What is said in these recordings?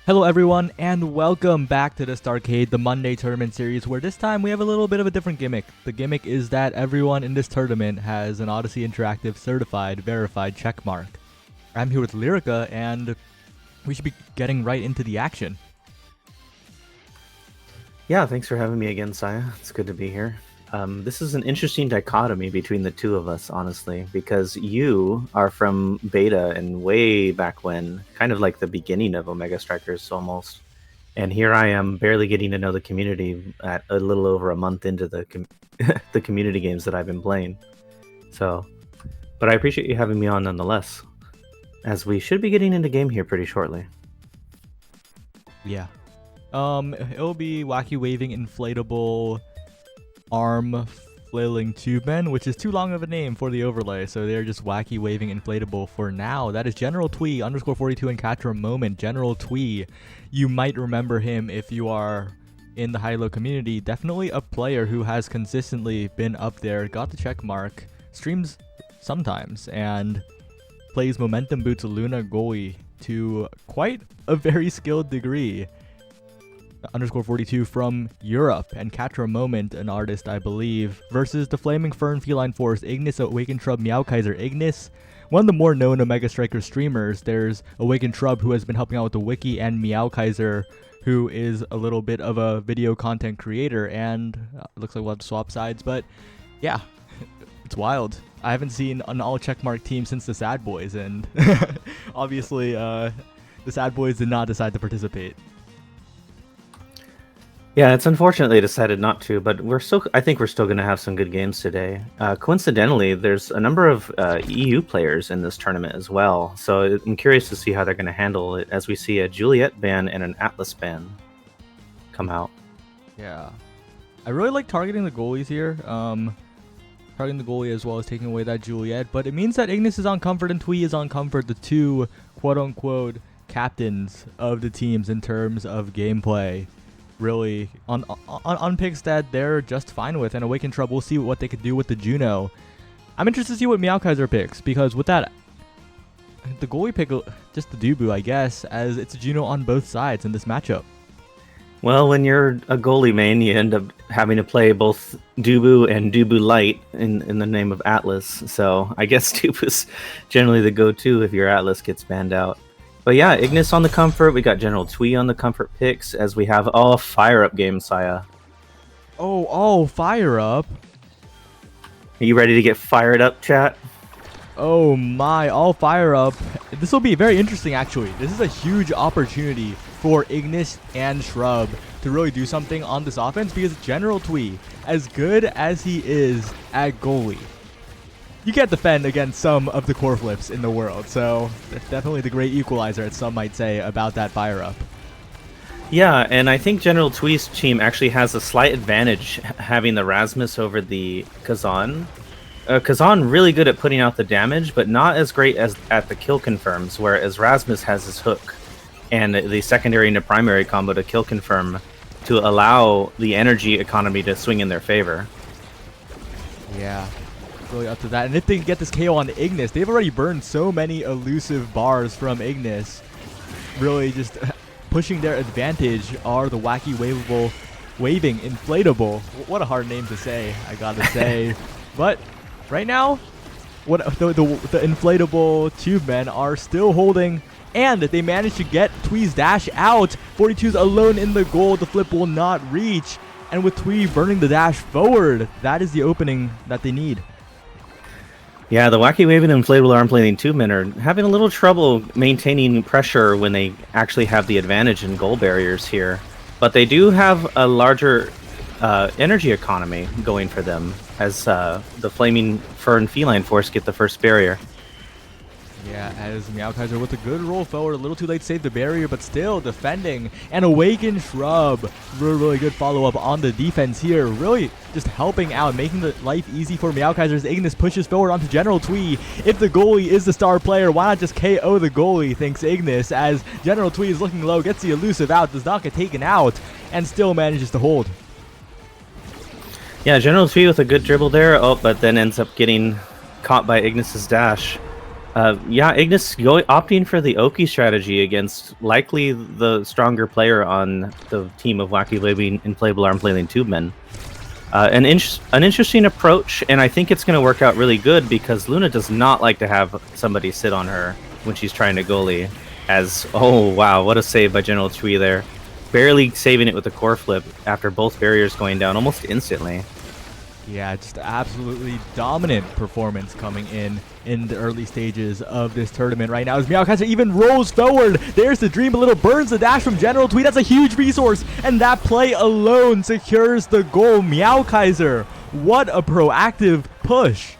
Hello everyone, and welcome back to the Starcade, the Monday tournament series, where this time we have a little bit of a different gimmick. The gimmick is that everyone in this tournament has an Odyssey Interactive certified, verified checkmark. I'm here with Lyrica, and we should be getting right into the action. Yeah, thanks for having me again, Saya. It's good to be here. This is an interesting dichotomy between the two of us, honestly, because you are from beta and way back when, kind of like the beginning of Omega Strikers almost. And here I am barely getting to know the community at a little over a month into the the community games that I've been playing. So, but I appreciate you having me on nonetheless, as we should be getting into game here pretty shortly. Yeah. It'll be wacky waving inflatable arm flailing tube men, which is too long of a name for the overlay, so they're just wacky waving inflatable for now. That is General Twee _42 and Catcher Moment. General Twee, you might remember him if you are in the high-low community. Definitely a player who has consistently been up there, got the check mark, streams sometimes, and plays Momentum Boots Luna Goalie to quite a very skilled degree. _42 from Europe, and Catra Moment, an artist I believe, versus the Flaming Fern Feline Force, Ignis Awakened Shrub Meowkaiser. Ignis, one of the more known Omega Striker streamers. There's Awakened Shrub, who has been helping out with the wiki, and Meowkaiser, who is a little bit of a video content creator, and looks like we'll have to swap sides, but yeah, it's wild. I haven't seen an all checkmark team since the Sad Boys, and obviously the Sad Boys did not decide to participate. Yeah, it's unfortunate they decided not to, but I think we're still going to have some good games today. Coincidentally, there's a number of EU players in this tournament as well, so I'm curious to see how they're going to handle it as we see a Juliet ban and an Atlas ban come out. Yeah. I really like targeting the goalies here. Targeting the goalie as well as taking away that Juliet, but it means that Ignis is on comfort and Twee is on comfort, the two quote-unquote captains of the teams in terms of gameplay. Really on picks that they're just fine with, and Awakened Shrub, we'll see what they could do with the Juno. I'm interested to see what Meowkaiser picks, because with that, the goalie pick, just the Dubu, I guess, as it's a Juno on both sides in this matchup. Well, when you're a goalie main, you end up having to play both Dubu and Dubu Light in the name of Atlas, so I guess Dubu's generally the go-to if your Atlas gets banned out. But yeah, Ignis on the comfort. We got General Twee on the comfort picks as we have all fire-up game, Saya. Oh, fire up. Are you ready to get fired up, chat? Oh my, all fire up. This will be very interesting, actually. This is a huge opportunity for Ignis and Shrub to really do something on this offense, because General Twee, as good as he is at goalie, you can't defend against some of the core flips in the world, so that's definitely the great equalizer, as some might say, about that fire-up. Yeah, and I think General Twee's team actually has a slight advantage having the Rasmus over the Kazan. Kazan really good at putting out the damage, but not as great as at the kill confirms, whereas Rasmus has his hook and the secondary into primary combo to kill confirm to allow the energy economy to swing in their favor. Yeah. Really up to that, and if they can get this KO on Ignis, they've already burned so many elusive bars from Ignis. Really just pushing their advantage are the wacky waving inflatable. What a hard name to say, I gotta say. But right now, what the inflatable tube men are still holding, and they managed to get Twee's dash out. 42's alone in the goal. The flip will not reach, and with Twee burning the dash forward, that is the opening that they need. Yeah, the wacky waving inflatable arm flailing tube men are having a little trouble maintaining pressure when they actually have the advantage in goal barriers here. But they do have a larger energy economy going for them as the Flaming Fern Feline Force get the first barrier. Yeah, as Meowkaiser with a good roll forward, a little too late to save the barrier, but still defending. And Awakened Shrub, really good follow-up on the defense here, really just helping out, making the life easy for Meowkaiser as Ignis pushes forward onto General Twee. If the goalie is the star player, why not just KO the goalie, thinks Ignis, as General Twee is looking low, gets the elusive out, does not get taken out, and still manages to hold. Yeah, General Twee with a good dribble there, but then ends up getting caught by Ignis's dash. Yeah, Ignis opting for the Oki strategy against likely the stronger player on the team of Wacky Waving Inflatable Arm Flailing Tubemen. An interesting approach, and I think it's going to work out really good because Luna does not like to have somebody sit on her when she's trying to goalie. Oh wow, what a save by General Tui there. Barely saving it with a core flip after both barriers going down almost instantly. Yeah, just absolutely dominant performance coming in the early stages of this tournament right now as Meowkaiser even rolls forward. There's the dream, a little burns the dash from General Tweet. That's a huge resource, and that play alone secures the goal. Meowkaiser, what a proactive push.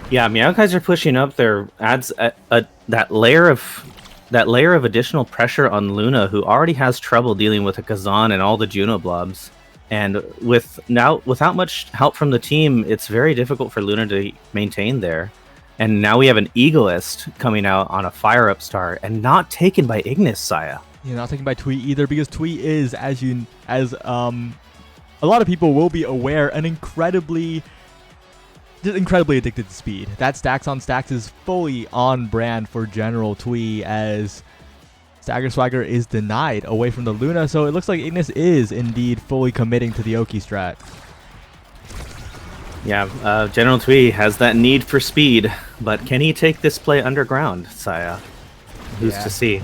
Yeah, Meowkaiser pushing up there adds that layer of additional pressure on Luna, who already has trouble dealing with a Kazan and all the Juno blobs. And without much help from the team, it's very difficult for Luna to maintain there. And now we have an Egoist coming out on a fire-up start and not taken by Ignis, Saya. Yeah, not taken by Twee either, because Twee is, as a lot of people will be aware, an incredibly addicted to speed. That stacks on stacks is fully on brand for General Twee, as Stagger Swagger is denied away from the Luna, so it looks like Ignis is indeed fully committing to the Oki strat. Yeah, General Twee has that need for speed, but can he take this play underground, Saya? Who's to see?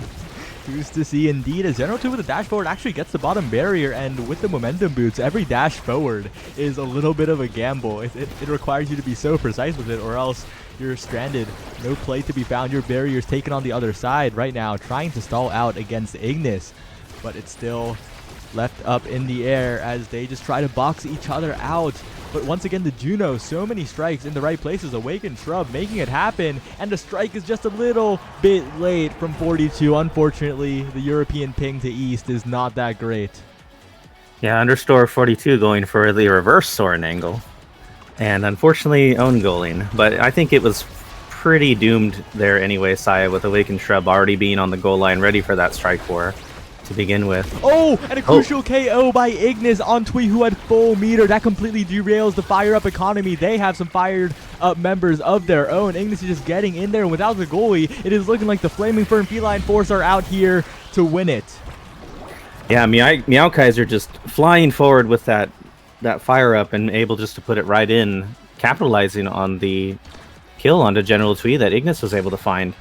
Who's to see indeed, as General Twee with a dash forward actually gets the bottom barrier, and with the momentum boots, every dash forward is a little bit of a gamble. It requires you to be so precise with it, or else you're stranded. No play to be found. Your barrier's taken on the other side right now, trying to stall out against Ignis, but it's still left up in the air as they just try to box each other out. But once again, the Juno, so many strikes in the right places. Awakened Shrub making it happen, and the strike is just a little bit late from 42. Unfortunately, the European ping to East is not that great. Yeah, underscore 42 going for the reverse Soren angle. And unfortunately, own goaling. But I think it was pretty doomed there anyway, Saya, with Awakened Shrub already being on the goal line ready for that strike war to begin with. Oh, and a crucial KO by Ignis on Twee, who had full meter. That completely derails the fire-up economy. They have some fired-up members of their own. Ignis is just getting in there, and without the goalie, it is looking like the Flaming Fern Feline Force are out here to win it. Yeah, Meowkaiser just flying forward with that fire-up and able just to put it right in, capitalizing on the kill onto General Twee that Ignis was able to find.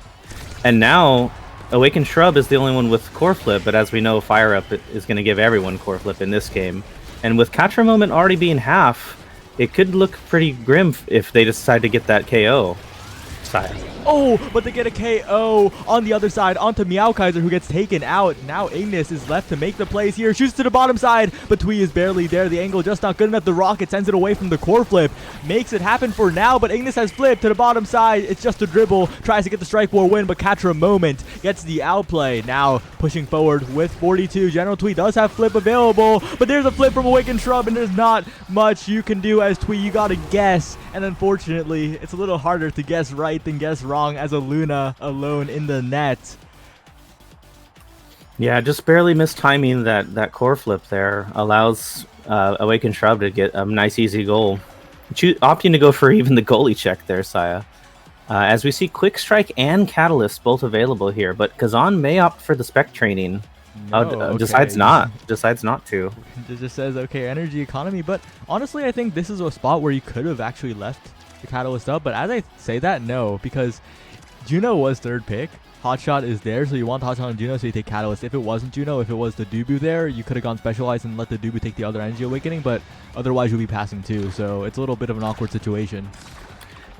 And now Awakened Shrub is the only one with core flip, but as we know, fire up is going to give everyone core flip in this game. And with Katra Moment already being half, it could look pretty grim if they decide to get that KO. Oh, but they get a KO on the other side onto Meowkaiser, who gets taken out. Now Ignis is left to make the plays here. Shoots to the bottom side, but Twee is barely there. The angle just not good enough. The rocket sends it away from the core flip. Makes it happen for now, but Ignis has flipped to the bottom side. It's just a dribble. Tries to get the strike war win, but Katra Moment gets the outplay. Now pushing forward with 42. General Twee does have flip available, but there's a flip from Awakened Shrub, and there's not much you can do as Twee. You gotta guess, and unfortunately, it's a little harder to guess right than guess wrong as a Luna alone in the net. Yeah, just barely mistiming that core flip there allows Awakened Shrub to get a nice easy goal. Opting to go for even the goalie check there, Saya. As we see Quick Strike and Catalyst both available here, but Kazan may opt for the spec training. Decides not to. It just says, okay, energy economy, but honestly, I think this is a spot where you could have actually left the Catalyst up, but as I say that, no, because Juno was third pick. Hotshot is there, so you want Hotshot and Juno, so you take Catalyst. If it wasn't Juno, if it was the Dubu there, you could have gone Specialized and let the Dubu take the other Energy Awakening, but otherwise you'll be passing too, so it's a little bit of an awkward situation.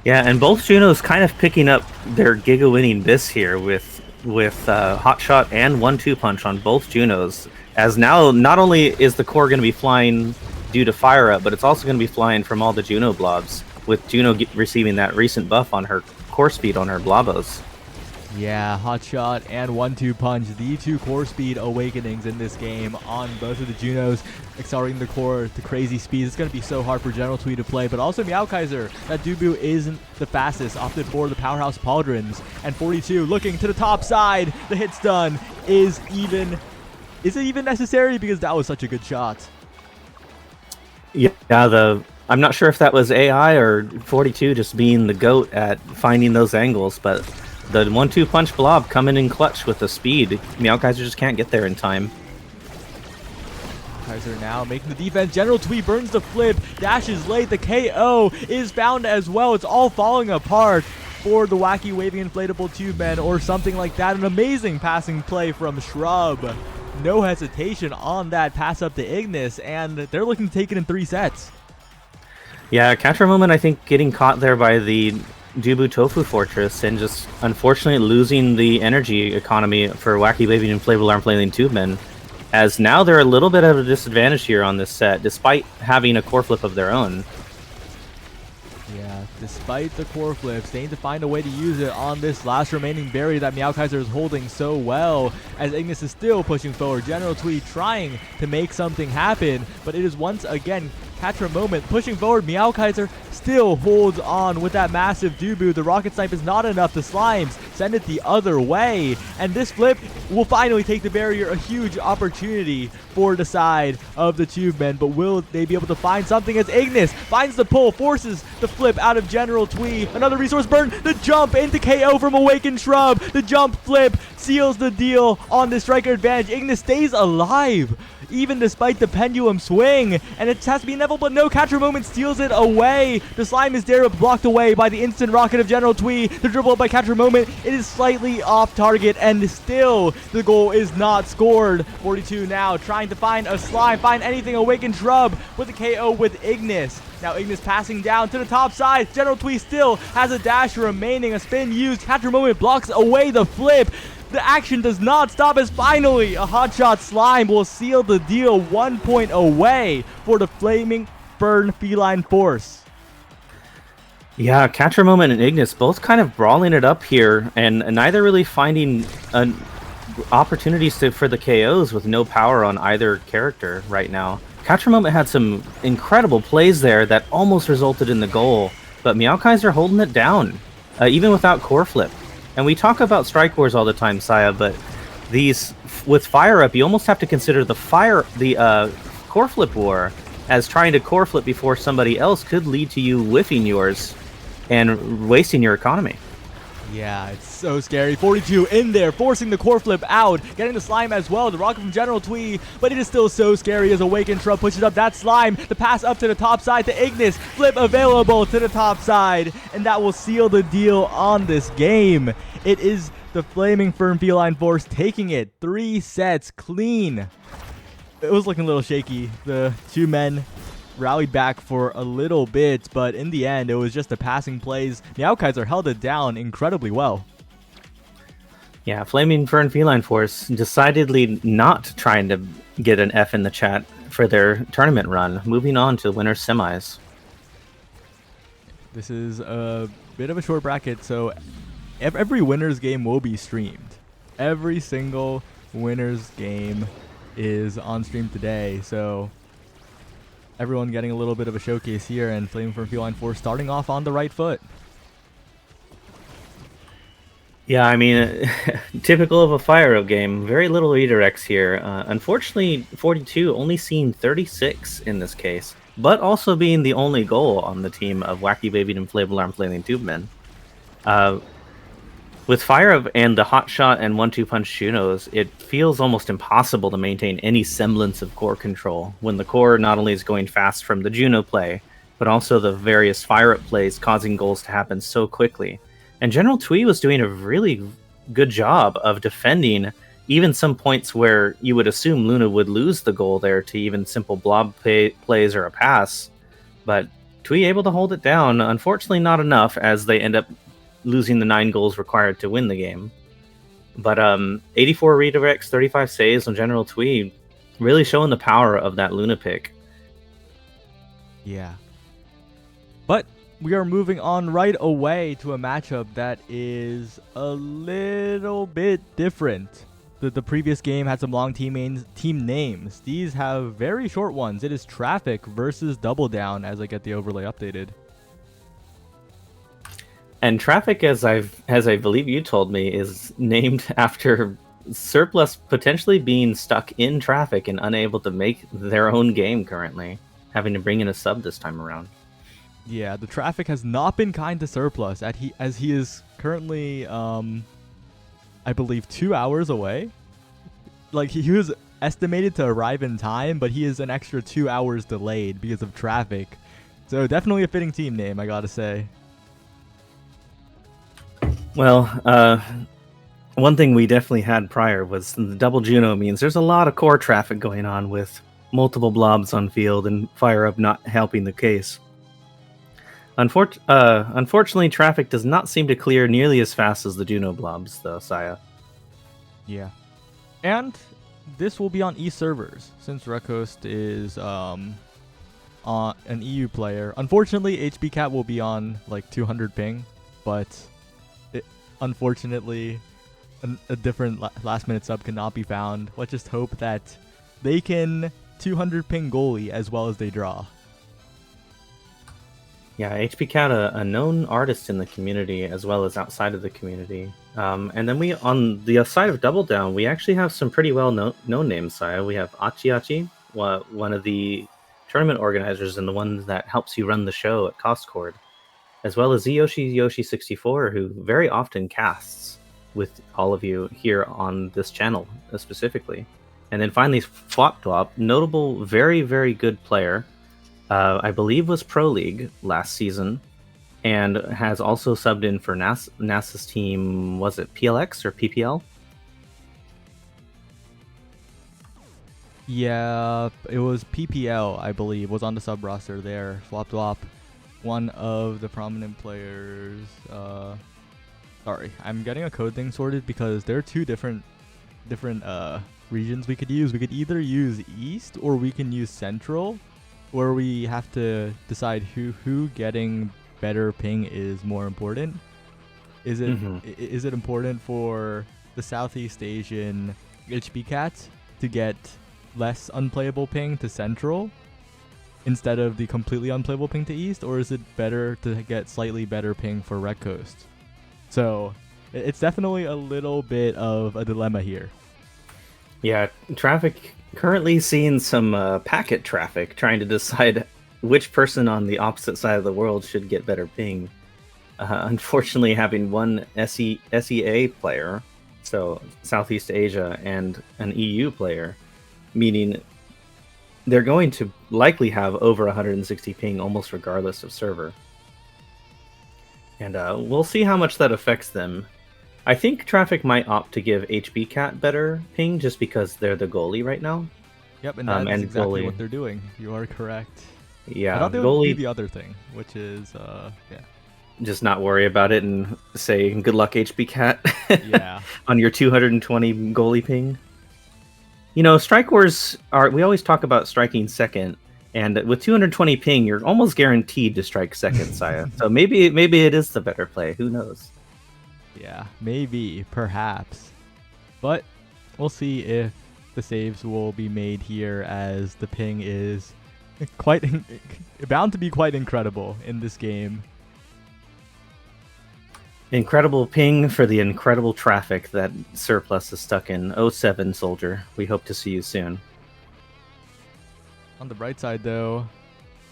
Yeah, and both Junos kind of picking up their giga-winning bis here with Hotshot and 1-2 punch on both Junos, as now not only is the core going to be flying due to fire up, but it's also going to be flying from all the Juno blobs, with Juno receiving that recent buff on her core speed on her blobos. Yeah, Hotshot and 1-2 punch, the two core speed awakenings in this game on both of the Junos, accelerating the core to crazy speeds. It's going to be so hard for General Twee to play, but also Meowkaiser. That Dubu isn't the fastest, opted for the Powerhouse Pauldrons, and 42 looking to the top side. The hit stun is it even necessary, because that was such a good shot. Yeah, the I'm not sure if that was AI or 42 just being the GOAT at finding those angles, but the 1-2 punch blob coming in clutch with the speed. Meowkaiser just can't get there in time. Kaiser now making the defense. General Twee burns the flip, dashes late. The KO is found as well. It's all falling apart for the wacky waving inflatable tube man or something like that. An amazing passing play from Shrub. No hesitation on that pass up to Ignis, and they're looking to take it in 3 sets. Yeah, Catcher Moment, I think, getting caught there by the Dubu Tofu Fortress and just unfortunately losing the energy economy for wacky waving inflatable arm flailing tube men. As now they're a little bit at a disadvantage here on this set, despite having a core flip of their own. Yeah, despite the core flips, they need to find a way to use it on this last remaining berry that Meowkaiser is holding so well, as Ignis is still pushing forward. General Twee trying to make something happen, but it is once again Catcher Moment pushing forward. Meowkaiser still holds on with that massive Dubu. The rocket snipe is not enough. The slimes send it the other way, and this flip will finally take the barrier. A huge opportunity for the side of the tube men, but will they be able to find something as Ignis finds the pull, forces the flip out of General Twee. Another resource burn, the jump into KO from Awakened Shrub. The jump flip seals the deal on the striker advantage. Ignis stays alive even despite the pendulum swing, and it has to be inevitable, but no, Catcher Moment steals it away. The slime is there, blocked away by the instant rocket of General Twee. The dribble by Catcher Moment, it is slightly off target, and still the goal is not scored. 42 now trying to find a slime, find anything. Awakened Shrub with a KO with Ignis. Now Ignis passing down to the top side. General Twee still has a dash remaining, a spin used. Catcher Moment blocks away the flip. The action does not stop as finally a hotshot slime will seal the deal, 1 point away for the Flaming Fern Feline Force. Yeah, Catcher Moment and Ignis both kind of brawling it up here, and neither really finding opportunities for the KOs with no power on either character right now. Catcher Moment had some incredible plays there that almost resulted in the goal, but Meowkaiser holding it down, even without core flip. And we talk about Strike Wars all the time, Saya, but these with Fire Up, you almost have to consider the core flip war, as trying to core flip before somebody else could lead to you whiffing yours and wasting your economy. Yeah, it's so scary. 42 in there, forcing the core flip out, getting the slime as well. The rocket from General Twee, but it is still so scary as Awakened Shrub pushes up that slime. The pass up to the top side to Ignis. Flip available to the top side, and that will seal the deal on this game. It is the Flaming Fern Feline Force taking it 3 sets clean. It was looking a little shaky. The two men rallied back for a little bit, but in the end, it was just the passing plays. Meowkaiser held it down incredibly well. Yeah, Flaming Fern Feline Force decidedly not trying to get an F in the chat for their tournament run, moving on to winner semis. This is a bit of a short bracket, so every winner's game will be streamed. Every single winner's game is on stream today, so everyone getting a little bit of a showcase here, and Flaming Fern Feline Force starting off on the right foot. Yeah, I mean, typical of a Fire Up game. Very little redirects here. Unfortunately, 42 only seeing 36 in this case, but also being the only goal on the team of Wacky Baby Inflatable Arm Flailing Tube Men. With Fire Up and the Hot Shot and 1-2 Punch Shunos, it feels almost impossible to maintain any semblance of core control when the core not only is going fast from the Juno play, but also the various Fire Up plays causing goals to happen so quickly. And General Twee was doing a really good job of defending even some points where you would assume Luna would lose the goal there to even simple blob plays or a pass. But Twee able to hold it down, unfortunately not enough, as they end up losing the 9 goals required to win the game. But 84 redirects, 35 saves on General Twee, really showing the power of that Luna pick. Yeah. But we are moving on right away to a matchup that is a little bit different. The previous game had some long team names. These have very short ones. It is Traffic versus Double Down, as I get the overlay updated. And Traffic, as I believe you told me, is named after Surplus potentially being stuck in traffic and unable to make their own game currently, having to bring in a sub this time around. Yeah, the traffic has not been kind to Surplus as he is currently, I believe, 2 hours away. Like, he was estimated to arrive in time, but he is an extra 2 hours delayed because of traffic. So definitely a fitting team name, I gotta say. Well, one thing we definitely had prior was the double Juno means there's a lot of core traffic going on with multiple blobs on field and fire up not helping the case. Unfortunately, traffic does not seem to clear nearly as fast as the Juno blobs, though, Saya. Yeah. And this will be on E servers since Rekost is on an EU player. Unfortunately, HBCat will be on like 200 ping, but unfortunately, a different last minute sub cannot be found. Let's just hope that they can 200 ping goalie as well as they draw. Yeah, HBCat, a known artist in the community as well as outside of the community. And then we, on the side of Double Down, we actually have some pretty well known names, Saya. We have Achi, one of the tournament organizers and the one that helps you run the show at Costcord, as well as Yoshi64, who very often casts with all of you here on this channel specifically. And then finally, Flop, notable, very, very good player. I believe was Pro League last season, and has also subbed in for NASA's team. Was it PLX or PPL? Yeah, it was PPL, I believe, was on the sub roster there. Flop, one of the prominent players. Sorry, I'm getting a code thing sorted because there are two different regions we could use. We could either use East or we can use Central, where we have to decide who getting better ping is more important. Is it important for the Southeast Asian HBCats to get less unplayable ping to Central instead of the completely unplayable ping to East, or is it better to get slightly better ping for Red Coast? So it's definitely a little bit of a dilemma here. Yeah, traffic currently seeing some packet traffic trying to decide which person on the opposite side of the world should get better ping. Unfortunately, having one SEA player, so Southeast Asia, and an EU player, meaning they're going to likely have over 160 ping almost regardless of server. And we'll see how much that affects them. I think Traffic might opt to give HBCat better ping just because they're the goalie right now. Yep, and that's exactly what they're doing. You are correct. Yeah, I thought they would do the other thing, which is, yeah. Just not worry about it and say, good luck, HBCat. Yeah. On your 220 goalie ping. You know, Strike Wars we always talk about striking second, and with 220 ping, you're almost guaranteed to strike second, Saya. So maybe it is the better play. Who knows? Yeah, maybe, perhaps. But we'll see if the saves will be made here, as the ping is bound to be quite incredible in this game. Incredible ping for the incredible traffic that Surplus is stuck in. 07, Soldier. We hope to see you soon. On the bright side, though,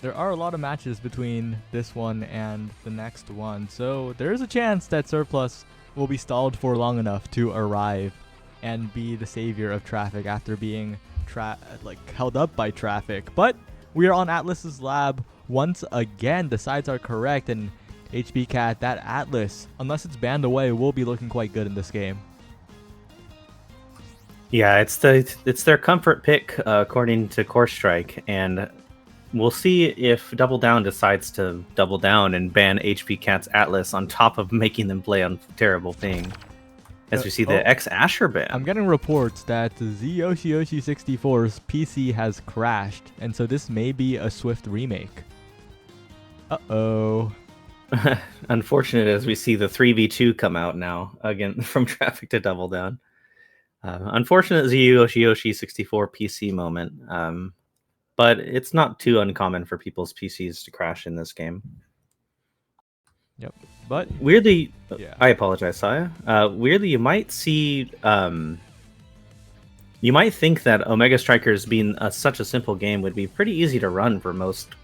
there are a lot of matches between this one and the next one, so there is a chance that Surplus will be stalled for long enough to arrive and be the savior of traffic after being held up by traffic. But we are on Atlas's lab once again. The sides are correct, and HBCat, that Atlas, unless it's banned away, will be looking quite good in this game. Yeah, it's their comfort pick according to Core Strike, and we'll see if Double Down decides to double down and ban HBCat's Atlas on top of making them play on terrible ping. As we see the Asher ban. I'm getting reports that the Yoshi64's PC has crashed, and so this may be a Swift remake. Uh-oh. Unfortunate, as we see the 3v2 come out now, again, from Traffic to Double Down. Unfortunate Yoshi64 PC moment, but it's not too uncommon for people's PCs to crash in this game. Yep, but weirdly, yeah. I apologize, Saya. Weirdly, you might see, you might think that Omega Strikers being such a simple game would be pretty easy to run for most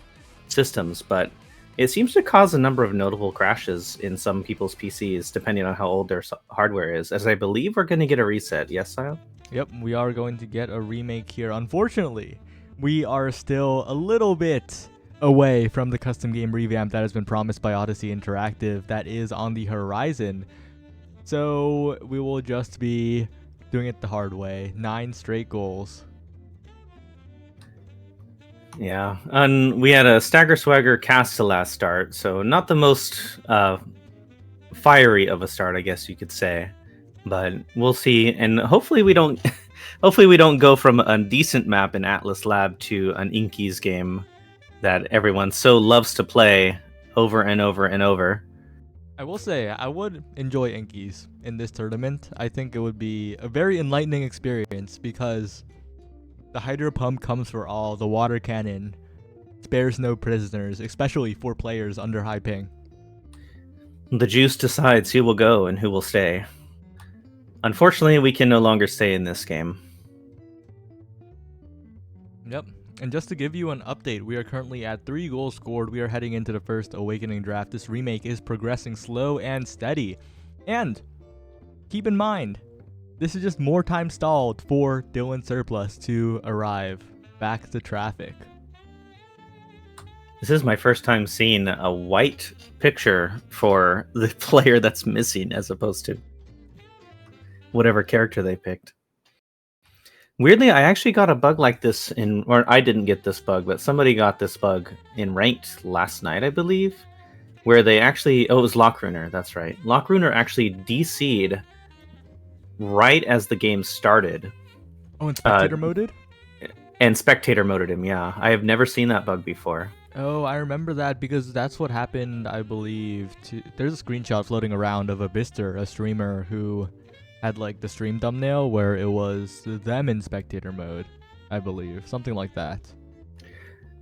systems, but it seems to cause a number of notable crashes in some people's PCs, depending on how old their hardware is. As I believe we're going to get a reset. Yes, Sile? Yep, we are going to get a remake here. Unfortunately, we are still a little bit away from the custom game revamp that has been promised by Odyssey Interactive that is on the horizon. So we will just be doing it the hard way. 9 straight goals. Yeah, and we had a Stagger Swagger cast to last start, so not the most fiery of a start, I guess you could say. But we'll see, and hopefully we don't hopefully we don't go from a decent map in Atlas Lab to an Inkies game that everyone so loves to play over and over and over. I will say, I would enjoy Inkies in this tournament. I think it would be a very enlightening experience because the Hydro Pump comes for all, the water cannon spares no prisoners, especially for players under high ping. The juice decides who will go and who will stay. Unfortunately, we can no longer stay in this game. Yep. And just to give you an update, we are currently at 3 goals scored. We are heading into the first Awakening draft. This remake is progressing slow and steady. And keep in mind, this is just more time stalled for Dylan Surplus to arrive back to traffic. This is my first time seeing a white picture for the player that's missing as opposed to whatever character they picked. Weirdly, I actually got a bug like this or I didn't get this bug, but somebody got this bug in Ranked last night, I believe, where they actually, it was Lockruner, that's right. Lockruner actually DC'd right as the game started. Oh, and spectator moded? And spectator moded him, yeah. I have never seen that bug before. Oh, I remember that because that's what happened, I believe. There's a screenshot floating around of a Bister, a streamer who had like the stream thumbnail where it was them in spectator mode, I believe. Something like that.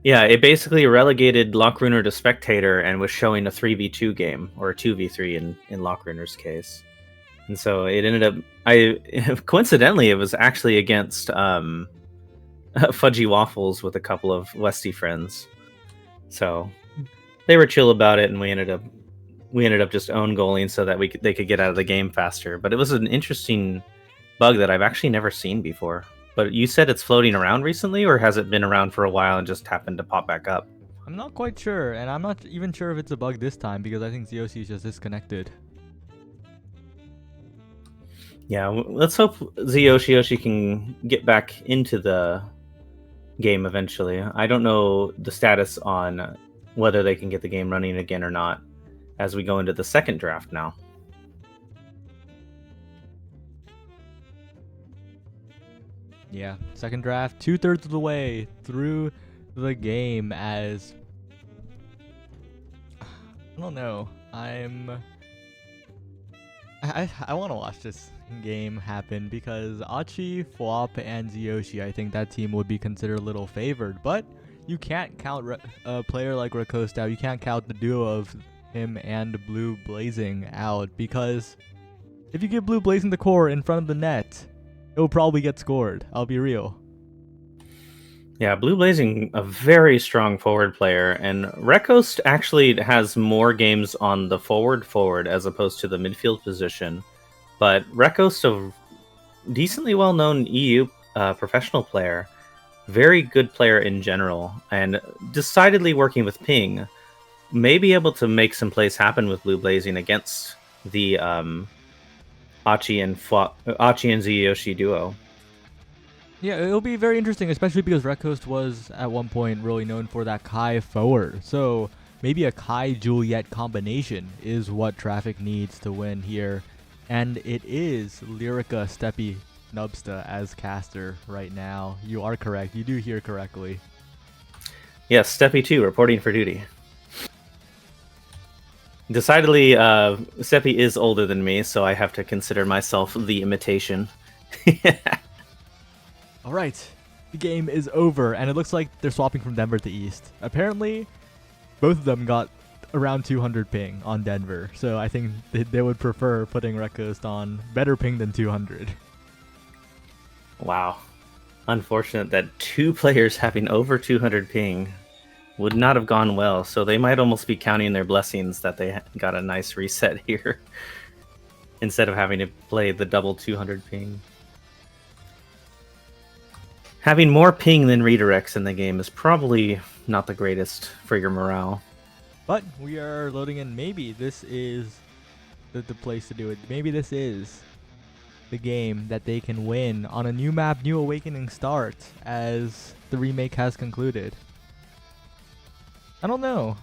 Yeah, it basically relegated Lockruner to spectator and was showing a 3v2 game, or a 2v3 in Lockruner's case. And so it ended up, coincidentally, it was actually against Fudgy Waffles with a couple of Westy friends. So they were chill about it, and we ended up just own goaling so that they could get out of the game faster. But it was an interesting bug that I've actually never seen before. But you said it's floating around recently, or has it been around for a while and just happened to pop back up? I'm not quite sure, and I'm not even sure if it's a bug this time because I think ZOC is just disconnected. Yeah, let's hope Yoshi can get back into the game eventually. I don't know the status on whether they can get the game running again or not as we go into the second draft now. Yeah, second draft, 2/3 of the way through the game as... I don't know. I want to watch this game happen because Achi, Flop, and Zyoshi, I think that team would be considered a little favored. But you can't count a player like Rakosta. You can't count the duo of him and Blue Blazing out because if you get Blue Blazing the core in front of the net, it will probably get scored. I'll be real. Yeah, Blue Blazing, a very strong forward player, and Rekost actually has more games on the forward as opposed to the midfield position. But Rekost, a decently well-known EU professional player, very good player in general, and decidedly working with ping, may be able to make some plays happen with Blue Blazing against the Achi and Zyoshi duo. Yeah, it'll be very interesting, especially because Rekost was at one point really known for that Kai forward. So maybe a Kai Juliet combination is what Traffic needs to win here. And it is Lyrica Steppy Nubsta as caster right now. You are correct. You do hear correctly. Yes, Steppy 2 reporting for duty. Decidedly, Steppy is older than me, so I have to consider myself the imitation. All right, the game is over, and it looks like they're swapping from Denver to East. Apparently, both of them got around 200 ping on Denver, so I think they would prefer putting Rekost on better ping than 200. Wow. Unfortunate that two players having over 200 ping would not have gone well. So they might almost be counting their blessings that they got a nice reset here instead of having to play the double 200 ping. Having more ping than redirects in the game is probably not the greatest for your morale. But we are loading in. Maybe this is the place to do it. Maybe this is the game that they can win on a new map, New Awakening start, as the remake has concluded. I don't know.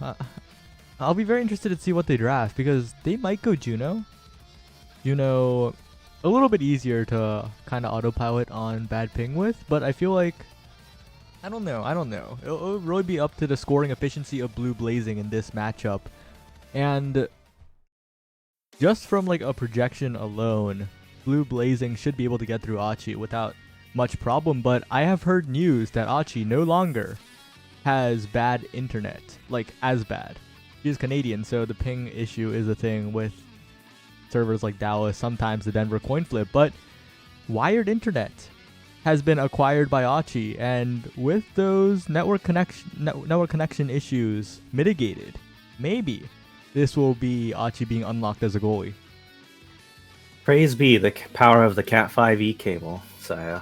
I'll be very interested to see what they draft, because they might go Juno. Juno, a little bit easier to kind of autopilot on bad ping with, but I feel like, I don't know. It'll really be up to the scoring efficiency of Blue Blazing in this matchup. And just from like a projection alone, Blue Blazing should be able to get through Achi without much problem, but I have heard news that Achi no longer has bad internet, like as bad. He's Canadian, so the ping issue is a thing with servers like Dallas, sometimes the Denver coin flip, but wired internet has been acquired by Achi, and with those network connection issues mitigated, maybe this will be Achi being unlocked as a goalie. Praise be the power of the Cat 5e cable, Saya.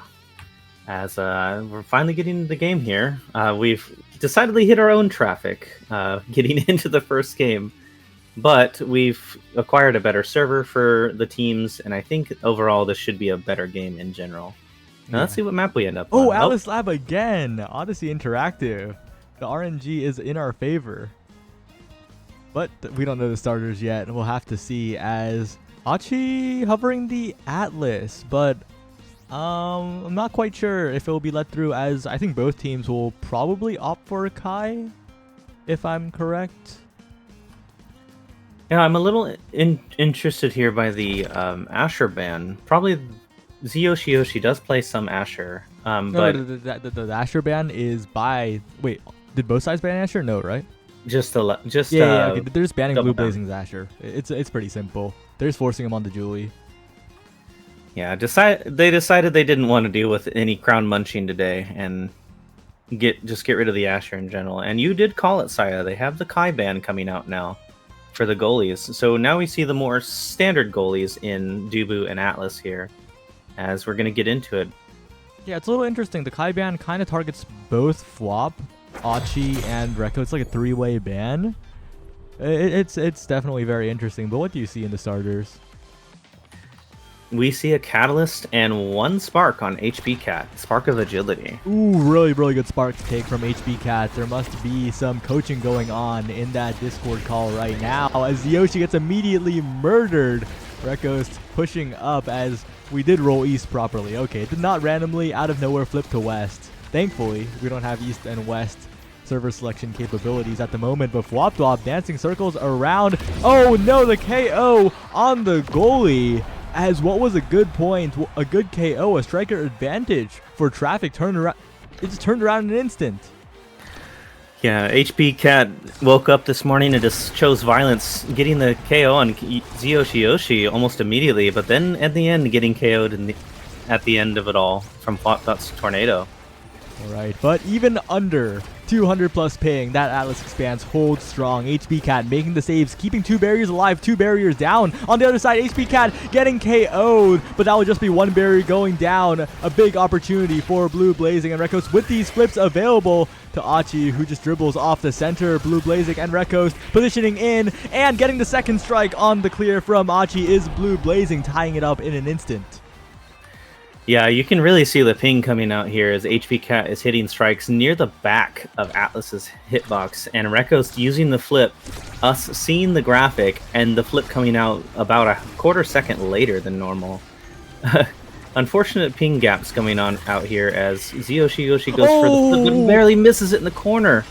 As we're finally getting the game here, we've decidedly hit our own traffic getting into the first game, but we've acquired a better server for the teams, and I think overall this should be a better game in general. Now let's see what map we end up on. Oh, Atlas Lab again! Odyssey Interactive. The RNG is in our favor. But we don't know the starters yet. We'll have to see, as Achi hovering the Atlas, but I'm not quite sure if it will be let through, as I think both teams will probably opt for Kai, if I'm correct. Yeah, I'm a little interested here by the Asher ban. Probably Yoshi does play some Asher, but the Asher ban is by... Wait, did both sides ban Asher? No, right? Just okay. They're just banning Blue ban. Blazing's Asher. It's pretty simple. They're just forcing him on the Julie. Yeah, they decided they didn't want to deal with any crown munching today and get rid of the Asher in general. And you did call it, Saya. They have the Kai ban coming out now for the goalies. So now we see the more standard goalies in Dubu and Atlas here, as we're going to get into it. Yeah, it's a little interesting. The Kai ban kind of targets both Flop, Achi, and Rekko. It's like a three-way ban. It's definitely very interesting. But what do you see in the starters? We see a Catalyst and one Spark on HB Cat. Spark of Agility. Ooh, really good Spark take from HB Cat. There must be some coaching going on in that Discord call right now, as Yoshi gets immediately murdered. Rekko's pushing up, as we did roll east properly. Okay, it did not randomly out of nowhere flip to west. Thankfully, we don't have east and west server selection capabilities at the moment, but Flop dancing circles around. Oh no, the KO on the goalie, as what was a good point, a good KO, a striker advantage for Traffic turned around. It just turned around in an instant. Yeah, HP Cat woke up this morning and just chose violence, getting the KO on Yoshi almost immediately, but then at the end getting KO'd at the end of it all from Flop's Tornado. Alright, but even under 200 plus ping, that Atlas Expanse holds strong. HB Cat making the saves, keeping two barriers alive, two barriers down. On the other side, HB Cat getting KO'd, but that will just be one barrier going down. A big opportunity for Blue Blazing and Rekos with these flips available to Achi, who just dribbles off the center. Blue Blazing and Rekos positioning in and getting the second strike on the clear from Achi is Blue Blazing, tying it up in an instant. Yeah, you can really see the ping coming out here as HP Cat is hitting strikes near the back of Atlas's hitbox, and Rekos using the flip, us seeing the graphic, and the flip coming out about a quarter second later than normal. Unfortunate ping gaps coming on out here as Yoshi goes for the flip, but barely misses it in the corner.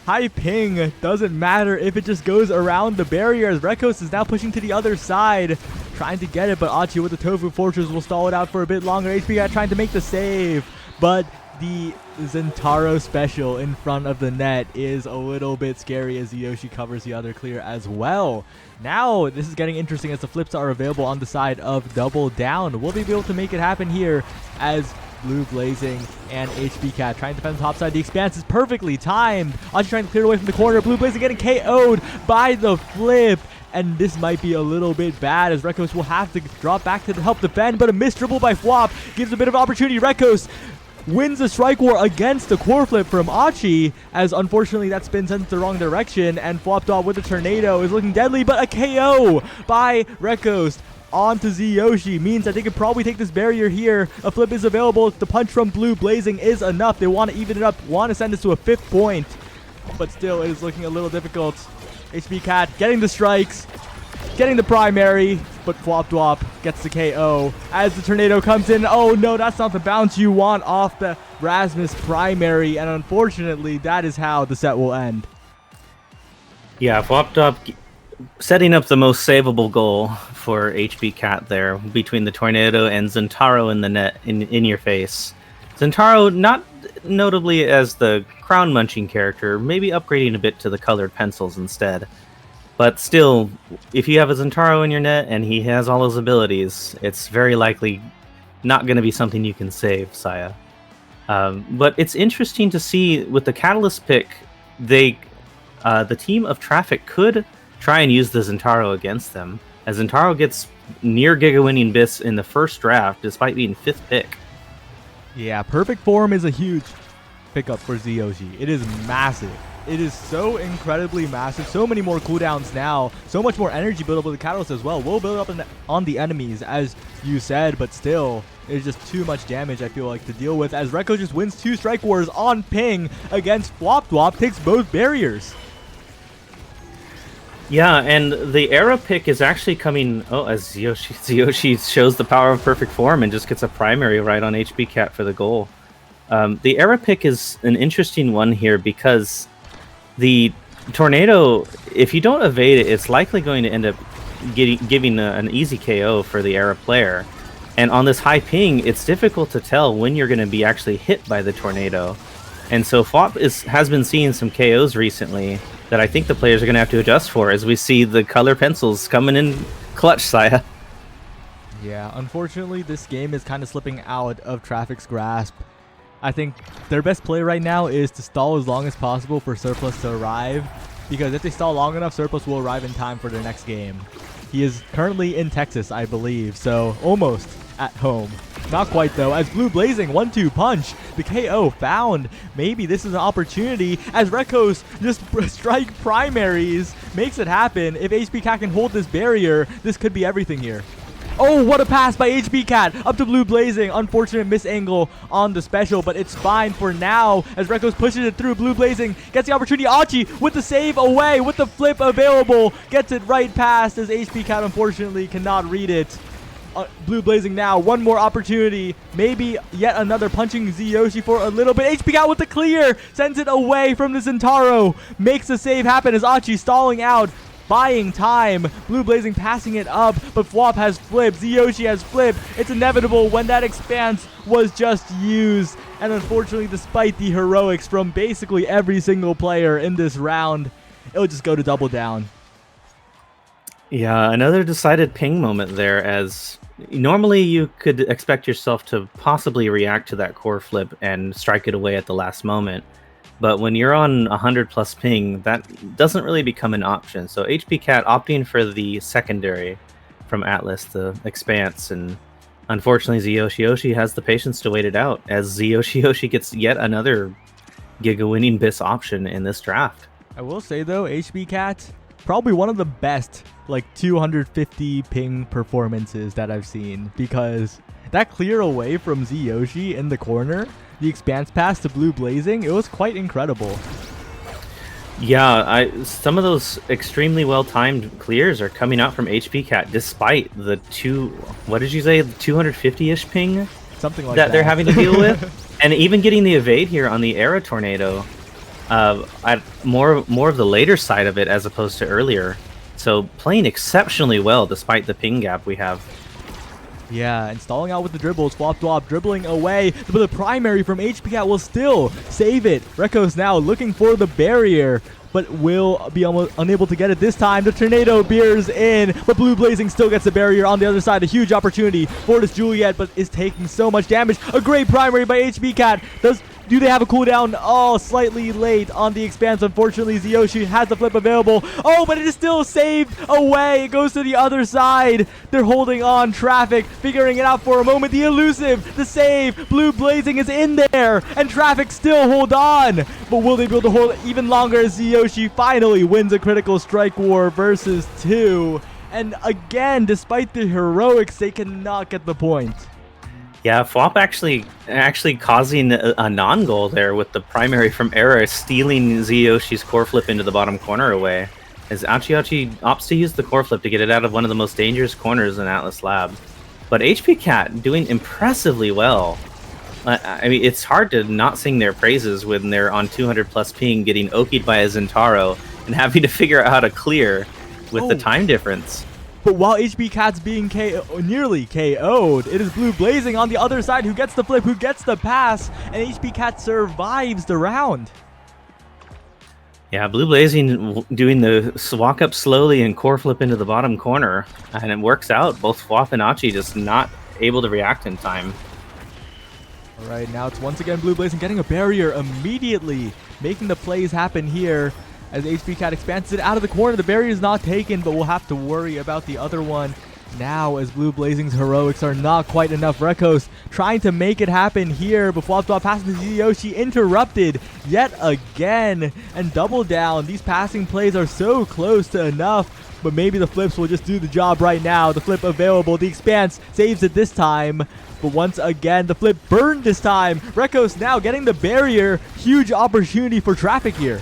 High ping doesn't matter if it just goes around the barrier, as Rekos is now pushing to the other side, trying to get it, but Achi with the Tofu Fortress will stall it out for a bit longer. HP Cat trying to make the save, but the Zentaro special in front of the net is a little bit scary as Yoshi covers the other clear as well. Now this is getting interesting as the flips are available on the side of Double Down. Will they be able to make it happen here, as Blue Blazing and HB Cat trying to defend the top side. The Expanse is perfectly timed. Achi trying to clear away from the corner. Blue Blazing getting KO'd by the flip. And this might be a little bit bad as Rekos will have to drop back to help defend. But a missed dribble by Flop gives a bit of opportunity. Rekos wins the strike war against the core flip from Achi, as unfortunately that spin sent the wrong direction, and Flopped off with the tornado is looking deadly, but a KO by Rekos onto Yoshi means that they could probably take this barrier here. A flip is available. The punch from Blue Blazing is enough. They want to even it up, want to send this to a 5th point, but still it is looking a little difficult. HB Cat getting the strikes, getting the primary, but Flop Dwop gets the KO as the tornado comes in. Oh no, that's not the bounce you want off the Rasmus primary, and unfortunately that is how the set will end. Yeah, Flop Dwop setting up the most savable goal for HB Cat there between the tornado and Zentaro in the net, in your face. Zentaro, not notably as the crown munching character, maybe upgrading a bit to the colored pencils instead. But still, if you have a Zentaro in your net and he has all those abilities, it's very likely not going to be something you can save, Saya. But it's interesting to see with the Catalyst pick, the team of Traffic could try and use the Zentaro against them, as Zentaro gets near Giga winning Bis in the first draft, despite being 5th pick. Yeah, perfect form is a huge pickup for Yoshi. It is massive. It is so incredibly massive. So many more cooldowns now. So much more energy build up with the Catalyst as well. We'll build up on the enemies, as you said, but still, it's just too much damage, I feel like, to deal with, as Rekko just wins 2 strike wars on ping against Flop Dwop, takes both barriers. Yeah, and the Era pick is actually coming, as Yoshi shows the power of perfect form and just gets a primary right on HB Cat for the goal. The Era pick is an interesting one here because the tornado, if you don't evade it, it's likely going to end up giving an easy KO for the Era player. And on this high ping, it's difficult to tell when you're going to be actually hit by the tornado. And so Flop has been seeing some KOs recently that I think the players are going to have to adjust for, as we see the color pencils coming in clutch, Saya. Yeah, unfortunately, this game is kind of slipping out of Traffic's grasp. I think their best play right now is to stall as long as possible for Surplus to arrive, because if they stall long enough, Surplus will arrive in time for their next game. He is currently in Texas, I believe, so almost at home. Not quite though, as Blue Blazing 1-2 punch, the KO found. Maybe this is an opportunity as Rekos just strike primaries, makes it happen. If HB Cat can hold this barrier, this could be everything here. Oh, what a pass by HB Cat up to Blue Blazing. Unfortunate miss angle on the special, but it's fine for now as Rekos pushes it through. Blue Blazing gets the opportunity. Achi with the save away, with the flip available, gets it right past as HB Cat unfortunately cannot read it. Blue Blazing now, one more opportunity, maybe yet another punching Yoshi for a little bit. HB Cat with the clear, sends it away from the Zentaro, makes the save happen as Achi stalling out, buying time. Blue Blazing passing it up, but Flop has flipped, Yoshi has flipped. It's inevitable when that expanse was just used, and unfortunately, despite the heroics from basically every single player in this round, it'll just go to double down. Yeah, another decided ping moment there, as normally you could expect yourself to possibly react to that core flip and strike it away at the last moment. But when you're on 100+ ping, that doesn't really become an option. So HB Cat opting for the secondary from Atlas, the Expanse, and unfortunately Yoshi has the patience to wait it out, as Yoshi gets yet another Giga winning Bis option in this draft. I will say though, HB Cat, probably one of the best like 250 ping performances that I've seen, because that clear away from Yoshi in the corner, the Expanse pass to Blue Blazing, it was quite incredible. Yeah, some of those extremely well-timed clears are coming out from HB Cat, despite the 250-ish ping Something like that they're having to deal with. And even getting the evade here on the Era Tornado, at more of the later side of it as opposed to earlier. So playing exceptionally well despite the ping gap we have. Yeah, and stalling out with the dribbles, Flop Dwop dribbling away, but the primary from HB Cat will still save it. Rekos now looking for the barrier, but will be almost unable to get it this time. The tornado beers in, but Blue Blazing still gets a barrier on the other side. A huge opportunity for this Juliet, but is taking so much damage. A great primary by HB Cat. Do they have a cooldown? Oh, slightly late on the Expanse. Unfortunately, Zyoshi has the flip available. Oh, but it is still saved away. It goes to the other side. They're holding on. Traffic figuring it out for a moment. The elusive, the save. Blue Blazing is in there, and Traffic still hold on. But will they be able to hold even longer as Zyoshi finally wins a critical strike war versus 2? And again, despite the heroics, they cannot get the point. Yeah, Flop actually causing a non-goal there with the primary from Era, stealing Ziyoshi's core flip into the bottom corner away. As Achi opts to use the core flip to get it out of one of the most dangerous corners in Atlas Lab. But HP Cat doing impressively well. I mean, it's hard to not sing their praises when they're on 200 plus ping, getting okied by a Zentaro, and having to figure out how to clear with the time difference. But while HB Cat's being nearly KO'd, it is Blue Blazing on the other side who gets the flip, who gets the pass, and HB Cat survives the round. Yeah, Blue Blazing doing the walk up slowly and core flip into the bottom corner, and it works out. Both Flop and Achi just not able to react in time. All right, now it's once again Blue Blazing getting a barrier immediately, making the plays happen here. As HB Cat expands it out of the corner, the barrier is not taken, but we'll have to worry about the other one now as Blue Blazing's heroics are not quite enough. Rekos trying to make it happen here, but Flop Flop passing to Zyoshi interrupted yet again, and double down. These passing plays are so close to enough, but maybe the flips will just do the job right now. The flip available, the Expanse saves it this time. But once again, the flip burned this time. Rekos now getting the barrier. Huge opportunity for Traffic here.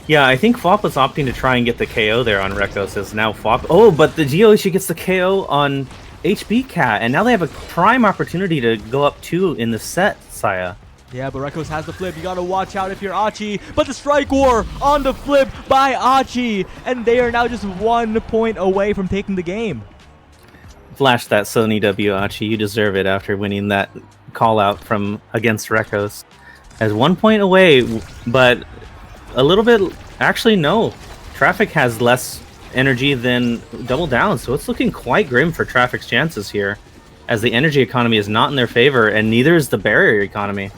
Yeah, I think Flop was opting to try and get the KO there on Rekos as now Flop. Oh, but the Zyoshi gets the KO on HB Cat, and now they have a prime opportunity to go up 2 in the set, Saya. Yeah, but Rekos has the flip. You gotta watch out if you're Achi. But the strike war on the flip by Achi, and they are now just 1 point away from taking the game. Flash that Sony W, Achi. You deserve it after winning that call out from against Rekos. As 1 point away, but a little bit, actually no. Traffic has less energy than Double Down, so it's looking quite grim for Traffic's chances here, as the energy economy is not in their favor, and neither is the barrier economy.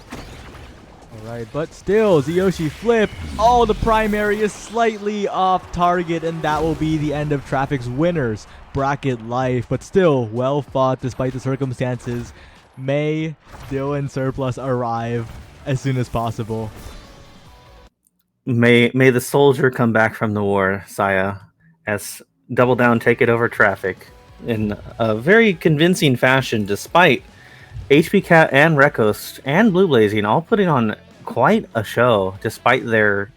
Alright, but still, Zyoshi flip. Oh, the primary is slightly off target, and that will be the end of Traffic's winners bracket life, but still well fought despite the circumstances. May Dylan Surplus arrive as soon as possible. May the soldier come back from the war, Saya, as Double Down take it over Traffic in a very convincing fashion, despite HP Cat and Rekos and Blue Blazing all putting on quite a show, despite their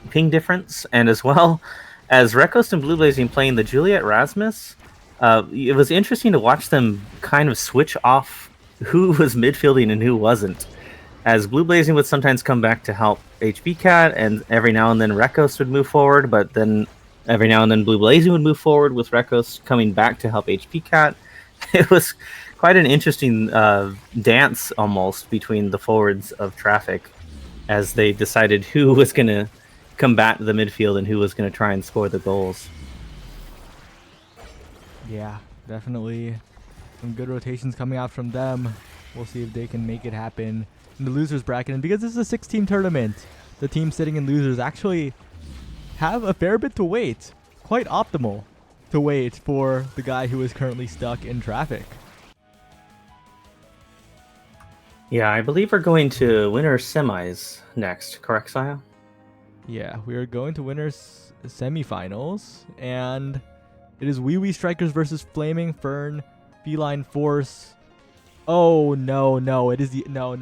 ping difference, and as well as Rekos and Blue Blazing playing the Juliet Rasmus. It was interesting to watch them kind of switch off who was midfielding and who wasn't, as Blue Blazing would sometimes come back to help HB Cat, and every now and then Rekos would move forward, but then every now and then Blue Blazing would move forward with Rekos coming back to help HP Cat. It was quite an interesting dance almost between the forwards of Traffic as they decided who was going to combat the midfield and who was going to try and score the goals. Yeah, definitely some good rotations coming out from them. We'll see if they can make it happen in the losers bracket. And because this is a 6-team tournament, the teams sitting in losers actually have a fair bit to wait. Quite optimal to wait for the guy who is currently stuck in Traffic. Yeah, I believe we're going to winners semis next, correct, Saya? Yeah, we are going to winners semifinals, and it is Wee Wee Strikers versus Flaming Fern Feline Force. Oh, no, it is the... No,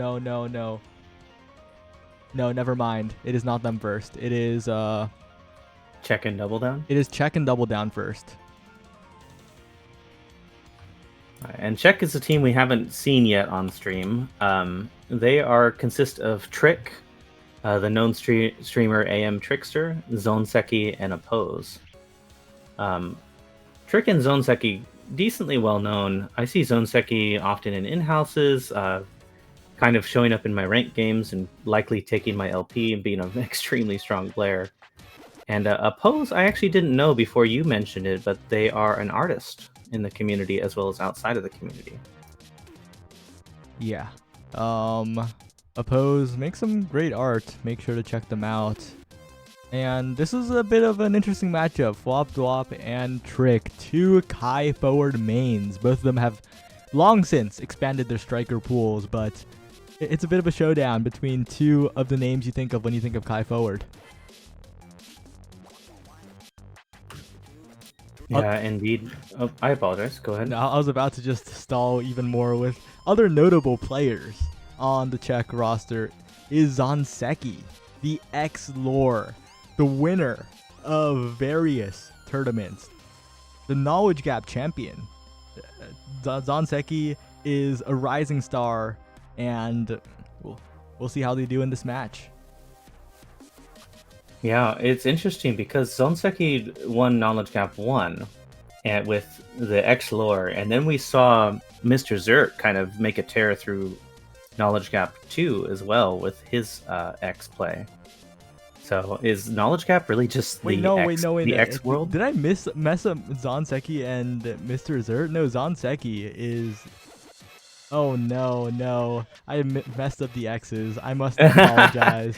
never mind. It is not them first. It is, Check and Double Down? It is Check and Double Down first. And Check is a team we haven't seen yet on stream. They consist of Trick, the known streamer AM Trickster, Zoneseki, and Oppose. Trick and Zoneseki, decently well known. I see Zoneseki often in in-houses. kind of showing up in my ranked games and likely taking my LP and being an extremely strong player. And Oppose, I actually didn't know before you mentioned it, but they are an artist in the community as well as outside of the community. Yeah. Oppose, make some great art. Make sure to check them out. And this is a bit of an interesting matchup. Flop Dwop and Trick, two Kai forward mains. Both of them have long since expanded their striker pools, but it's a bit of a showdown between two of the names you think of when you think of Kai forward. Yeah, indeed. Oh, I apologize. Go ahead. I was about to just stall even more with other notable players on the Czech roster is Zonseki, the ex-lore, the winner of various tournaments, the Knowledge Gap champion. Zonseki is a rising star, and we'll see how they do in this match. Yeah, it's interesting because Zonseki won Knowledge Gap 1 and with the X lore, and then we saw Mr. Zert kind of make a tear through Knowledge Gap 2 as well with his X play. So is Knowledge Gap really just the X world? Did I mess up Zonseki and Mr. Zert? No, Zonseki is... Oh no. I messed up the X's. I must apologize.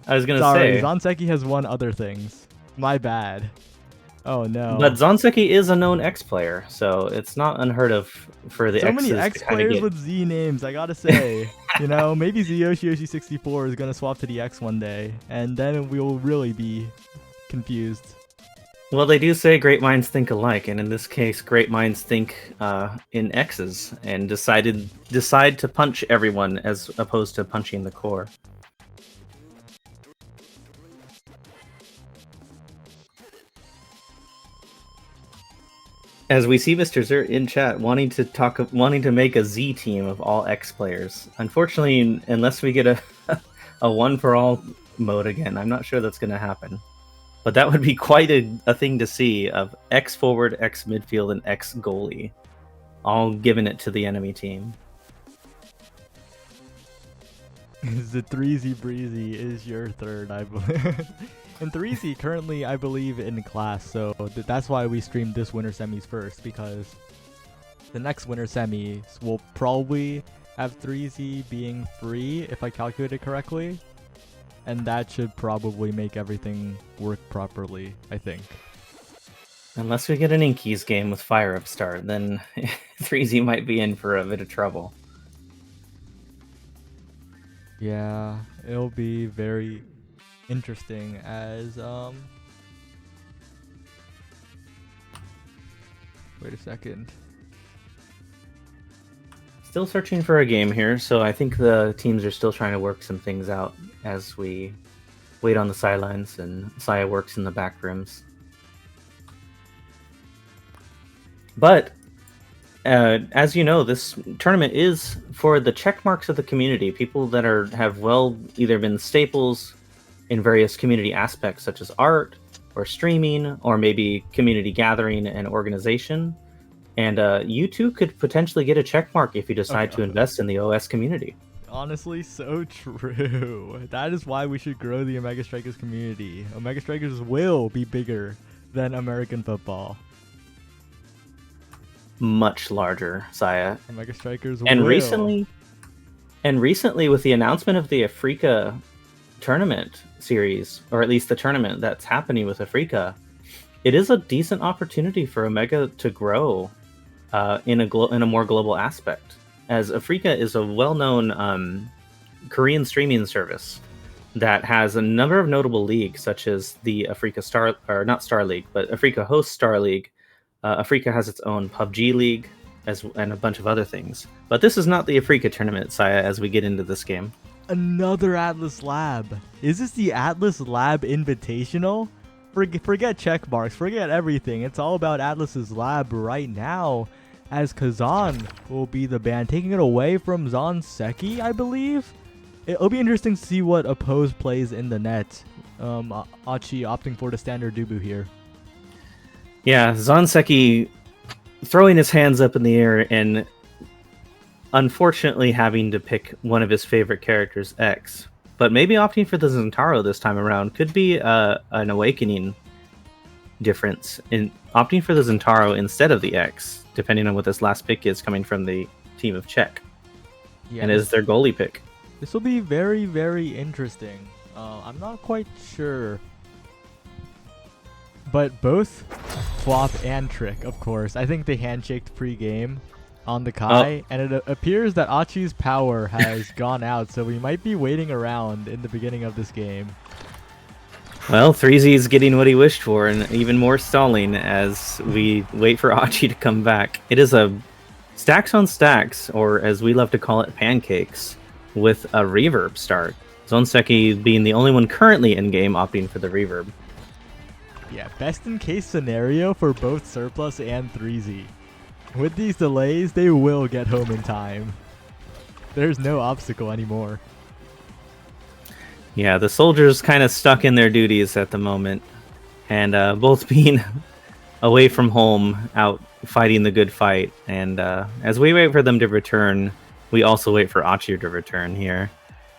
I was gonna Sorry, say Zonseki has won other things. My bad. Oh no. But Zonseki is a known X player, so it's not unheard of for the so X's many X to kinda players get... with Z names, I gotta say. You know, maybe Yoshi64 is gonna swap to the X one day, and then we will really be confused. Well, they do say great minds think alike, and in this case, great minds think in X's and decide to punch everyone as opposed to punching the core. As we see Mr. Zert in chat wanting to make a Z team of all X players. Unfortunately, unless we get a one for all mode again, I'm not sure that's going to happen. But that would be quite a thing to see of X forward, X midfield, and X goalie, all giving it to the enemy team. The 3Z Breezy is your third, I believe. And 3Z currently, I believe, in class, so that's why we streamed this winter semis first, because the next winter semis will probably have 3Z being free, if I calculated correctly. And that should probably make everything work properly, I think. Unless we get an Inkies game with Fire Up Start, then 3Z might be in for a bit of trouble. Yeah, it'll be very interesting as wait a second. Still searching for a game here, so I think the teams are still trying to work some things out as we wait on the sidelines and Saya works in the back rooms. But as you know, this tournament is for the check marks of the community, people that have either been staples in various community aspects such as art or streaming or maybe community gathering and organization. And you too could potentially get a check mark if you decide to invest in the OS community. Honestly, so true. That is why we should grow the Omega Strikers community. Omega Strikers will be bigger than American football. Much larger, Saya. Omega Strikers and will. Recently with the announcement of the Africa tournament series, or at least the tournament that's happening with Africa, it is a decent opportunity for Omega to grow in a more global aspect, as Africa is a well-known Korean streaming service that has a number of notable leagues, such as the Africa Star, or not Star League, but Africa hosts Star League. Africa has its own PUBG League, and a bunch of other things. But this is not the Africa tournament, Saya, as we get into this game. Another Atlas Lab. Is this the Atlas Lab Invitational? Forget check marks, forget everything. It's all about Atlas's Lab right now, as Kazan will be the band, taking it away from Zonseki, I believe. It'll be interesting to see what Oppose plays in the net. Achi opting for the standard Dubu here. Yeah, Zonseki throwing his hands up in the air and unfortunately having to pick one of his favorite characters, X. But maybe opting for the Zentaro this time around could be an awakening difference in opting for the Zentaro instead of the X, depending on what this last pick is coming from the team of Czech. Yeah, and is their goalie pick. this will be very, very interesting. I'm not quite sure. But both Flop and Trick, of course. I think they handshaked pre-game on the Kai, and it appears that Achi's power has gone out, so we might be waiting around in the beginning of this game. Well, 3Z is getting what he wished for, and even more stalling as we wait for Achi to come back. It is a stacks on stacks, or as we love to call it, pancakes, with a reverb start. Zonseki being the only one currently in-game opting for the reverb. Yeah, best in case scenario for both Surplus and 3Z. With these delays, they will get home in time. There's no obstacle anymore. Yeah, the soldiers kind of stuck in their duties at the moment, and both being away from home, out fighting the good fight. And as we wait for them to return, we also wait for Achi to return here.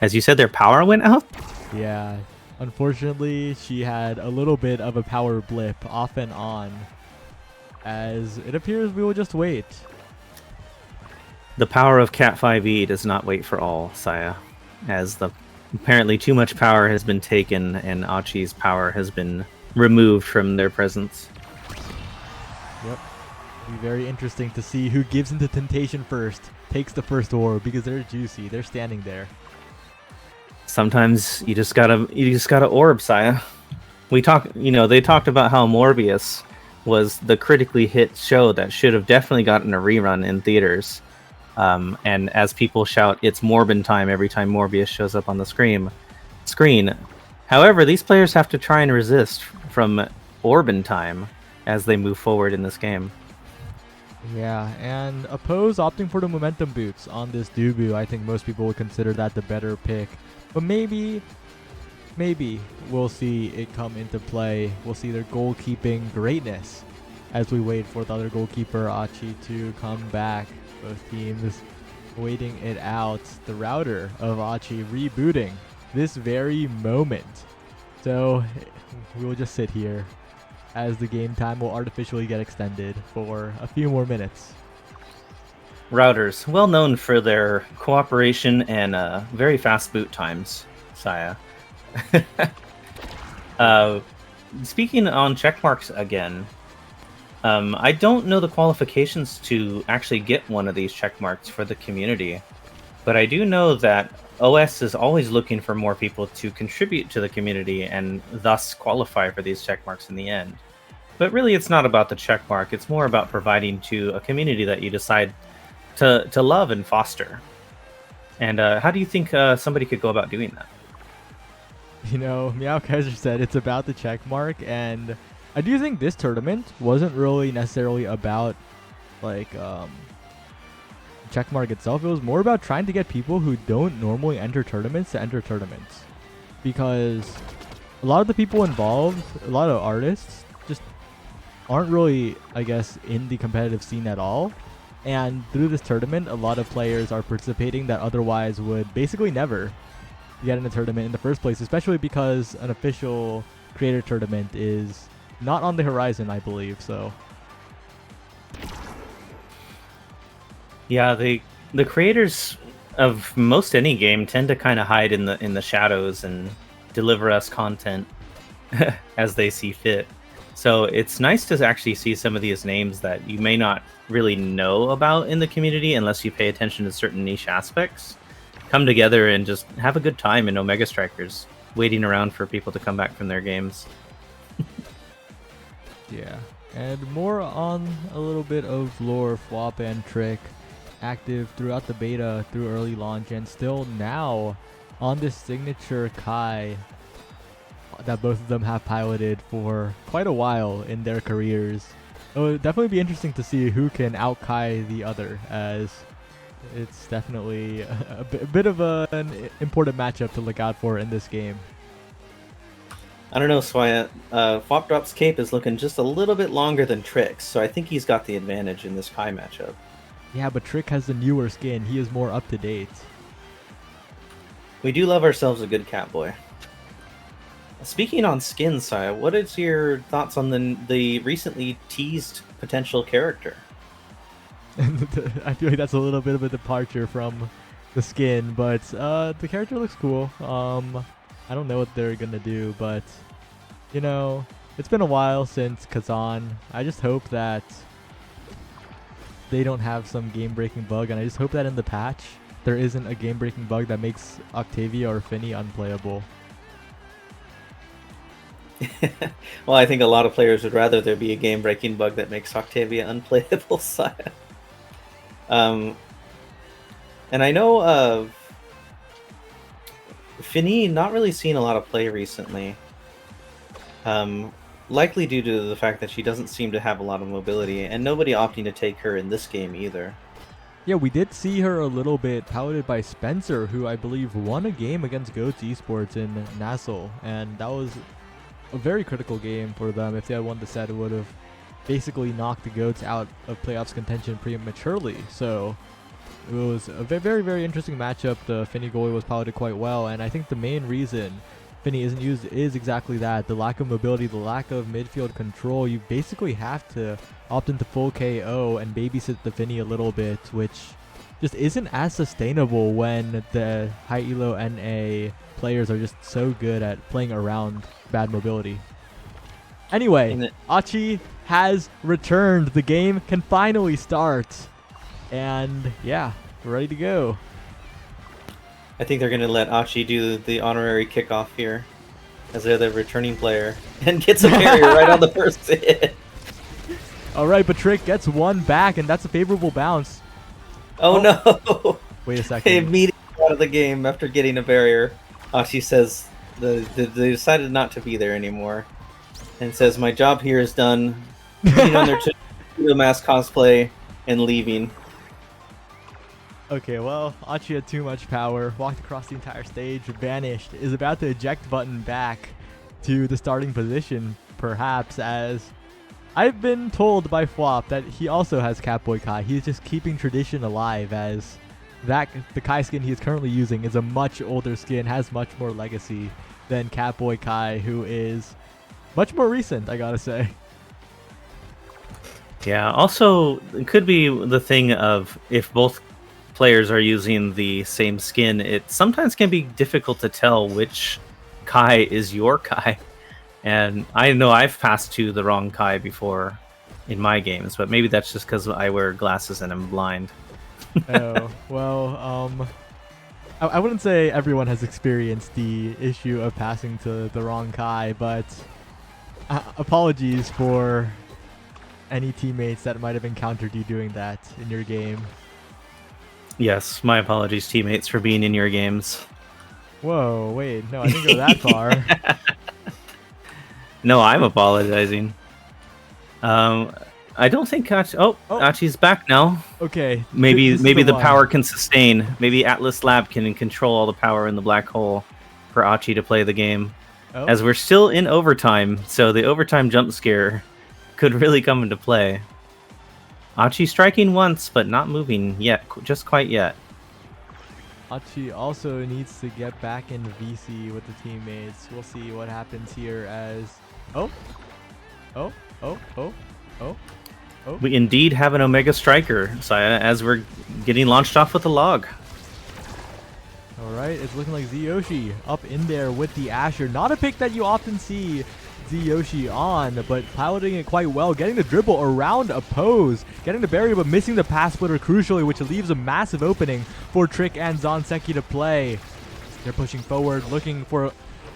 As you said, their power went out? Yeah, unfortunately, she had a little bit of a power blip off and on, as it appears we will just wait. The power of Cat 5e does not wait for all, Saya, as apparently too much power has been taken and Achi's power has been removed from their presence. Yep. It'll be very interesting to see who gives into temptation first, takes the first orb, because they're juicy. They're standing there. Sometimes you just gotta orb, Saya. They talked about how Morbius was the critically hit show that should have definitely gotten a rerun in theaters. And as people shout, "It's Morbin time" every time Morbius shows up on the screen. However, these players have to try and resist from Orbin time as they move forward in this game. Yeah, and Oppose opting for the momentum boots on this Dubu. I think most people would consider that the better pick. But maybe we'll see it come into play. We'll see their goalkeeping greatness as we wait for the other goalkeeper, Achi, to come back. Both teams waiting it out. The router of Achi rebooting this very moment. So we will just sit here as the game time will artificially get extended for a few more minutes. Routers, well known for their cooperation and very fast boot times, Saya. Speaking on checkmarks again, I don't know the qualifications to actually get one of these checkmarks for the community, but I do know that OS is always looking for more people to contribute to the community and thus qualify for these checkmarks in the end. But really, it's not about the checkmark. It's more about providing to a community that you decide to love and foster. And how do you think somebody could go about doing that? You know, Meow Kaiser said it's about the checkmark, and I do think this tournament wasn't really necessarily about like checkmark itself. It was more about trying to get people who don't normally enter tournaments to enter tournaments, because a lot of the people involved, a lot of artists, just aren't really, I guess, in the competitive scene at all. And through this tournament, a lot of players are participating that otherwise would basically never get in a tournament in the first place, especially because an official creator tournament is not on the horizon, I believe. So yeah, the creators of most any game tend to kind of hide in the shadows and deliver us content as they see fit. So it's nice to actually see some of these names that you may not really know about in the community unless you pay attention to certain niche aspects come together and just have a good time in Omega Strikers, waiting around for people to come back from their games. yeah, and more on a little bit of lore. Flop and Trick active throughout the beta, through early launch, and still now on this signature Kai that both of them have piloted for quite a while in their careers. It would definitely be interesting to see who can out-Kai the other, as it's definitely a bit of an important matchup to look out for in this game. I don't know, Swaya. Flopdrop's cape is looking just a little bit longer than Trick's, so I think he's got the advantage in this Kai matchup. Yeah, but Trick has the newer skin. He is more up to date. We do love ourselves a good Catboy. Speaking on skins, Saya, what is your thoughts on the recently teased potential character? I feel like that's a little bit of a departure from the skin, but the character looks cool. I don't know what they're gonna do, but you know, it's been a while since Kazan. I just hope that they don't have some game-breaking bug, and I just hope that in the patch there isn't a game-breaking bug that makes Octavia or Finny unplayable. Well, I think a lot of players would rather there be a game-breaking bug that makes Octavia unplayable, Saya. And I know of Finny not really seen a lot of play recently. Likely due to the fact that she doesn't seem to have a lot of mobility, and nobody opting to take her in this game either. Yeah, we did see her a little bit piloted by Spencer, who I believe won a game against Goats Esports in Nassau, and that was a very critical game for them. If they had won the set, it would have basically knocked the Goats out of playoffs contention prematurely. So it was a very, very interesting matchup. The Finny goalie was piloted quite well, and I think the main reason Finny isn't used is exactly that. The lack of mobility, the lack of midfield control. You basically have to opt into full KO and babysit the Finny a little bit, which just isn't as sustainable when the high elo NA players are just so good at playing around bad mobility. Anyway, Achi has returned. The game can finally start. And yeah, we're ready to go. I think they're going to let Achi do the honorary kickoff here, as they're the returning player, and gets a barrier right on the first hit. All right, but Trick gets one back, and that's a favorable bounce. Oh no! Wait a second. They immediately out of the game after getting a barrier. Achi says they decided not to be there anymore, and says, "My job here is done." Putting on their Cheeto mask cosplay and leaving. Okay, well, Achi had too much power, walked across the entire stage, vanished, is about to eject button back to the starting position, perhaps, as I've been told by Flop that he also has Catboy Kai. He's just keeping tradition alive, as the Kai skin he is currently using is a much older skin, has much more legacy than Catboy Kai, who is much more recent, I gotta say. Yeah, also, it could be the thing of if both players are using the same skin, it sometimes can be difficult to tell which Kai is your Kai. And I know I've passed to the wrong Kai before in my games, but maybe that's just because I wear glasses and I'm blind. Oh, well, I wouldn't say everyone has experienced the issue of passing to the wrong Kai, but apologies for any teammates that might have encountered you doing that in your game. Yes, my apologies, teammates, for being in your games. Whoa, wait, no, I didn't go that far. No, I'm apologizing. I don't think Achi's back now. Okay. Maybe the one. power can sustain. Maybe Atlas Lab can control all the power in the black hole for Achi to play the game. Oh. As we're still in overtime, so the overtime jump scare could really come into play. Achi striking once, but not moving yet, just quite yet. Achi also needs to get back in VC with the teammates. We'll see what happens here as... Oh. We indeed have an Omega Striker, Saya, as we're getting launched off with a log. Alright, it's looking like Z-Yoshi up in there with the Asher. Not a pick that you often see Z-Yoshi on, but piloting it quite well, getting the dribble around a pose, getting the barrier but missing the pass splitter crucially, which leaves a massive opening for Trick and Zonseki to play. They're pushing forward, looking for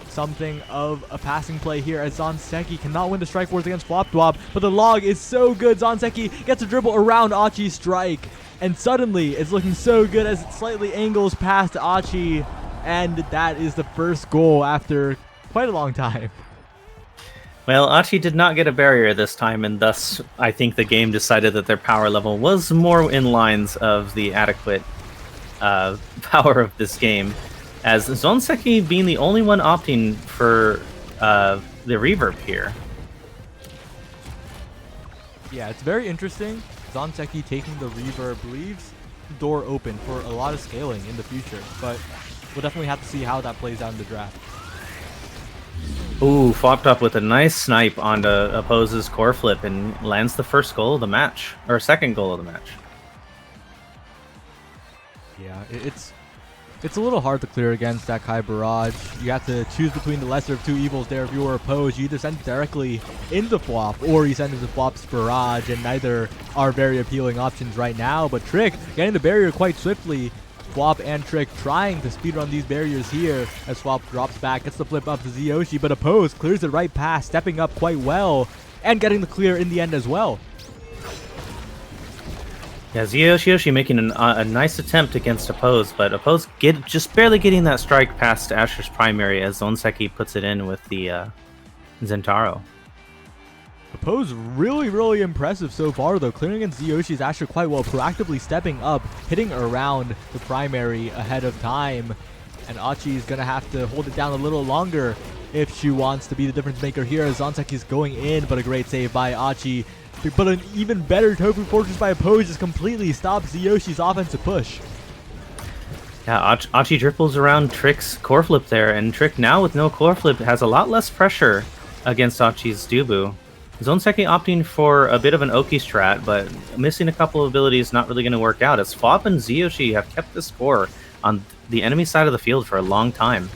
something of a passing play here as Zonseki cannot win the strike wars against Flop Dwop, but the log is so good. Zonseki gets a dribble around Achi's strike, and suddenly it's looking so good as it slightly angles past Achi, and that is the first goal after quite a long time. Well, Achi did not get a barrier this time, and thus I think the game decided that their power level was more in lines of the adequate power of this game, as Zonseki being the only one opting for the reverb here. Yeah, it's very interesting. Zonseki taking the reverb leaves the door open for a lot of scaling in the future, but we'll definitely have to see how that plays out in the draft. Ooh, flopped up with a nice snipe onto Oppose's core flip and lands the first goal of the match, or second goal of the match. Yeah, it's a little hard to clear against that Kai barrage. You have to choose between the lesser of two evils there if you were opposed. You either send it directly into Flop or you send it to Flop's barrage, and neither are very appealing options right now. But Trick getting the barrier quite swiftly. Flop and Trick trying to speedrun these barriers here as Flop drops back, gets the flip up to Zyoshi, but Oppose clears it right past, stepping up quite well and getting the clear in the end as well. Yeah, Zyoshi making a nice attempt against Oppose, but Oppose just barely getting that strike past Asher's primary as Zonseki puts it in with the Zentaro. Oppose really impressive so far though, clearing against Ziyoshi's Asher quite well, proactively stepping up, hitting around the primary ahead of time, and Achi is going to have to hold it down a little longer if she wants to be the difference maker here as Zonseki is going in, but a great save by Achi. But an even better Tofu Fortress by Oppose just completely stops Ziyoshi's offensive push. Yeah, Achi dribbles around Trick's core flip there, and Trick now with no core flip has a lot less pressure against Achi's Dubu. Zonseki opting for a bit of an Oki strat, but missing a couple of abilities not really going to work out as Flop and Zyoshi have kept the score on the enemy side of the field for a long time.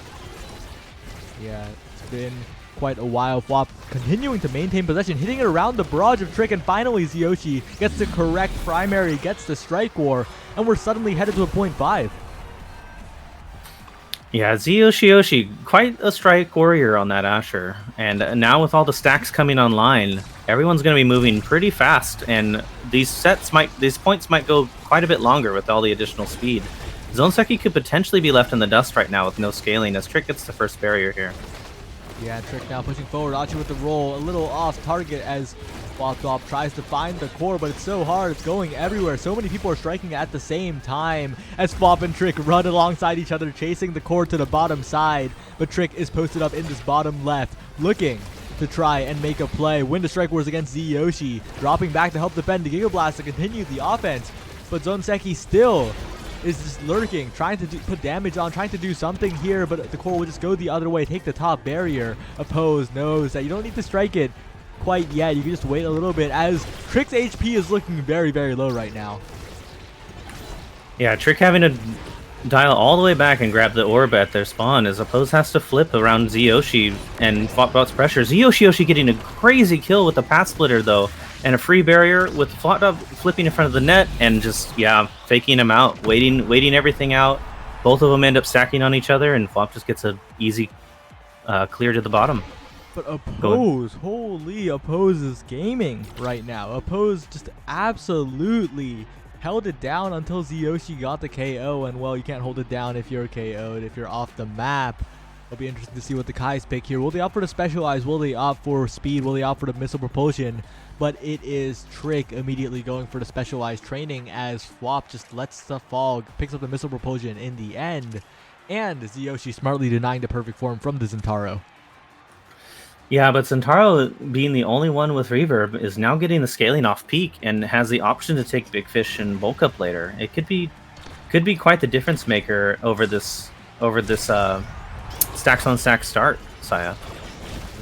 Yeah, it's been quite a while. Flop continuing to maintain possession, hitting it around the barrage of Trick, and finally Zyoshi gets the correct primary, gets the strike war, and we're suddenly headed to a 0.5. Yeah, Zyoshi, quite a strike warrior on that Asher, and now with all the stacks coming online, everyone's going to be moving pretty fast, and these points might go quite a bit longer with all the additional speed. Zonseki could potentially be left in the dust right now with no scaling as Trick gets the first barrier here. Yeah, Trick now pushing forward. Achi with the roll, a little off target as Flop tries to find the core, but it's so hard. It's going everywhere. So many people are striking at the same time as Flop and Trick run alongside each other, chasing the core to the bottom side. But Trick is posted up in this bottom left, looking to try and make a play. Win the strike wars against Zyoshi, dropping back to help defend the Giga Blast to continue the offense. But Zonseki still is just lurking, trying to put damage on, trying to do something here, but the core will just go the other way, take the top barrier. Oppose knows that you don't need to strike it quite yet. You can just wait a little bit as Trick's HP is looking very low right now. Yeah, Trick having to dial all the way back and grab the orb at their spawn as Oppose has to flip around Zyoshi and Flop bounce pressure. Zyoshi getting a crazy kill with the path splitter though, and a free barrier with Flop flipping in front of the net and just, yeah, faking him out, waiting everything out. Both of them end up stacking on each other and Flop just gets a easy clear to the bottom. But Oppose, holy, Oppose is gaming right now. Oppose just absolutely held it down until Zyoshi got the KO, and well, you can't hold it down if you're KO'd, if you're off the map. It'll be interesting to see what the Kais pick here. Will they opt for the Specialize? Will they opt for speed? Will they opt for the missile propulsion? But it is Trick immediately going for the Specialized training as Flop just lets stuff fall, picks up the missile propulsion in the end, and Zyoshi smartly denying the perfect form from the Zentaro. Yeah, but Zentaro, being the only one with reverb, is now getting the scaling off peak and has the option to take Big Fish and bulk up later. It could be quite the difference maker over this stacks on stacks start, Saya.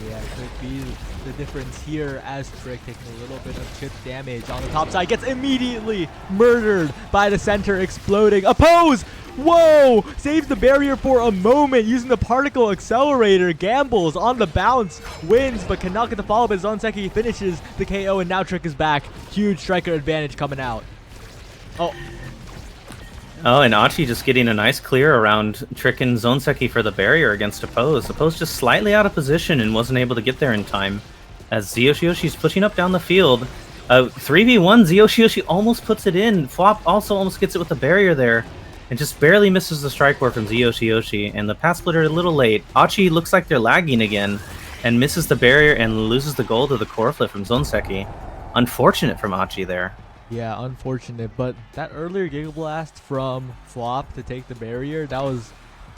Yeah, it could be the difference here as Trick taking a little bit of chip damage on the top side, gets immediately murdered by the center exploding. Oppose! Whoa! Saves the barrier for a moment using the particle accelerator. Gambles on the bounce, wins, but cannot get the follow-up as Zonseki finishes the KO, and now Trick is back. Huge striker advantage coming out. Oh, and Achi just getting a nice clear around Trick and Zonseki for the barrier against Oppose. Oppose just slightly out of position and wasn't able to get there in time. As Zyoshi pushing up down the field. 3v1, Zyoshi almost puts it in. Flop also almost gets it with the barrier there. And just barely misses the strike war from Zyoshi, and the path splitter a little late. Achi looks like they're lagging again, and misses the barrier and loses the goal to the core flip from Zonseki. Unfortunate from Achi there. Yeah, unfortunate, but that earlier Giga Blast from Flop to take the barrier, that was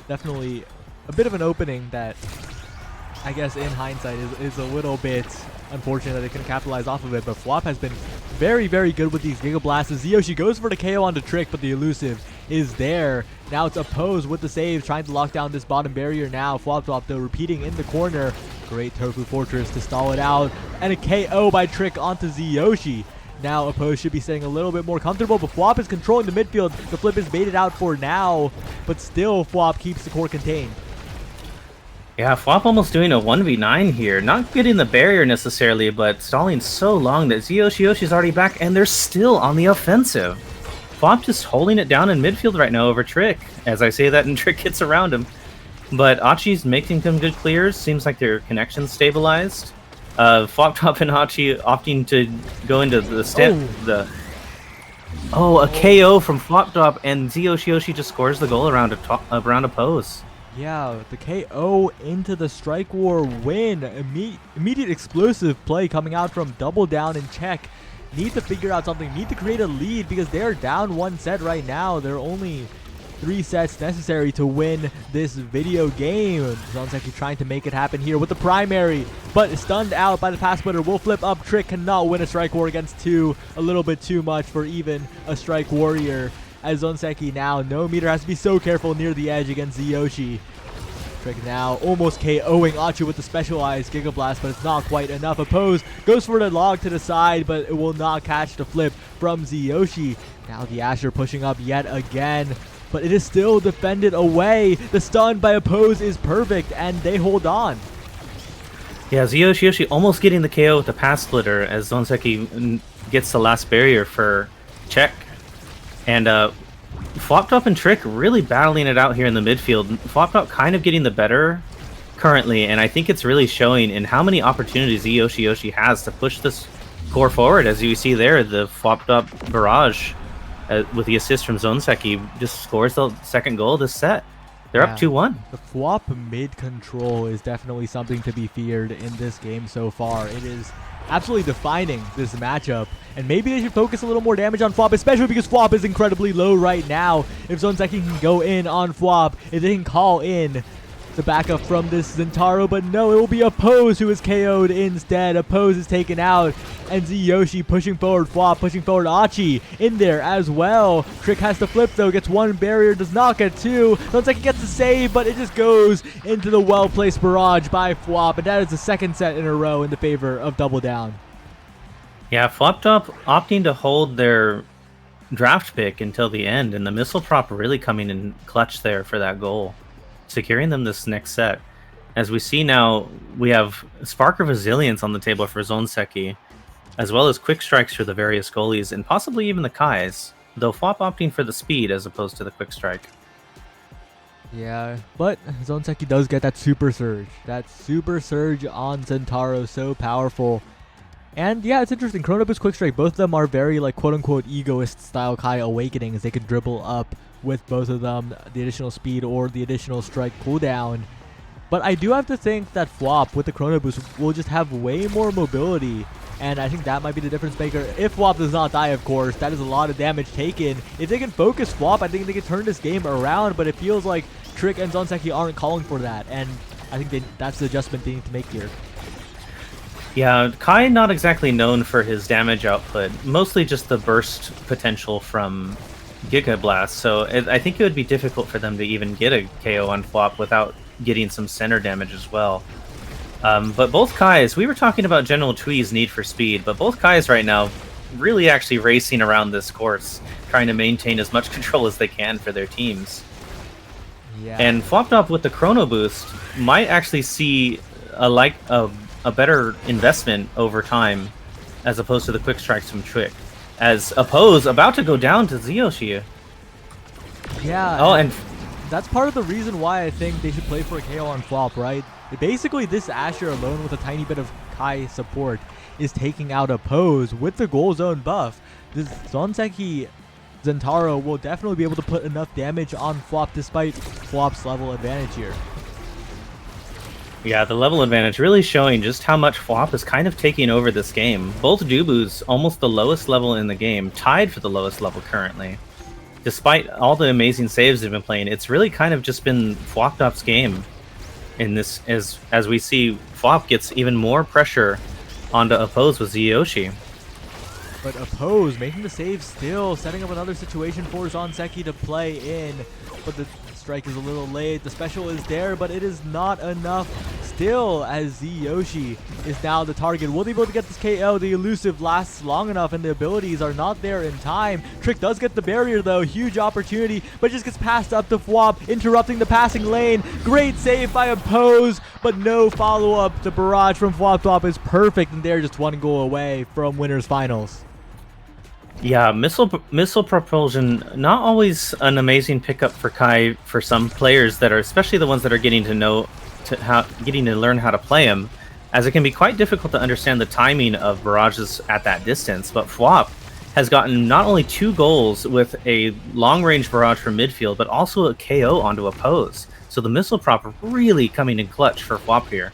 definitely a bit of an opening that, I guess in hindsight, is a little bit unfortunate that they couldn't capitalize off of it, but Flop has been very, very good with these Giga Blasts. Zyoshi goes for the KO onto Trick, but the elusive is there. Now it's Oppose with the save, trying to lock down this bottom barrier now. Flop though repeating in the corner. Great Tofu Fortress to stall it out, and a KO by Trick onto Zyoshi. Now Oppose should be staying a little bit more comfortable, but Flop is controlling the midfield. The flip is baited out for now, but still Flop keeps the core contained. Yeah, Flop almost doing a 1v9 here. Not getting the barrier necessarily, but stalling so long that Yoshi's already back, and they're still on the offensive. Flop just holding it down in midfield right now over Trick. As I say that, and Trick gets around him. But Achi's making some good clears. Seems like their connection's stabilized. Flop Top and Achi opting to go into the a KO from Flop Top, and Yoshi just scores the goal around Oppose. Yeah, the KO into the Strike War win. Immediate explosive play coming out from Double Down and Check. Need to figure out something. Need to create a lead because they're down one set right now. They're only 3 sets necessary to win this video game. Zonseki trying to make it happen here with the primary, but stunned out by the pass splitter. Will flip up. Trick cannot win a Strike War against 2. A little bit too much for even a Strike Warrior. As Zonseki now, no meter, has to be so careful near the edge against Zyoshi. Trick now almost KOing Achi with the specialized Giga Blast, but it's not quite enough. Oppose goes for the log to the side, but it will not catch the flip from Zyoshi. Now the Asher pushing up yet again, but it is still defended away. The stun by Oppose is perfect, and they hold on. Yeah, Zyoshi almost getting the KO with the pass splitter as Zonseki gets the last barrier for Check. And Flop Top and Trick really battling it out here in the midfield. Flop Top kind of getting the better currently, and I think it's really showing in how many opportunities Yoshi has to push this core forward. As you see there, the Flop Top barrage with the assist from Zonseki just scores the second goal of this set. They're up 2-1. The Flop mid control is definitely something to be feared in this game so far. It is absolutely defining this matchup, and maybe they should focus a little more damage on Flop, especially because Flop is incredibly low right now. If Zonseki can go in on Flop, if they can call in the backup from this Zentaro, but no, it will be Oppose who is KO'd instead. Oppose is taken out, and Zyoshi pushing forward, Flop pushing forward, Achi in there as well. Trick has to flip though, gets 1 barrier, does not get 2. Zonseki gets the save, but it just goes into the well-placed barrage by Flop, and that is the second set in a row in the favor of Double Down. Yeah, Flop Top opting to hold their draft pick until the end, and the missile prop really coming in clutch there for that goal, securing them this next set. As we see now, we have Spark of Resilience on the table for Zonseki, as well as quick strikes for the various goalies, and possibly even the Kais, though Flop opting for the speed as opposed to the quick strike. Yeah, but Zonseki does get that Super Surge. That Super Surge on Zentaro, so powerful. And yeah, it's interesting. Chrono Boost, Quick Strike, both of them are very like quote-unquote egoist style Kai awakenings. They can dribble up with both of them, the additional speed or the additional strike cooldown. But I do have to think that Flop with the Chrono Boost will just have way more mobility, and I think that might be the difference maker. If Flop does not die, of course, that is a lot of damage taken. If they can focus Flop, I think they can turn this game around, but it feels like Trick and Zonseki aren't calling for that, and I think that's the adjustment they need to make here. Yeah, Kai not exactly known for his damage output, mostly just the burst potential from Giga Blast, so I think it would be difficult for them to even get a KO on Flop without getting some center damage as well. But both Kais, we were talking about General Twee's need for speed, but both Kais right now really actually racing around this course, trying to maintain as much control as they can for their teams. Yeah. And Flop Top with the Chrono Boost might actually see a better investment over time as opposed to the quick strikes from Trick. As Oppose about to go down to Zyoshi. Yeah. Oh, and that's part of the reason why I think they should play for a KO on Flop, right? Basically, this Asher alone with a tiny bit of Kai support is taking out Oppose with the goal zone buff. This Zonseki Zentaro will definitely be able to put enough damage on Flop despite Flop's level advantage here. Yeah, the level advantage really showing just how much Flop is kind of taking over this game. Both Dubus almost the lowest level in the game, tied for the lowest level currently. Despite all the amazing saves they've been playing, it's really kind of just been Flop Top's game in this, as we see Flop gets even more pressure onto oppose with Zyoshi. But oppose, making the save still, setting up another situation for Zonseki to play in. But the strike is a little late. The special is there, but it is not enough still, as Zyoshi is now the target. Will they be able to get this KO? The elusive lasts long enough, and the abilities are not there in time. Trick does get the barrier, though. Huge opportunity, but just gets passed up to Fwop, interrupting the passing lane. Great save by oppose, but no follow-up. The barrage from Fwop is perfect, and they're just one goal away from winners finals. Yeah, missile propulsion, not always an amazing pickup for Kai for some players that are, especially the ones that are getting to learn how to play him, as it can be quite difficult to understand the timing of barrages at that distance. But Fwop has gotten not only 2 goals with a long-range barrage from midfield, but also a KO onto oppose. So the missile prop really coming in clutch for Fwop here.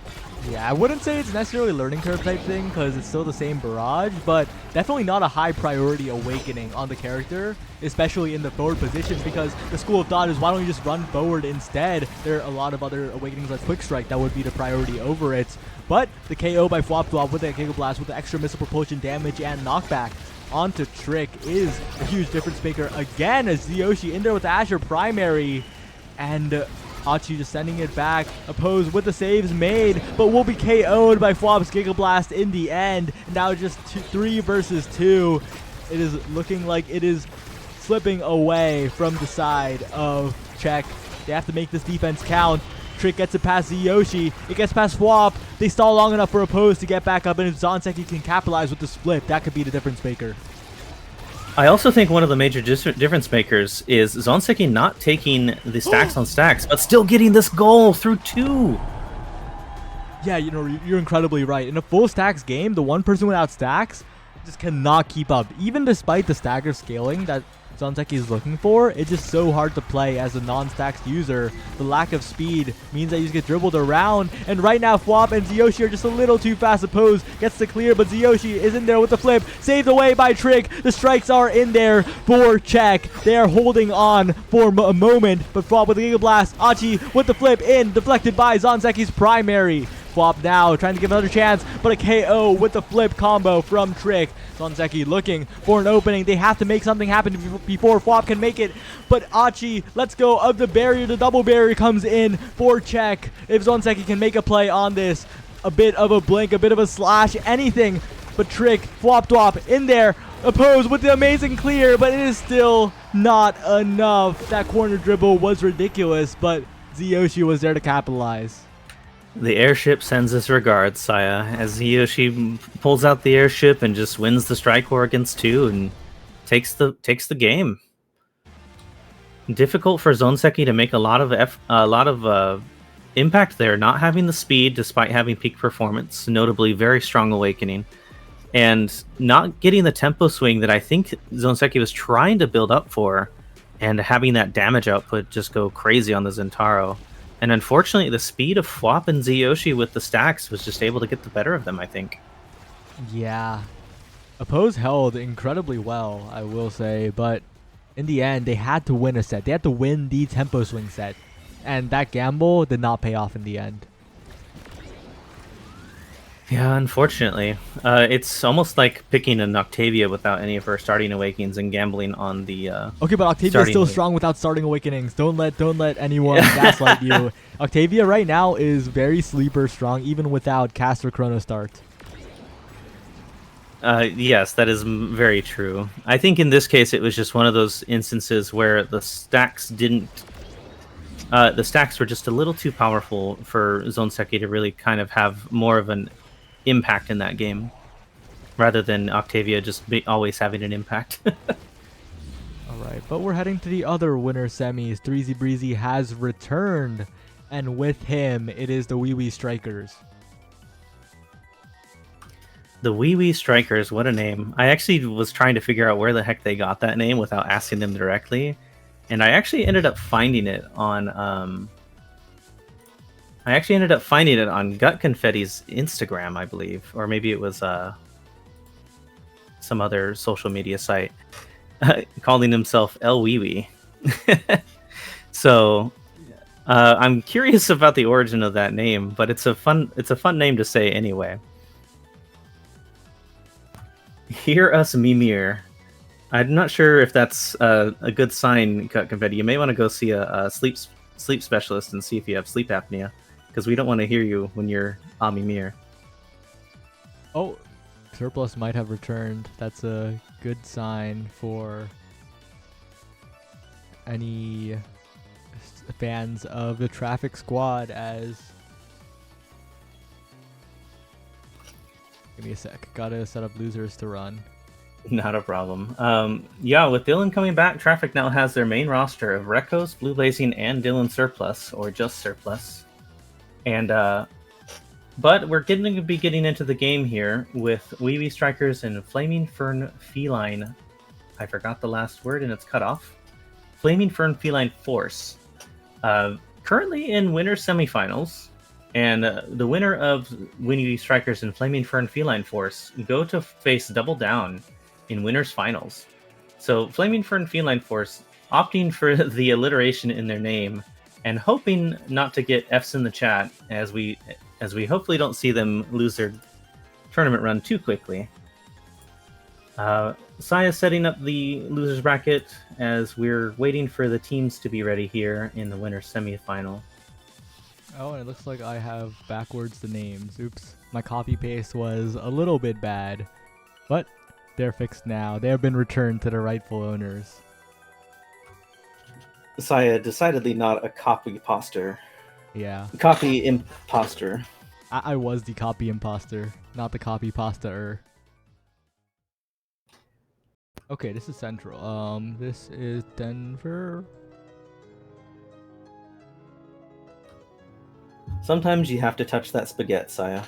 Yeah, I wouldn't say it's necessarily a learning curve type thing because it's still the same barrage, but definitely not a high priority awakening on the character, especially in the forward position, because the school of thought is, why don't you just run forward instead? There are a lot of other awakenings like Quick Strike that would be the priority over it. But the KO by Fwop with that Giga Blast with the extra missile propulsion damage and knockback onto Trick is a huge difference maker again, as Zyoshi in there with the Azure primary, and Achi just sending it back. Oppose with the saves made, but will be KO'd by Fwop's Giga Blast in the end. Now just 3 versus 2. It is looking like it is slipping away from the side of Czech. They have to make this defense count. Trick gets it past Zyoshi. It gets past Fwop. They stall long enough for Oppose to get back up, and if Zonseki can capitalize with the split, that could be the difference maker. I also think one of the major difference makers is Zonseki not taking the stacks on stacks, but still getting this goal through 2. Yeah, you know, you're incredibly right. In a full stacks game, the one person without stacks just cannot keep up. Even despite the stagger scaling that Zonseki is looking for, it's just so hard to play as a non-stacked user. The lack of speed means that you just get dribbled around, and right now Fwop and Zyoshi are just a little too fast. Oppose gets the clear, but Zyoshi is in there with the flip, saved away by Trick. The strikes are in there for Czech. They are holding on for a moment, but Fwop with the Giga Blast, Achi with the flip in, deflected by Zonseki's primary. Fwop now trying to give another chance, but a KO with the flip combo from Trick. Zonseki looking for an opening. They have to make something happen before Fwop can make it, but Achi lets go of the barrier. The double barrier comes in for Czech. If Zonseki can make a play on this, a bit of a blink, a bit of a slash, anything but Trick. Fwop in there. Oppose with the amazing clear, but it is still not enough. That corner dribble was ridiculous, but Zyoshi was there to capitalize. The airship sends his regards, Saya, as Zyoshi pulls out the airship and just wins the strike war against 2 and takes the game. Difficult for Zonseki to make a lot of impact there, not having the speed despite having peak performance, notably very strong awakening, and not getting the tempo swing that I think Zonseki was trying to build up for, and having that damage output just go crazy on the Zentaro. And unfortunately, the speed of Fwop and Zyoshi with the stacks was just able to get the better of them, I think. Yeah. Oppose held incredibly well, I will say, but in the end, they had to win a set. They had to win the tempo swing set. And that gamble did not pay off in the end. Yeah, unfortunately. It's almost like picking an Octavia without any of her starting awakenings and gambling on the okay, but Octavia is still strong without starting awakenings. Don't let anyone gaslight you. Octavia right now is very sleeper strong, even without cast or chrono start. Yes, that is very true. I think in this case it was just one of those instances where the stacks were just a little too powerful for Zonseki to really kind of have more of an impact in that game, rather than Octavia just always having an impact. Alright, but we're heading to the other winner semis. 3Z Breezy has returned, and with him, it is the Wee Wee Strikers. The Wee Wee Strikers, what a name. I actually was trying to figure out where the heck they got that name without asking them directly, and I actually ended up finding it on Gut Confetti's Instagram, I believe, or maybe it was some other social media site, calling himself El Wee Wee. So I'm curious about the origin of that name, but it's a fun name to say anyway. Hear us, Mimir. I'm not sure if that's a good sign, Cut Confetti. You may want to go see a sleep specialist and see if you have sleep apnea, because we don't want to hear you when you're Mimir. Oh, Surplus might have returned. That's a good sign for any fans of the Traffic Squad. As give me a sec, gotta set up losers to run. Not a problem. Yeah, with Dylan coming back, Traffic now has their main roster of Rekos, Blue Blazing, and Dylan Surplus, or just Surplus. And but we're going to be getting into the game here with Wee Wee Strikers and Flaming Fern Feline. I forgot the last word and it's cut off. Flaming Fern Feline Force. Currently in winner semifinals. And the winner of Wee Wee Strikers and Flaming Fern Feline Force go to face Double Down in winners finals. So Flaming Fern Feline Force opting for the alliteration in their name and hoping not to get F's in the chat as we hopefully don't see them lose their tournament run too quickly. Saya's setting up the losers bracket as we're waiting for the teams to be ready here in the winners semifinal. Oh, and it looks like I have backwards the names. Oops, my copy paste was a little bit bad, but they're fixed now. They have been returned to the rightful owners. Saya, decidedly not a copy imposter. Yeah. Copy imposter. I was the copy imposter, not the copy pasta-er. Okay, this is Central. This is Denver. Sometimes you have to touch that spaghetti, Saya.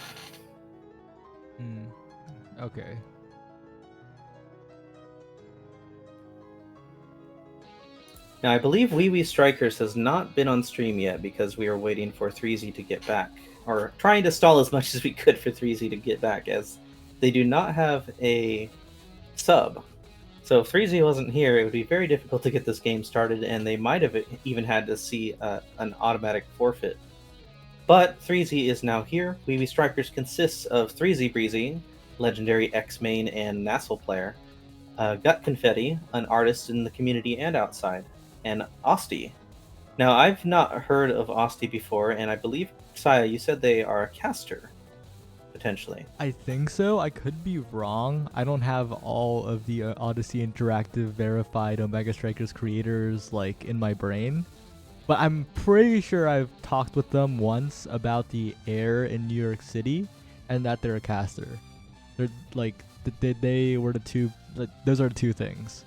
Okay. Now, I believe Wee Wee Strikers has not been on stream yet because we are waiting for 3Z to get back. Or trying to stall as much as we could for 3Z to get back, as they do not have a sub. So if 3Z wasn't here, it would be very difficult to get this game started, and they might have even had to see an automatic forfeit. But 3Z is now here. Wee Wee Strikers consists of 3Z Breezy, legendary X-Main and Nassel player, Gut Confetti, an artist in the community and outside, and Osti. Now, I've not heard of Osti before, and I believe, Saya, you said they are a caster, potentially. I think so. I could be wrong. I don't have all of the Odyssey Interactive verified Omega Strikers creators like in my brain. But I'm pretty sure I've talked with them once about the air in New York City and that they're a caster. They're like, they were the two, like, those are the two things.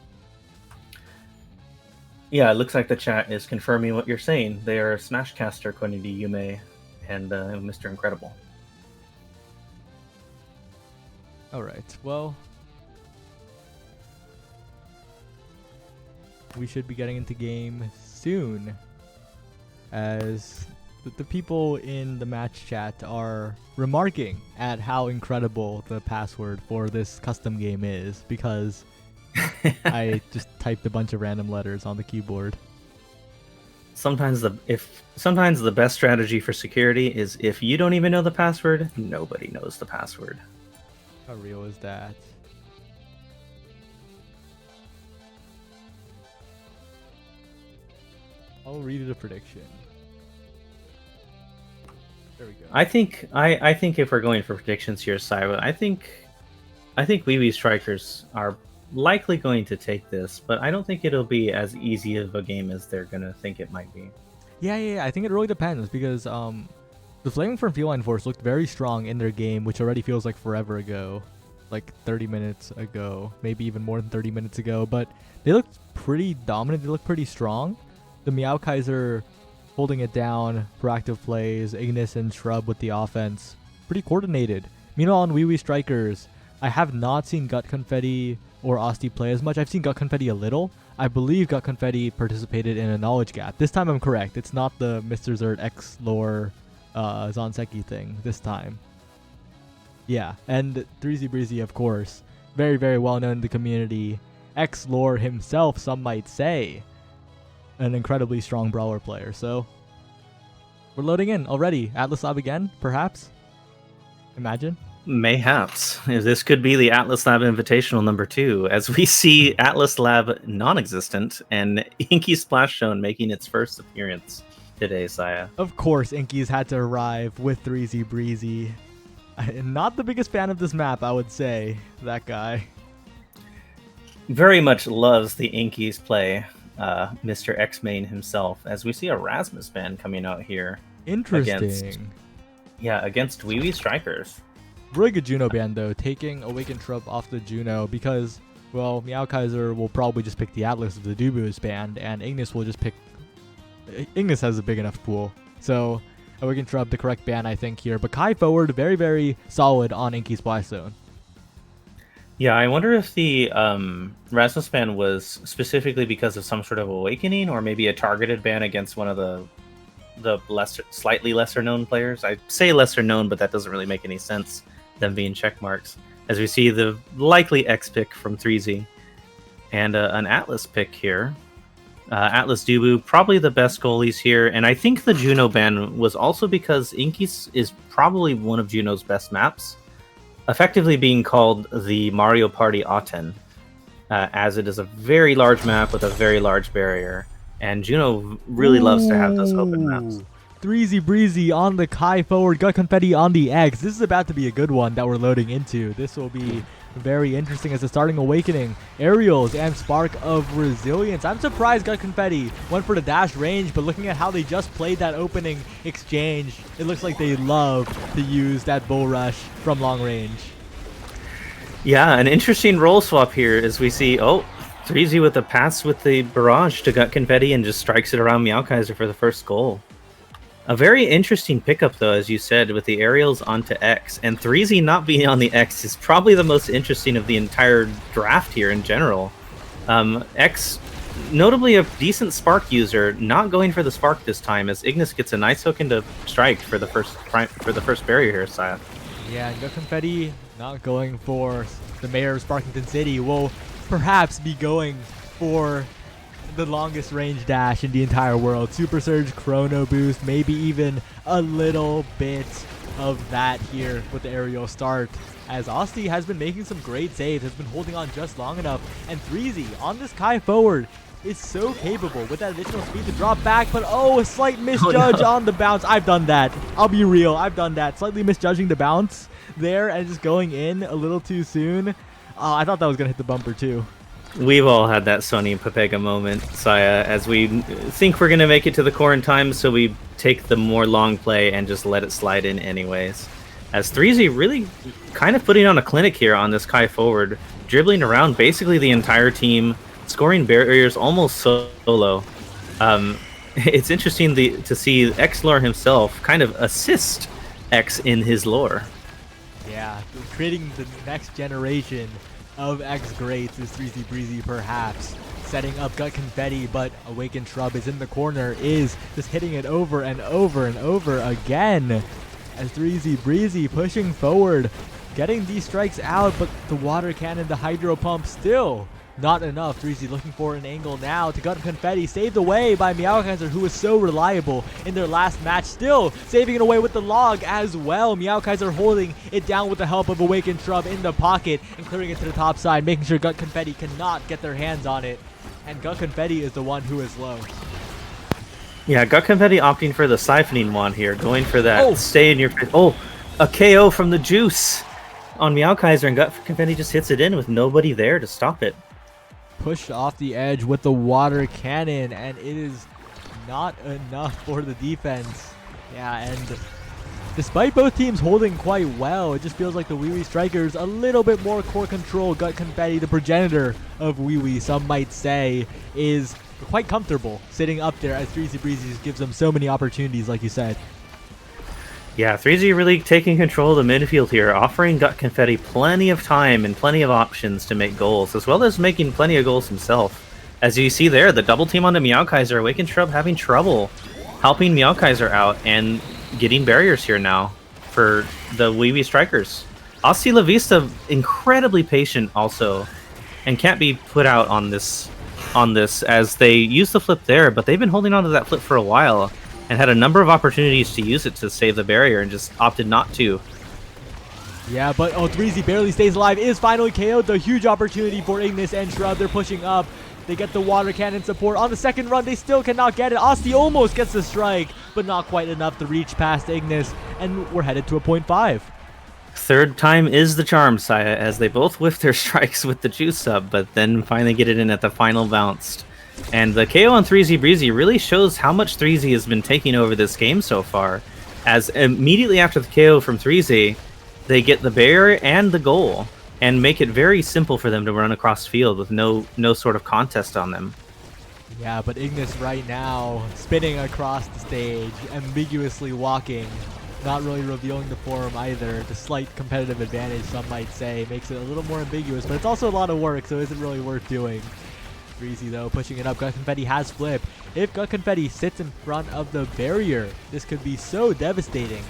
Yeah, it looks like the chat is confirming what you're saying. They are a Smash caster according to Yume and Mr. Incredible. Alright, well, we should be getting into game soon, as the people in the match chat are remarking at how incredible the password for this custom game is, because I just typed a bunch of random letters on the keyboard. Sometimes the best strategy for security is if you don't even know the password, nobody knows the password. How real is that? I'll read you the prediction. There we go. I think if we're going for predictions here, Saiba, I think Wee Wee Strikers are likely going to take this, but I don't think it'll be as easy of a game as they're gonna think it might be. Yeah. I think it really depends, because the Flaming Fern Feline Force looked very strong in their game, which already feels like forever ago, like 30 minutes ago, maybe even more than 30 minutes ago. But they looked pretty dominant. They looked pretty strong. The Meow Kaiser holding it down, proactive plays, Ignis and Shrub with the offense, pretty coordinated. Meanwhile, on Wee Wee Strikers, I have not seen Gut Confetti or Osti play as much. I've seen Gut Confetti a little. I believe Gut Confetti participated in a knowledge gap. This time I'm correct. It's not the Mr. Zerd X lore Zonseki thing this time. Yeah, and 3Z Breezy, of course. Very, very well known in the community. X lore himself, some might say. An incredibly strong brawler player. So we're loading in already. Atlas Lab again, perhaps? Imagine. Mayhaps. This could be the Atlas Lab Invitational number 2, as we see Atlas Lab non-existent and Inky Splash Zone making its first appearance today, Saya. Of course, Inky's had to arrive with 3Z Breezy. Not the biggest fan of this map, I would say, that guy. Very much loves the Inky's play, Mr. X-Main himself, as we see a Rasmus ban coming out here. Interesting. Against Wee Wee Strikers. Really good Juno ban, though, taking Awakened Shrub off the Juno because, well, Meowkaiser will probably just pick the Atlas if the Dubu is banned, and Ignis will just pick... Ignis has a big enough pool, so Awakened Shrub, the correct ban, I think, here. But Kai forward, very, very solid on Inky Splash Zone. Yeah, I wonder if the Rasmus ban was specifically because of some sort of awakening, or maybe a targeted ban against one of the slightly lesser known players. I say lesser known, but that doesn't really make any sense, them being check marks. As we see the likely X pick from 3Z, and an Atlas pick here. Atlas Dubu, probably the best goalies here, and I think the Juno ban was also because Inky's is probably one of Juno's best maps, effectively being called the Mario Party Aten, as it is a very large map with a very large barrier, and Juno really loves to have those open maps. 3Z Breezy on the Kai forward, Gut Confetti on the X. This is about to be a good one that we're loading into. This will be very interesting as a starting awakening. Aerials and Spark of Resilience. I'm surprised Gut Confetti went for the dash range, but looking at how they just played that opening exchange, it looks like they love to use that Bull Rush from long range. Yeah, an interesting role swap here as we see, 3Z with a pass with the barrage to Gut Confetti and just strikes it around Meowkaiser for the first goal. A very interesting pickup, though, as you said, with the aerials onto X. And 3Z not being on the X is probably the most interesting of the entire draft here in general. X, notably a decent Spark user, not going for the Spark this time, as Ignis gets a nice hook into Strike for the first barrier here, Saya. Yeah, and Gut Confetti not going for the mayor of Sparkington City will perhaps be going for the longest range dash in the entire world. Super Surge, Chrono Boost, maybe even a little bit of that here with the aerial start, as Asti has been making some great saves, has been holding on just long enough, and 3Z on this Kai forward is so capable with that additional speed to drop back, but a slight misjudge on the bounce. I've done that. I'll be real. I've done that. Slightly misjudging the bounce there and just going in a little too soon. I thought that was going to hit the bumper too. We've all had that Sonny Pepega moment, Saya, as we think we're going to make it to the core in time, so we take the more long play and just let it slide in anyways. As 3Z really kind of putting on a clinic here on this Kai forward, dribbling around basically the entire team, scoring barriers almost solo. It's interesting to see X-Lore himself kind of assist X in his lore. Yeah, creating the next generation of X greats is 3Z Breezy, perhaps setting up Gut Confetti, but Awakened Shrub is in the corner, is just hitting it over and over and over again as 3Z Breezy pushing forward, getting these strikes out, but the water cannon, the hydro pump, still not enough. 3Z looking for an angle now to Gut Confetti, saved away by Meowkaiser, who was so reliable in their last match, still saving it away with the log as well. Meowkaiser holding it down with the help of Awakened Shrub in the pocket and clearing it to the top side, making sure Gut Confetti cannot get their hands on it, and Gut Confetti is the one who is low. Yeah, Gut Confetti opting for the siphoning wand here, going for that stay in your face. A KO from the juice on Meowkaiser, and Gut Confetti just hits it in with nobody there to stop it. Pushed off the edge with the water cannon, and it is not enough for the defense. Yeah, and despite both teams holding quite well, it just feels like the Wee Wee Strikers a little bit more core control. Gut Confetti, the progenitor of Wee Wee, some might say, is quite comfortable sitting up there as 3Z Breezy gives them so many opportunities, like you said. Yeah, 3Z really taking control of the midfield here, offering Gut Confetti plenty of time and plenty of options to make goals, as well as making plenty of goals himself. As you see there, the double team onto Meowkaiser, Awakened Shrub having trouble helping Meowkaiser out and getting barriers here now for the Wee Wee Strikers. Asti La Vista incredibly patient also, and can't be put out on this as they use the flip there, but they've been holding on to that flip for a while and had a number of opportunities to use it to save the barrier and just opted not to. Yeah, but oh, 3Z barely stays alive, is finally KO'd. The huge opportunity for Ignis and Shrub. They're pushing up. They get the water cannon support. On the second run, they still cannot get it. Asti almost gets the strike, but not quite enough to reach past Ignis, and we're headed to a 0.5. Third time is the charm, Saya, as they both whiff their strikes with the juice sub, but then finally get it in at the final bounce. And the KO on 3Z Breezy really shows how much 3Z has been taking over this game so far, as immediately after the KO from 3Z, they get the barrier and the goal, and make it very simple for them to run across field with no sort of contest on them. Yeah, but Ignis right now, spinning across the stage, ambiguously walking, not really revealing the form either. The slight competitive advantage, some might say, makes it a little more ambiguous, but it's also a lot of work, so it isn't really worth doing. Breezy, though, pushing it up. Gut Confetti has flip. If Gut Confetti sits in front of the barrier, this could be so devastating.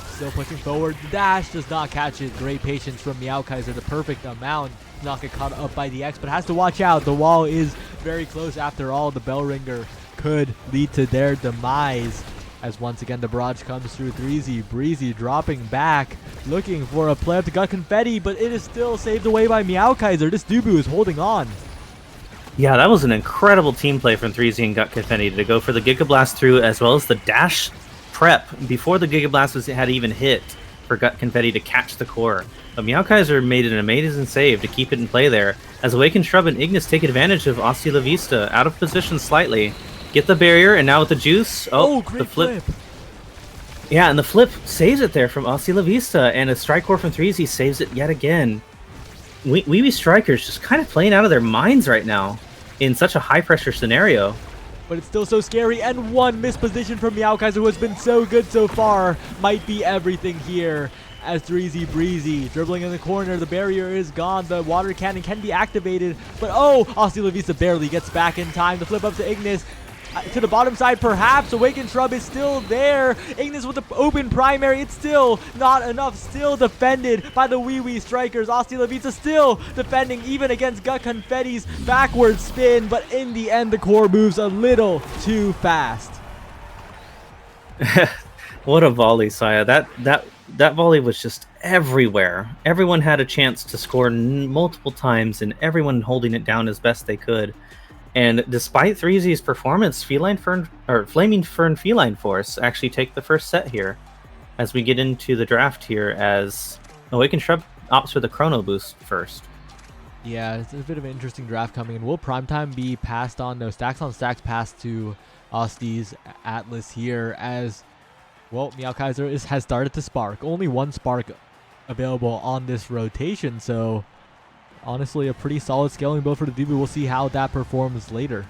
Still pushing forward. The dash does not catch it. Great patience from Meow Kaiser. The perfect amount. Not get caught up by the X, but has to watch out. The wall is very close after all. The bell ringer could lead to their demise. As once again the barrage comes through 3Z. Breezy dropping back, looking for a play up to Gut Confetti, but it is still saved away by Meow Kaiser. This Dubu is holding on. Yeah, that was an incredible team play from 3Z and Gut Confetti to go for the Giga Blast through, as well as the dash prep before the Giga Blast had even hit for Gut Confetti to catch the core. But Meow Kaiser made an amazing save to keep it in play there, as Awakened Shrub and Ignis take advantage of Hasta La Vista, out of position slightly, get the barrier, and now with the juice, Great the flip. Yeah, and the flip saves it there from Hasta La Vista, and a strike core from 3Z saves it yet again. Weeby Strikers just kind of playing out of their minds right now in such a high-pressure scenario. But it's still so scary, and one missed position from Meow Kaiser, who has been so good so far, might be everything here. As 3Z Breezy dribbling in the corner, the barrier is gone, the water cannon can be activated, but Hasta La Vista barely gets back in time. The flip up to Ignis. To the bottom side, perhaps. Awakened Shrub is still there. Ignis with the open primary. It's still not enough. Still defended by the Wee Strikers. Hasta La Vista still defending even against Gut Confetti's backward spin. But in the end, the core moves a little too fast. What a volley, Saya. That volley was just everywhere. Everyone had a chance to score multiple times, and everyone holding it down as best they could. And despite 3Z's performance, Flaming Fern Feline Force actually take the first set here as we get into the draft here, as Awakened Shrub opts for the Chrono Boost first. Yeah, it's a bit of an interesting draft coming in. Will Primetime be passed on? No, Stacks on Stacks passed to Osti's Atlas here, as, well, Meow Kaiser has started to spark. Only one spark available on this rotation, so honestly, a pretty solid scaling build for the Dubu. We'll see how that performs later.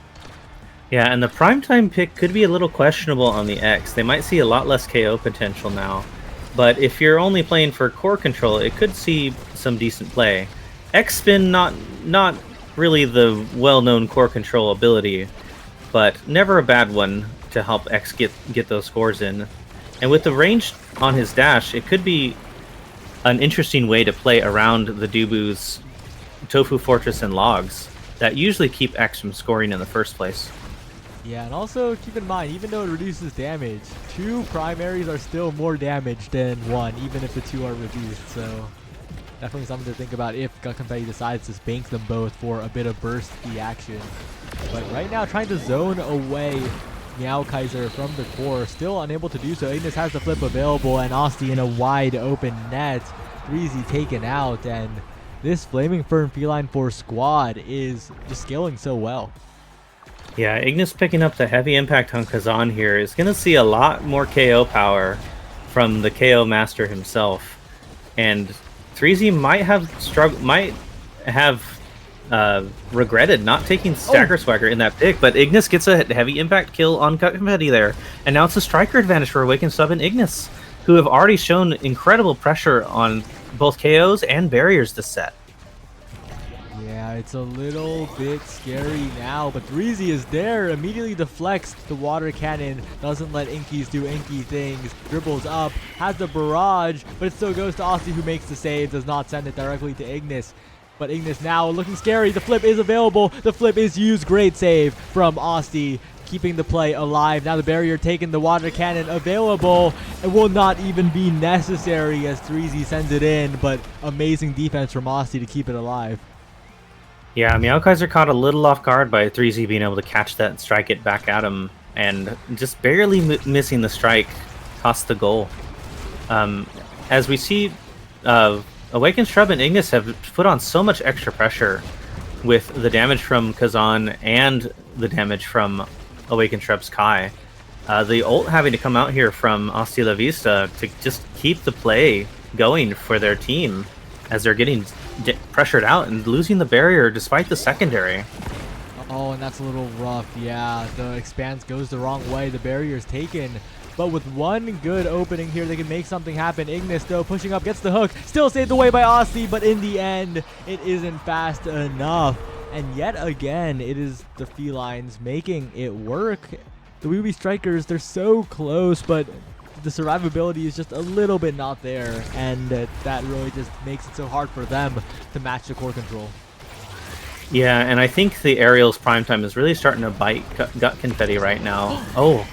Yeah, and the primetime pick could be a little questionable on the X. They might see a lot less KO potential now. But if you're only playing for core control, it could see some decent play. X spin, not really the well-known core control ability, but never a bad one to help X get those scores in. And with the range on his dash, it could be an interesting way to play around the Dubu's Tofu Fortress and logs that usually keep X from scoring in the first place. Yeah, and also keep in mind, even though it reduces damage, 2 primaries are still more damage than 1, even if the 2 are reduced. So definitely something to think about if Gut Confetti decides to bank them both for a bit of bursty action. But right now, trying to zone away Meow Kaiser from the core, still unable to do so. Ignis has the flip available, and Asti in a wide open net. 3Z taken out, and this Flaming Fern Feline Force squad is just scaling so well. Yeah, Ignis picking up the heavy impact on Kazan here is going to see a lot more KO power from the KO master himself. And 3Z might have regretted not taking Stagger Swagger in that pick, but Ignis gets a heavy impact kill on Gut Confetti there. And now it's a striker advantage for Awakened Sub and Ignis, who have already shown incredible pressure on both KOs and barriers this set. Yeah, it's a little bit scary now, but 3Z is there, immediately deflects the water cannon, doesn't let Inkies do Inky things, dribbles up, has the barrage, but it still goes to Asti, who makes the save, does not send it directly to Ignis. But Ignis now looking scary, the flip is available, the flip is used, great save from Asti. keeping the play alive. Now the barrier taken, the water cannon available. It will not even be necessary as 3Z sends it in, but amazing defense from Aussie to keep it alive. Yeah, Meowkaiser caught a little off guard by 3Z being able to catch that and strike it back at him, and just barely missing the strike cost the goal. As we see, Awakened Shrub and Ignis have put on so much extra pressure with the damage from Kazan and the damage from Awakened Shrub's Kai. The ult having to come out here from Hasta La Vista to just keep the play going for their team as they're getting pressured out and losing the barrier despite the secondary. Oh, and that's a little rough. Yeah, the expanse goes the wrong way. The barrier is taken. But with one good opening here, they can make something happen. Ignis, though, pushing up, gets the hook. Still saved away by Aussie, but in the end, it isn't fast enough. And yet again, it is the felines making it work. The Wee Strikers, they're so close, but the survivability is just a little bit not there. And that really just makes it so hard for them to match the core control. Yeah, and I think the Aerial's prime time is really starting to bite Gut Confetti right now. Oh.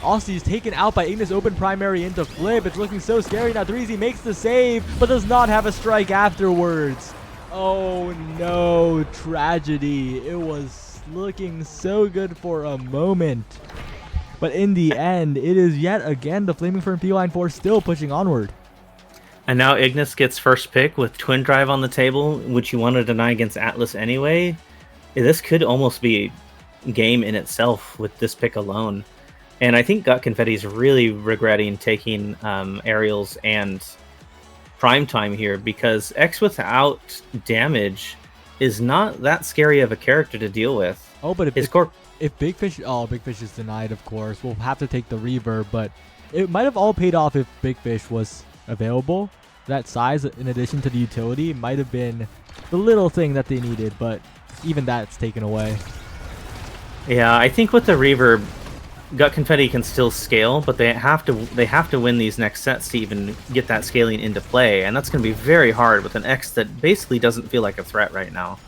Aussie is taken out by Ignis, open primary into flip. It's looking so scary now. 3Z makes the save, but does not have a strike afterwards. Oh no, tragedy. It was looking so good for a moment. But in the end, it is yet again the Flaming Fern Feline Force still pushing onward. And now Ignis gets first pick with Twin Drive on the table, which you want to deny against Atlas anyway. This could almost be a game in itself with this pick alone. And I think Gut Confetti is really regretting taking Aerials and Primetime here, because X without damage is not that scary of a character to deal with. Oh, but if Big Fish... Oh, Big Fish is denied, of course. We'll have to take the reverb, but it might have all paid off if Big Fish was available. That size, in addition to the utility, might have been the little thing that they needed, but even that's taken away. Yeah, I think with the reverb, Gut Confetti can still scale, but they have to win these next sets to even get that scaling into play, and that's going to be very hard with an X that basically doesn't feel like a threat right now.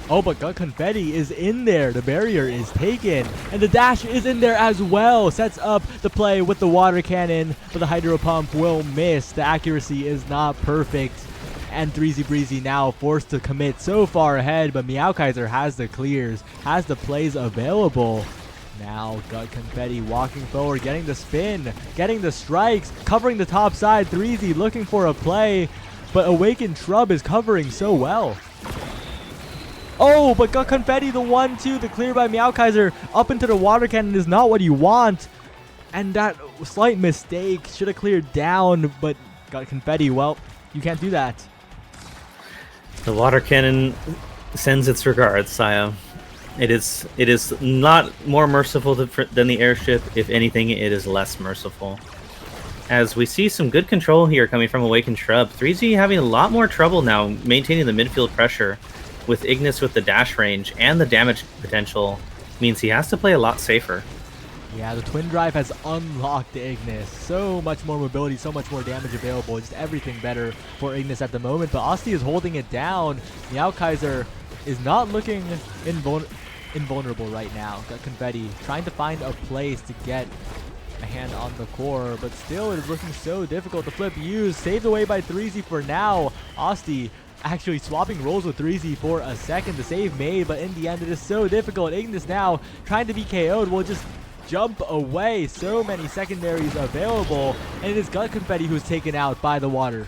Oh, but Gut Confetti is in there. The barrier is taken, and the dash is in there as well. Sets up the play with the water cannon, but the hydro pump will miss. The accuracy is not perfect, and 3Z Breezy now forced to commit so far ahead, but Meowkaiser has the clears, has the plays available. Now Gut Confetti walking forward, getting the spin, getting the strikes, covering the top side. 3Z looking for a play, but Awakened Shrub is covering so well. Oh, but Gut Confetti, the 1-2, the clear by Meowkaiser up into the water cannon is not what you want. And that slight mistake, should have cleared down, but Gut Confetti, well, you can't do that. The water cannon sends its regards, Saya. It is not more merciful than the airship. If anything, it is less merciful. As we see some good control here coming from Awakened Shrub. 3Z having a lot more trouble now maintaining the midfield pressure, with Ignis with the dash range and the damage potential means he has to play a lot safer. Yeah, the Twin Drive has unlocked Ignis. So much more mobility, so much more damage available. Just everything better for Ignis at the moment. But Aussie is holding it down. Meowkaiser is not looking invulnerable right now. Gut Confetti trying to find a place to get a hand on the core, but still it is looking so difficult. The flip used, saved away by 3Z for now. Aussie actually swapping roles with 3Z for a second. The save made, but in the end it is so difficult. Ignis now trying to be KO'd will just jump away. So many secondaries available, and it is Gut Confetti who's taken out by the water.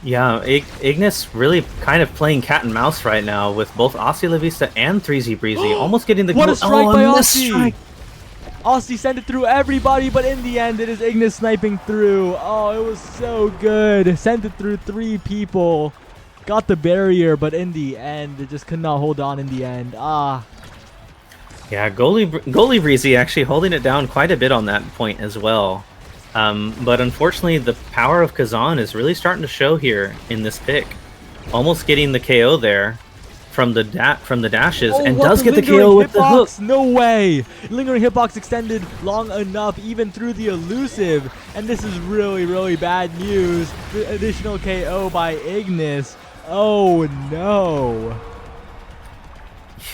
Yeah, Ignis really kind of playing cat and mouse right now with both Hasta La Vista and 3Z Breezy almost getting the What a strike by Aussie! Strike. Aussie sent it through everybody, but in the end it is Ignis sniping through. Oh, it was so good. Sent it through 3 people. Got the barrier, but in the end it just could not hold on in the end. Yeah, goalie Breezy actually holding it down quite a bit on that point as well. But unfortunately, the power of Kazan is really starting to show here in this pick. Almost getting the KO there from the dashes, and does get the KO with the hook. No way! Lingering hitbox extended long enough, even through the elusive. And this is really, really bad news. The additional KO by Ignis. Oh no!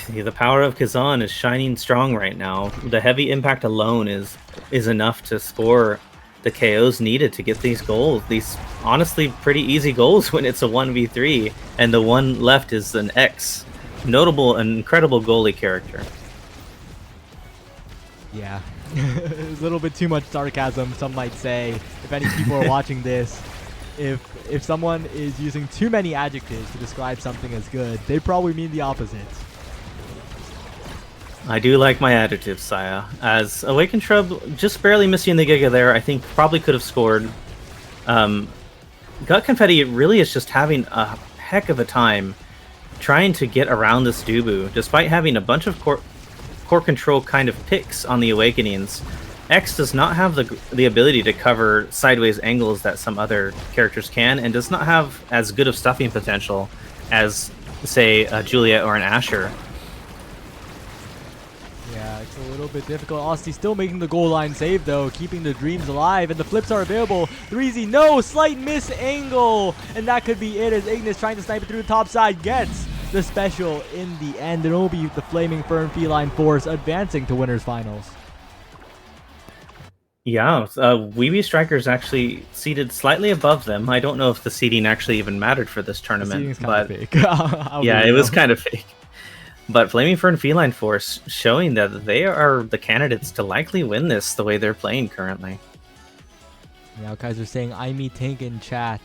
The power of Kazan is shining strong right now. The heavy impact alone is enough to score the KOs needed to get these goals. These honestly pretty easy goals when it's a 1v3, and the one left is an X. Notable and incredible goalie character. Yeah. A little bit too much sarcasm, some might say. If any people are watching this, if someone is using too many adjectives to describe something as good, they probably mean the opposite. I do like my adjectives, Saya. As Awakened Shrub, just barely missing the Giga there, I think probably could have scored. Gut Confetti really is just having a heck of a time trying to get around this Dubu, despite having a bunch of core control kind of picks on the Awakenings. X does not have the ability to cover sideways angles that some other characters can, and does not have as good of stuffing potential as, say, a Juliet or an Asher. Yeah, it's a little bit difficult. Austin still making the goal line save, though, keeping the dreams alive, and the flips are available. 3Z, no! Slight miss angle! And that could be it, as Ignis trying to snipe it through the top side gets the special in the end. It will be the Flaming Fern Feline Force advancing to winners finals. Yeah, Weeby Strikers actually seated slightly above them. I don't know if the seating actually even mattered for this tournament, but fake. Yeah, it was kind of fake. But Flaming Fern Feline Force showing that they are the candidates to likely win this the way they're playing currently. Now, Kaiser saying, "I me tank in chat,"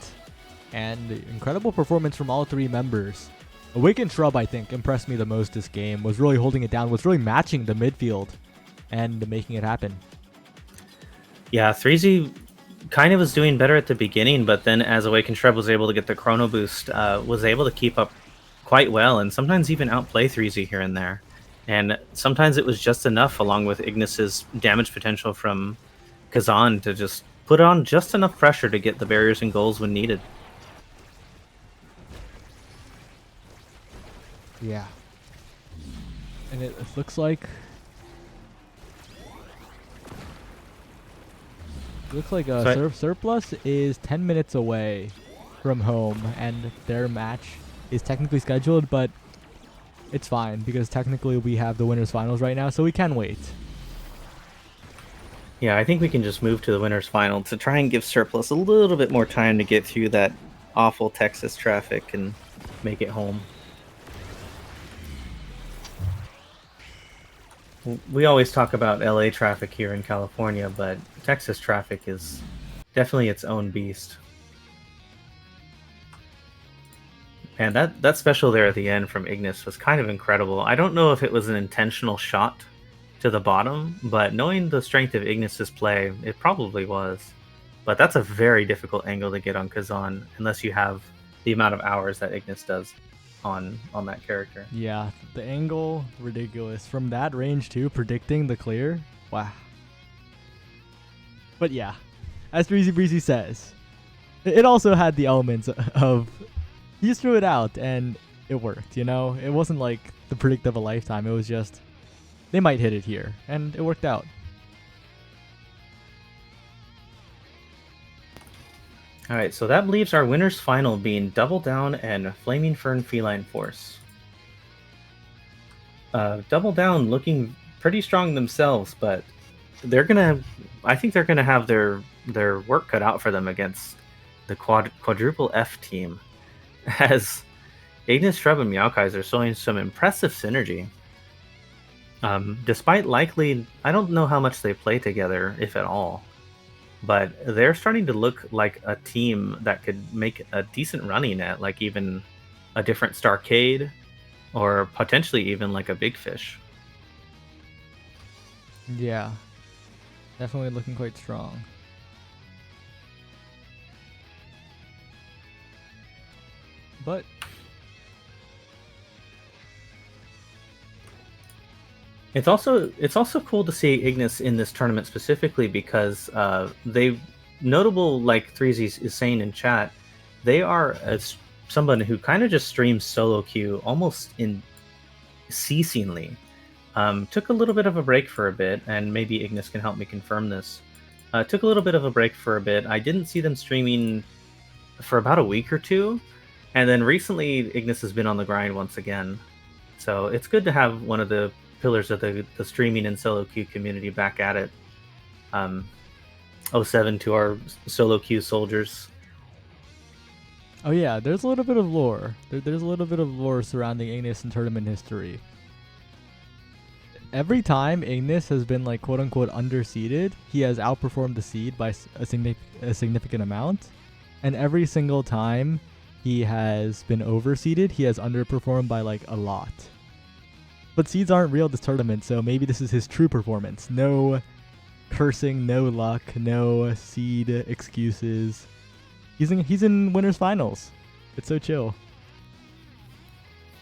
and incredible performance from all three members. Awakened Shrub, I think, impressed me the most this game. Was really holding it down. Was really matching the midfield, and making it happen. Yeah, 3Z kind of was doing better at the beginning, but then as Awakened Shrub was able to get the chrono boost, was able to keep up quite well, and sometimes even outplay 3Z here and there. And sometimes it was just enough, along with Ignis's damage potential from Kazan, to just put on just enough pressure to get the barriers and goals when needed. Yeah. And it looks like... Surplus is 10 minutes away from home, and their match is technically scheduled, but it's fine because technically we have the winners finals right now, so we can wait. Yeah, I think we can just move to the winners final to try and give Surplus a little bit more time to get through that awful Texas traffic and make it home. We always talk about LA traffic here in California, but Texas traffic is definitely its own beast. And that special there at the end from Ignis was kind of incredible. I don't know if it was an intentional shot to the bottom, but knowing the strength of Ignis's play, it probably was. But that's a very difficult angle to get on Kazan, unless you have the amount of hours that Ignis does on that character. Yeah, the angle, ridiculous. From that range too, predicting the clear, wow. But yeah, as Breezy Breezy says, it also had the elements of... he just threw it out, and it worked, you know? It wasn't like the predict of a lifetime. It was just, they might hit it here, and it worked out. Alright, so that leaves our winners final being Double Down and Flaming Fern Feline Force. Double Down looking pretty strong themselves, but I think they're gonna have their work cut out for them against the quadruple F team, as Ignis, Shrub, and Meowkaiser showing some impressive synergy. Despite likely, I don't know how much they play together, if at all, but they're starting to look like a team that could make a decent running at like even a different Starcade, or potentially even like a Big Fish. Yeah, definitely looking quite strong. But it's also cool to see Ignis in this tournament specifically because they notable, like 3Z is saying in chat, they are someone who kind of just streams solo queue almost unceasingly. Took a little bit of a break for a bit, and maybe Ignis can help me confirm this. Took a little bit of a break for a bit. I didn't see them streaming for about a week or two, and then recently Ignis has been on the grind once again. So it's good to have one of the pillars of the streaming and solo queue community back at it. Um, 07 to our solo queue soldiers. Oh yeah, there's a little bit of lore. There's a little bit of lore surrounding Ignis and tournament history. Every time Ignis has been like quote unquote underseeded, he has outperformed the seed by a significant amount. And every single time he has been overseeded, he has underperformed by like a lot. But seeds aren't real this tournament, so maybe this is his true performance. No cursing, no luck, no seed excuses. He's in winners finals. It's so chill.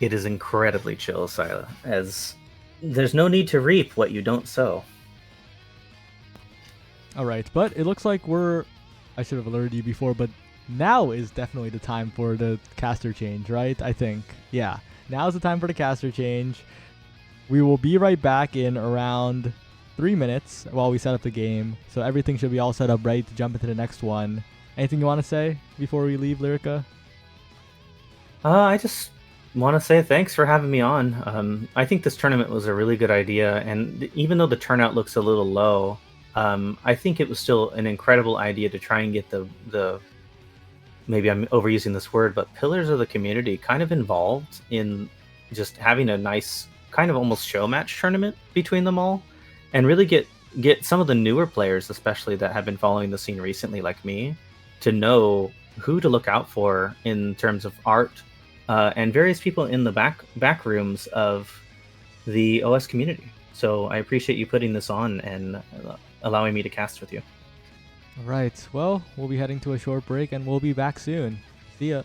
It is incredibly chill, Sila, as there's no need to reap what you don't sow. All right, but it looks like I should have alerted you before, but now is definitely the time for the caster change, right? I think. Yeah. Now is the time for the caster change. We will be right back in around 3 minutes while we set up the game. So everything should be all set up ready to jump into the next one. Anything you want to say before we leave, Lyrica? I just want to say thanks for having me on. I think this tournament was a really good idea, and even though the turnout looks a little low, I think it was still an incredible idea to try and get the maybe I'm overusing this word, but pillars of the community kind of involved in just having a nice kind of almost show match tournament between them all, and really get some of the newer players, especially that have been following the scene recently, like me, to know who to look out for in terms of art and various people in the back rooms of the OS community. So I appreciate you putting this on and allowing me to cast with you. All right. Well, we'll be heading to a short break and we'll be back soon. See ya.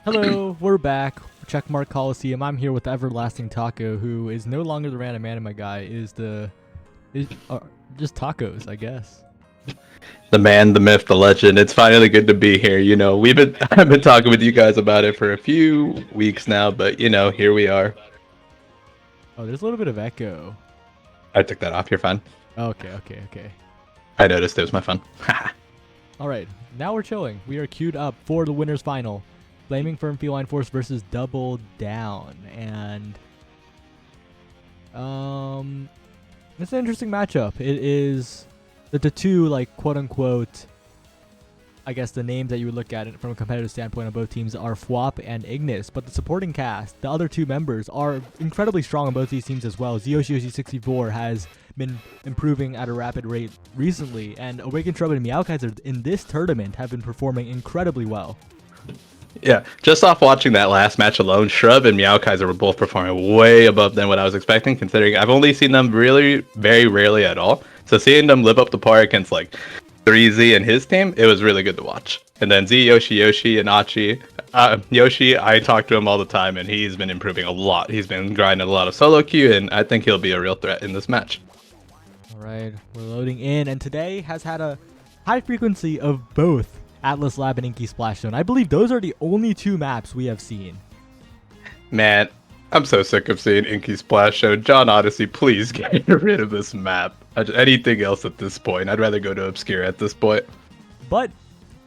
Hello, we're back. Checkmark Coliseum. I'm here with the everlasting Taco, who is no longer the random anime guy. Is just tacos, I guess. The man, the myth, the legend. It's finally good to be here. You know, I've been talking with you guys about it for a few weeks now, but here we are. Oh, there's a little bit of echo. I took that off. You're fine. Okay. I noticed it was my fun. All right, now we're chilling. We are queued up for the winners final. Flaming Firm Feline Force versus Double Down. And it's an interesting matchup. It is the two, like, quote unquote, I guess the names that you would look at it from a competitive standpoint on both teams are Fwop and Ignis, but the supporting cast, the other two members, are incredibly strong on both these teams as well. Zyoshi64 has been improving at a rapid rate recently, and Awakened Shrub and Meowkaiser in this tournament have been performing incredibly well. Yeah, just off watching that last match alone, Shrub and Meowkaiser were both performing way above than what I was expecting, considering I've only seen them really very rarely at all. So seeing them live up to par against like 3Z and his team, it was really good to watch. And then Yoshi, and Achi. Yoshi, I talk to him all the time, and he's been improving a lot. He's been grinding a lot of solo queue, and I think he'll be a real threat in this match. All right, we're loading in, and today has had a high frequency of both Atlas Lab and Inky Splash Zone. I believe those are the only two maps we have seen. Man, I'm so sick of seeing Inky Splash Show. John Odyssey, please get rid of this map. Anything else at this point? I'd rather go to Obscure at this point. But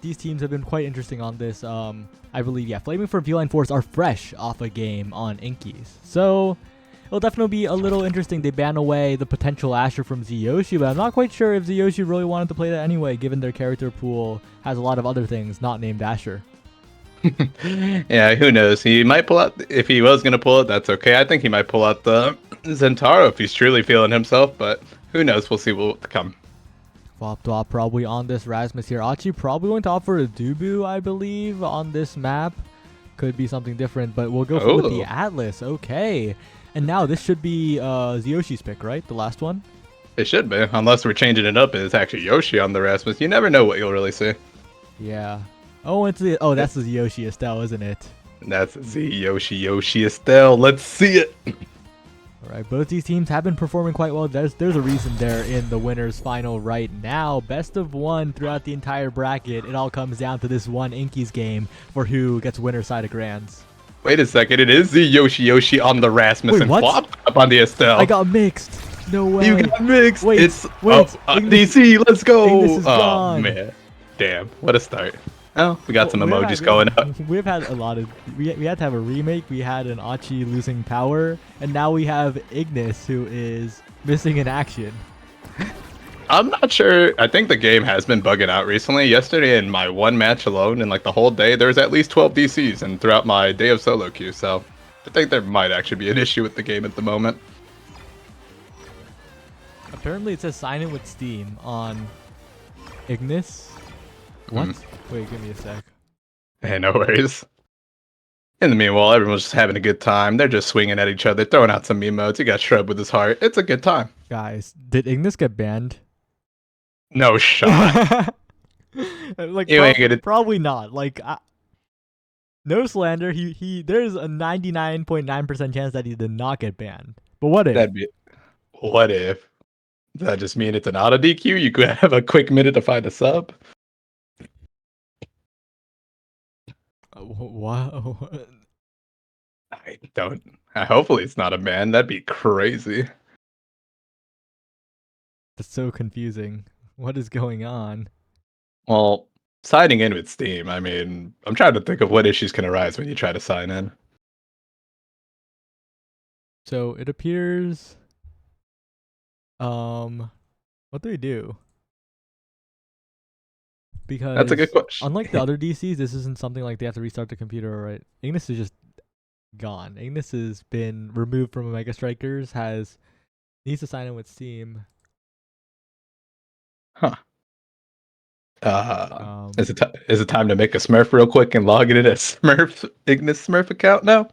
these teams have been quite interesting on this. I believe, yeah, Flaming Firm Feline Force are fresh off a game on Inky's. So it'll definitely be a little interesting. They ban away the potential Asher from Zyoshi, but I'm not quite sure if Zyoshi really wanted to play that anyway, given their character pool has a lot of other things not named Asher. Yeah, who knows? He might pull out, if he was going to pull it, that's okay. I think he might pull out the Zentaro if he's truly feeling himself, but who knows? We'll see what will come. Flop probably on this Rasmus here. Achi probably going to offer a Dubu, I believe, on this map. Could be something different, but we'll go with the Atlas. Okay. And now this should be Ziyoshi's pick, right? The last one? It should be, unless we're changing it up and it's actually Yoshi on the Rasmus. You never know what you'll really see. Yeah. Oh, that's the Zyoshi Estelle, isn't it? That's the Yoshi Estelle. Let's see it. All right, both these teams have been performing quite well. There's a reason they're in the winners final right now. Best of one throughout the entire bracket. It all comes down to this one Inky's game for who gets winner side of Grands. Wait a second, it is the Yoshi on the Rasmus. Wait, and what? Flop up on the Estelle. I got mixed. No way. You got mixed. Wait, it's Ignis, DC. Let's go. Ignis is Oh gone. man, damn, what a start. Oh, we got some emojis going up. We've had a lot of. We had to have a remake. We had an Achi losing power, and now we have Ignis, who is missing in action. I'm not sure. I think the game has been bugging out recently. Yesterday, in my one match alone, in like the whole day, there was at least 12 DCs, and throughout my day of solo queue. So, I think there might actually be an issue with the game at the moment. Apparently, it says sign in with Steam on Ignis. What? Wait, give me a sec. Hey, no worries. In the meanwhile, everyone's just having a good time. They're just swinging at each other, throwing out some emotes. You got Shrub with his heart. It's a good time. Guys, did Ignis get banned? No shot. Like, You ain't gonna... probably not. Like, no slander. There's a 99.9% chance that he did not get banned. But what if? What if? Does that just mean it's an auto DQ? You could have a quick minute to find a sub? Wow. I don't. Hopefully it's not a ban. That'd be crazy. That's so confusing. What is going on? Well, signing in with Steam, I mean, I'm trying to think of what issues can arise when you try to sign in. So it appears. What do we do? Because That's a good question. Unlike the other DCs, this isn't something like they have to restart the computer, right? Ignis is just gone. Ignis has been removed from Omega Strikers, needs to sign in with Steam. Huh. Is it time to make a Smurf real quick and log in as Ignis Smurf account now?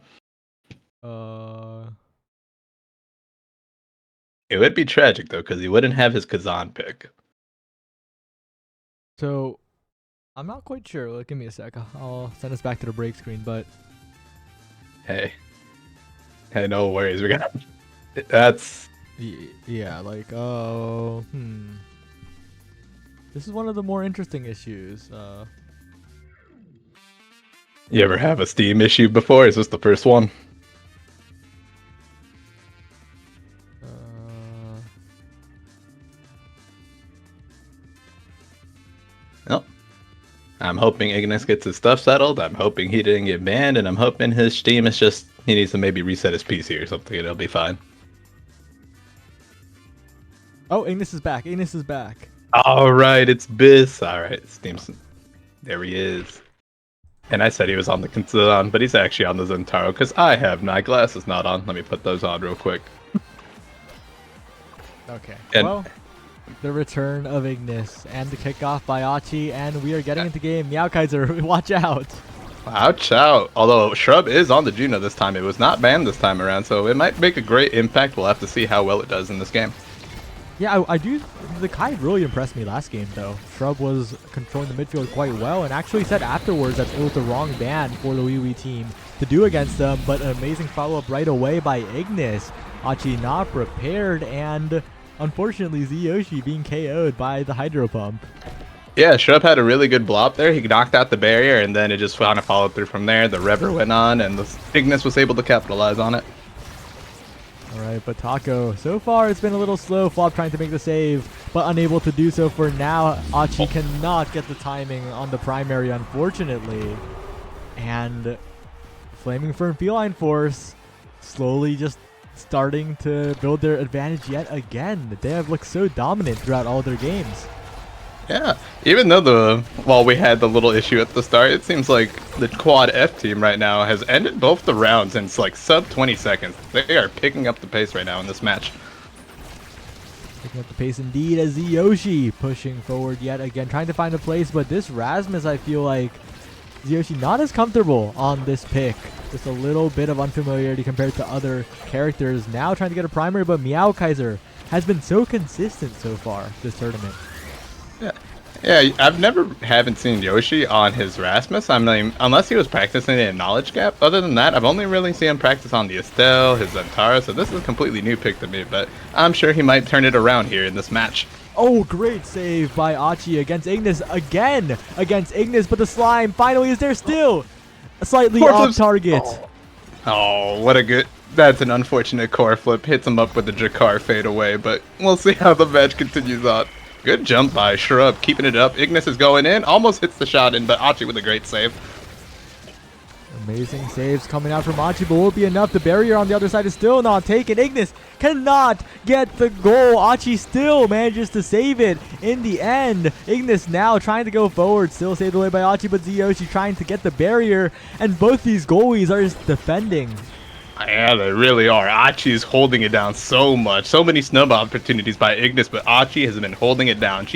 It would be tragic though, because he wouldn't have his Kazan pick. So I'm not quite sure. Well, give me a sec. I'll send us back to the break screen, but Hey, no worries. We got that's yeah, like oh, this is one of the more interesting issues. You ever have a Steam issue before? Is this the first one? No. I'm hoping Ignis gets his stuff settled. I'm hoping he didn't get banned, and I'm hoping his Steam is just he needs to maybe reset his PC or something, and it'll be fine. Oh, Ignis is back. Ignis is back. All right, it's Biz. All right, Steam's there. He is. And I said he was on the Console, but he's actually on the Zentaro because I have my glasses not on. Let me put those on real quick. Okay. And well, the return of Ignis and the kickoff by Achi, and we are getting into game. Meow Kaiser, watch out. ouch out. Although Shrub is on the Juno this time, it was not banned this time around, so it might make a great impact. We'll have to see how well it does in this game. Yeah, I do. The Kai really impressed me last game, though. Shrub was controlling the midfield quite well and actually said afterwards that it was the wrong ban for the WeWe team to do against them, but an amazing follow-up right away by Ignis. Achi not prepared, and unfortunately Yoshi being KO'd by the Hydro Pump. Yeah, Shrub had a really good blob there. He knocked out the barrier, and then it just kind of followed through from there. The Rever went on, and the Ignis was able to capitalize on it. Alright, but Taco, so far it's been a little slow. Flop trying to make the save, but unable to do so for now. Achi cannot get the timing on the primary, unfortunately. And Flaming Fern Feline Force slowly just starting to build their advantage yet again. They have looked so dominant throughout all their games. Yeah, even though we had the little issue at the start, it seems like the Quad F team right now has ended both the rounds in like sub 20 seconds. They are picking up the pace right now in this match. Picking up the pace indeed as Yoshi pushing forward yet again, trying to find a place, but this Rasmus, I feel like Yoshi not as comfortable on this pick. Just a little bit of unfamiliarity compared to other characters. Now trying to get a primary, but Meow Kaiser has been so consistent so far this tournament. Yeah, haven't seen Yoshi on his Rasmus. I mean, unless he was practicing in Knowledge Gap. Other than that, I've only really seen him practice on the Estelle, his Zentara, so this is a completely new pick to me, but I'm sure he might turn it around here in this match. Oh, great save by Achi against Ignis again against Ignis, but the slime finally is there still. Slightly off target. Oh, what a good... That's an unfortunate core flip. Hits him up with the Jakar fade away, but we'll see how the match continues on. Good jump by Shrub, keeping it up. Ignis is going in, almost hits the shot in, but Achi with a great save. Amazing saves coming out from Achi, but will it be enough? The barrier on the other side is still not taken. Ignis cannot get the goal. Achi still manages to save it in the end. Ignis now trying to go forward, still saved away by Achi, but Yoshi trying to get the barrier, and both these goalies are just defending. Yeah, they really are. Achi is holding it down so much. So many snub opportunities by Ignis, but Achi has been holding it down.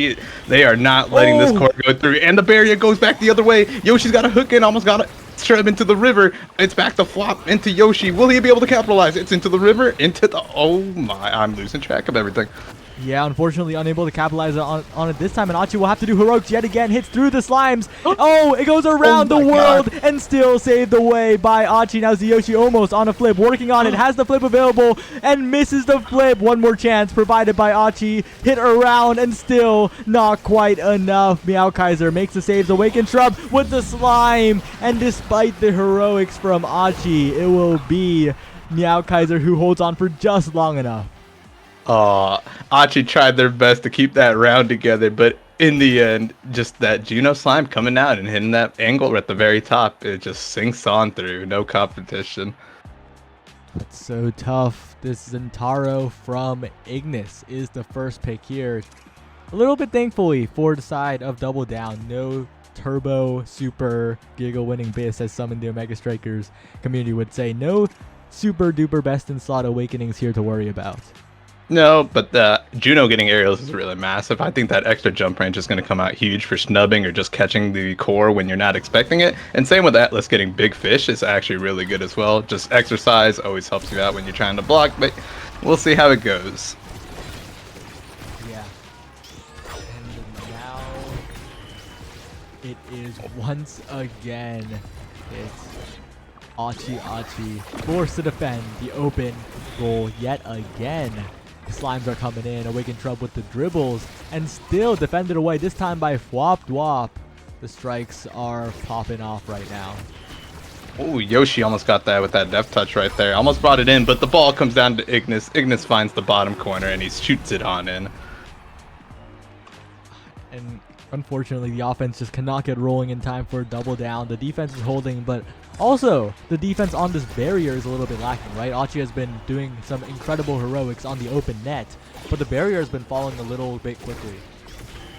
They are not letting this core go through. And the barrier goes back the other way. Yoshi's got a hook in, almost got a Shrub into the river. It's back to Flop into Yoshi. Will he be able to capitalize? It's into the river, into the... Oh my, I'm losing track of everything. Yeah, unfortunately unable to capitalize on it this time, and Achi will have to do heroics yet again. Hits through the slimes. Oh, it goes around the world and still saved away by Achi. Now Yoshi almost on a flip, working on it, has the flip available and misses the flip. One more chance provided by Achi. Hit around and still not quite enough. Meow Kaiser makes the saves. Awaken Shrub with the slime, and despite the heroics from Achi, it will be Meow Kaiser who holds on for just long enough. Achi tried their best to keep that round together, but in the end, just that Juno slime coming out and hitting that angle at the very top, it just sinks on through. No competition. It's so tough. This Zentaro from Ignis is the first pick here. A little bit thankfully for the side of Double Down. No turbo, super, giga winning Biz, as some in the Omega Strikers community would say. No super duper BestieInSlot awakenings here to worry about. No, but Juno getting aerials is really massive. I think that extra jump range is going to come out huge for snubbing or just catching the core when you're not expecting it. And same with Atlas getting big fish is actually really good as well. Just exercise always helps you out when you're trying to block, but we'll see how it goes. Yeah. And now it is once again. It's Achi forced to defend the open goal yet again. The slimes are coming in. Awakened Trub with the dribbles and still defended away, this time by Fwop Dwop. The strikes are popping off right now. Oh, Yoshi almost got that with that deft touch right there. Almost brought it in, but the ball comes down to Ignis. Ignis finds the bottom corner and he shoots it on in. And unfortunately, the offense just cannot get rolling in time for a double down. The defense is holding, but also the defense on this barrier is a little bit lacking, right? Achi has been doing some incredible heroics on the open net, but the barrier has been falling a little bit quickly.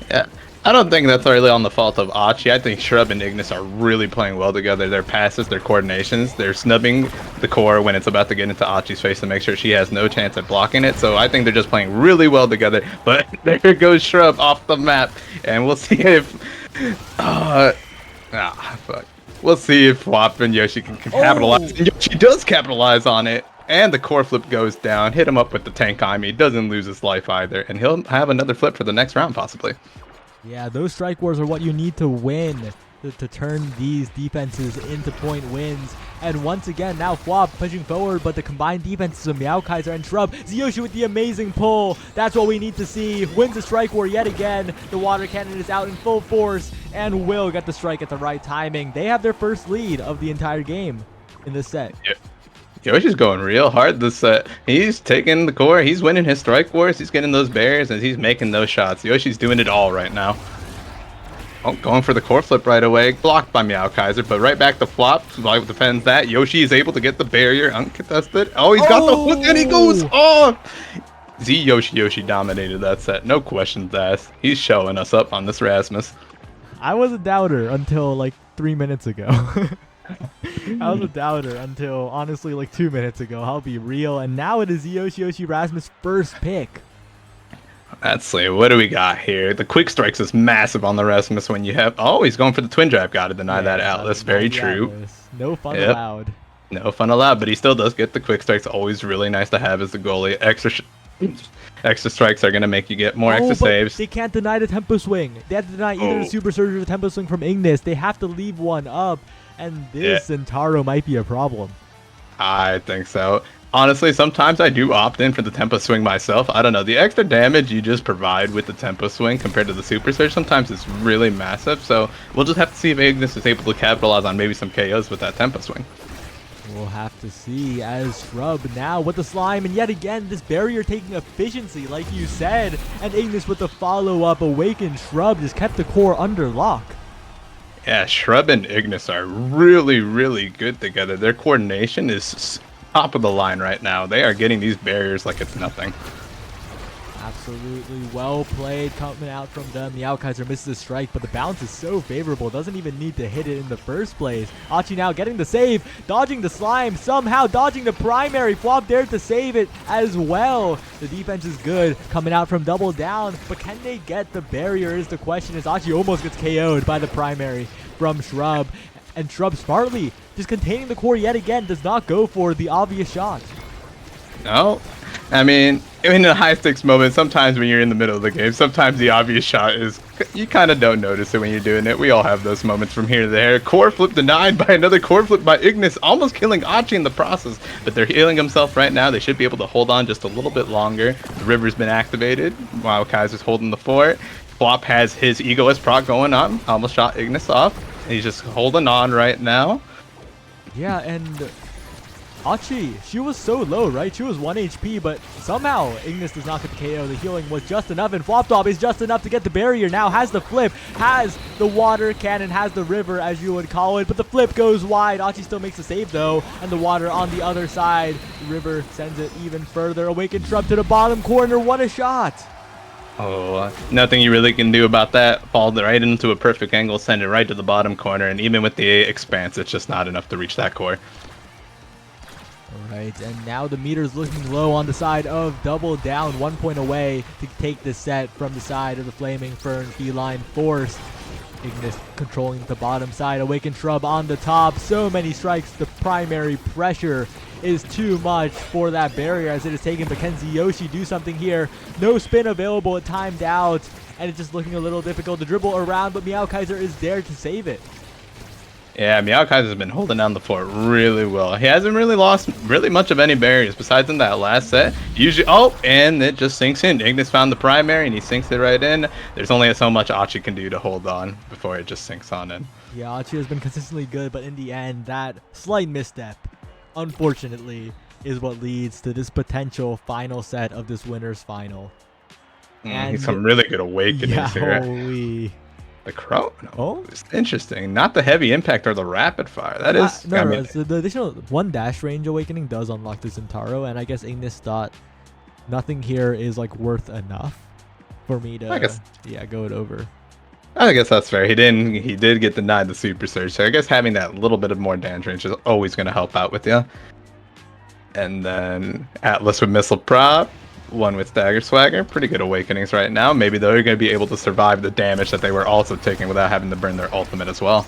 Yeah, I don't think that's really on the fault of Achi. I think Shrub and Ignis are really playing well together. Their passes, their coordinations, they're snubbing the core when it's about to get into Achi's face to make sure she has no chance at blocking it. So I think they're just playing really well together. But there goes Shrub off the map, and we'll see if fuck. We'll see if Fwop and Yoshi can capitalize. And Yoshi does capitalize on it. And the core flip goes down. Hit him up with the tank on me. Doesn't lose his life either. And he'll have another flip for the next round, possibly. Yeah, those strike wars are what you need to win to turn these defenses into point wins. And once again, now Fwop pushing forward, but the combined defenses of Meowkaiser and Shrub. Yoshi with the amazing pull. That's what we need to see. Wins the strike war yet again. The water cannon is out in full force, and will get the strike at the right timing. They have their first lead of the entire game in this set. Yeah. Yoshi's going real hard this set. He's taking the core. He's winning his strike wars. He's getting those barriers, and he's making those shots. Yoshi's doing it all right now. Oh, going for the core flip right away. Blocked by Meowkaiser, but right back to Fwop. Fwop defends that. Yoshi is able to get the barrier uncontested. Oh, he's got the hook, and he goes off. Yoshi dominated that set. No questions asked. He's showing us up on this Rasmus. I was a doubter until like 3 minutes ago. I was a doubter until honestly like 2 minutes ago. I'll be real. And now it is Yoshi Rasmus' first pick. Let's see, what do we got here? The quick strikes is massive on the Rasmus when you have... Oh, he's going for the twin drive. Got to deny that Atlas. Very true. Atlas. No fun allowed. No fun allowed, but he still does get the quick strikes. Always really nice to have as the goalie. Extra strikes are going to make you get more extra saves. They can't deny the tempo swing. They have to deny either the super surge or the tempo swing from Ignis. They have to leave one up, and this Zentaro might be a problem. I think so. Honestly, sometimes I do opt in for the tempo swing myself. I don't know. The extra damage you just provide with the tempo swing compared to the super surge sometimes is really massive. So we'll just have to see if Ignis is able to capitalize on maybe some KOs with that tempo swing. We'll have to see as Shrub now with the slime, and yet again this barrier taking efficiency like you said, and Ignis with the follow-up. Awakened Shrub just kept the core under lock. Yeah, Shrub and Ignis are really, really good together. Their coordination is top of the line right now. They are getting these barriers like it's nothing. Absolutely well played coming out from them. Meowkaiser misses the strike, but the bounce is so favorable. Doesn't even need to hit it in the first place. Achi now getting the save, dodging the slime, somehow dodging the primary. Fwop dared to save it as well. The defense is good coming out from double down, but can they get the barrier is the question, as Achi almost gets KO'd by the primary from Shrub. And Shrub smartly just containing the core yet again, does not go for the obvious shot. No, I mean, in a high stakes moment, sometimes when you're in the middle of the game, sometimes the obvious shot is, you kind of don't notice it when you're doing it. We all have those moments from here to there. Core flip denied by another core flip by Ignis, almost killing Achi in the process, but they're healing himself right now. They should be able to hold on just a little bit longer. The river's been activated while Kaiser's holding the fort. Fwop has his egoist proc going on, almost shot Ignis off. He's just holding on right now. Yeah, and Achi, she was so low, right? She was 1 HP, but somehow Ignis does not get the KO. The healing was just enough, and Fwop Dwop is just enough to get the barrier. Now has the flip, has the water cannon, has the river, as you would call it, but the flip goes wide. Achi still makes the save, though, and the water on the other side. The river sends it even further. Awakened Shrub to the bottom corner. What a shot! Oh, nothing you really can do about that. Fall right into a perfect angle, send it right to the bottom corner, and even with the expanse, it's just not enough to reach that core. Alright, and now the meter's looking low on the side of double down, 1 point away to take the set from the side of the Flaming Fern Feline Force. Ignis controlling the bottom side. Awakened Shrub on the top. So many strikes. The primary pressure is too much for that barrier as it is taken. But can Yoshi do something here? No spin available. It timed out. and it's just looking a little difficult to dribble around, but Meow Kaiser is there to save it. Yeah, Meow Kaiser's been holding down the fort really well. He hasn't really lost really much of any barriers besides in that last set. Usually, oh, and it just sinks in. Ignis found the primary and he sinks it right in. There's only so much Achi can do to hold on before it just sinks on in. Yeah, Achi has been consistently good, but in the end, that slight misstep, unfortunately, is what leads to this potential final set of this winner's final. And some really good awakenings here. Holy. The Chrono. Oh, it's interesting. Not the heavy impact or the rapid fire. That is. No, so the additional 1 dash range awakening does unlock the Zentaro, and I guess Ignis thought nothing here is like worth enough for me to go it over. I guess that's fair. He did get denied the super surge, so I guess having that little bit of more damage range is always going to help out with you. And then Atlas with missile prop. One with Dagger Swagger. Pretty good awakenings right now. Maybe they're going to be able to survive the damage that they were also taking without having to burn their ultimate as well.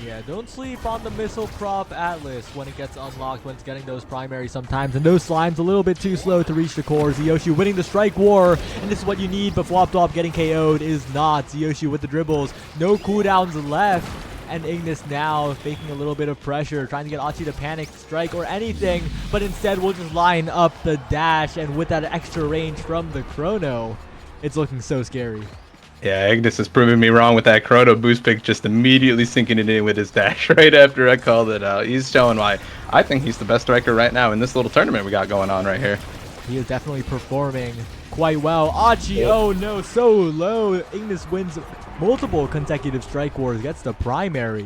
Yeah, don't sleep on the missile prop Atlas when it gets unlocked, when it's getting those primaries sometimes. And those slimes a little bit too slow to reach the core. Zyoshi winning the strike war, and this is what you need, but Flop Flop getting KO'd is not. Zyoshi with the dribbles. No cooldowns left. And Ignis now faking a little bit of pressure, trying to get Achi to panic strike or anything, but instead we'll just line up the dash, and with that extra range from the Chrono, it's looking so scary. Yeah, Ignis is proving me wrong with that Chrono boost pick, just immediately sinking it in with his dash right after I called it out. He's showing why I think he's the best striker right now in this little tournament we got going on right here. He is definitely performing quite well. Achi, oh no, so low. Ignis wins multiple consecutive strike wars, gets the primary,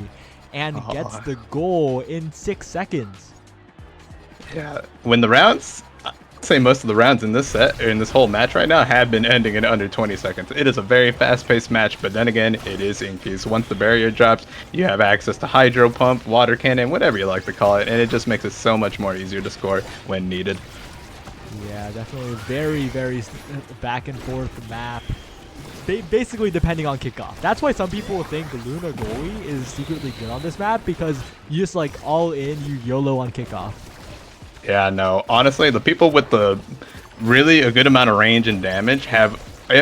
and gets the goal in 6 seconds. Yeah, when the rounds, I'd say most of the rounds in this set, or in this whole match right now, have been ending in under 20 seconds. It is a very fast-paced match, but then again, it is Inky's. Once the barrier drops, you have access to Hydro Pump, Water Cannon, whatever you like to call it, and it just makes it so much more easier to score when needed. Yeah, definitely a very, very back and forth map. Basically depending on kickoff. That's why some people think Luna goalie is secretly good on this map, because you just like all in, you YOLO on kickoff. Yeah, no, honestly, the people with the really a good amount of range and damage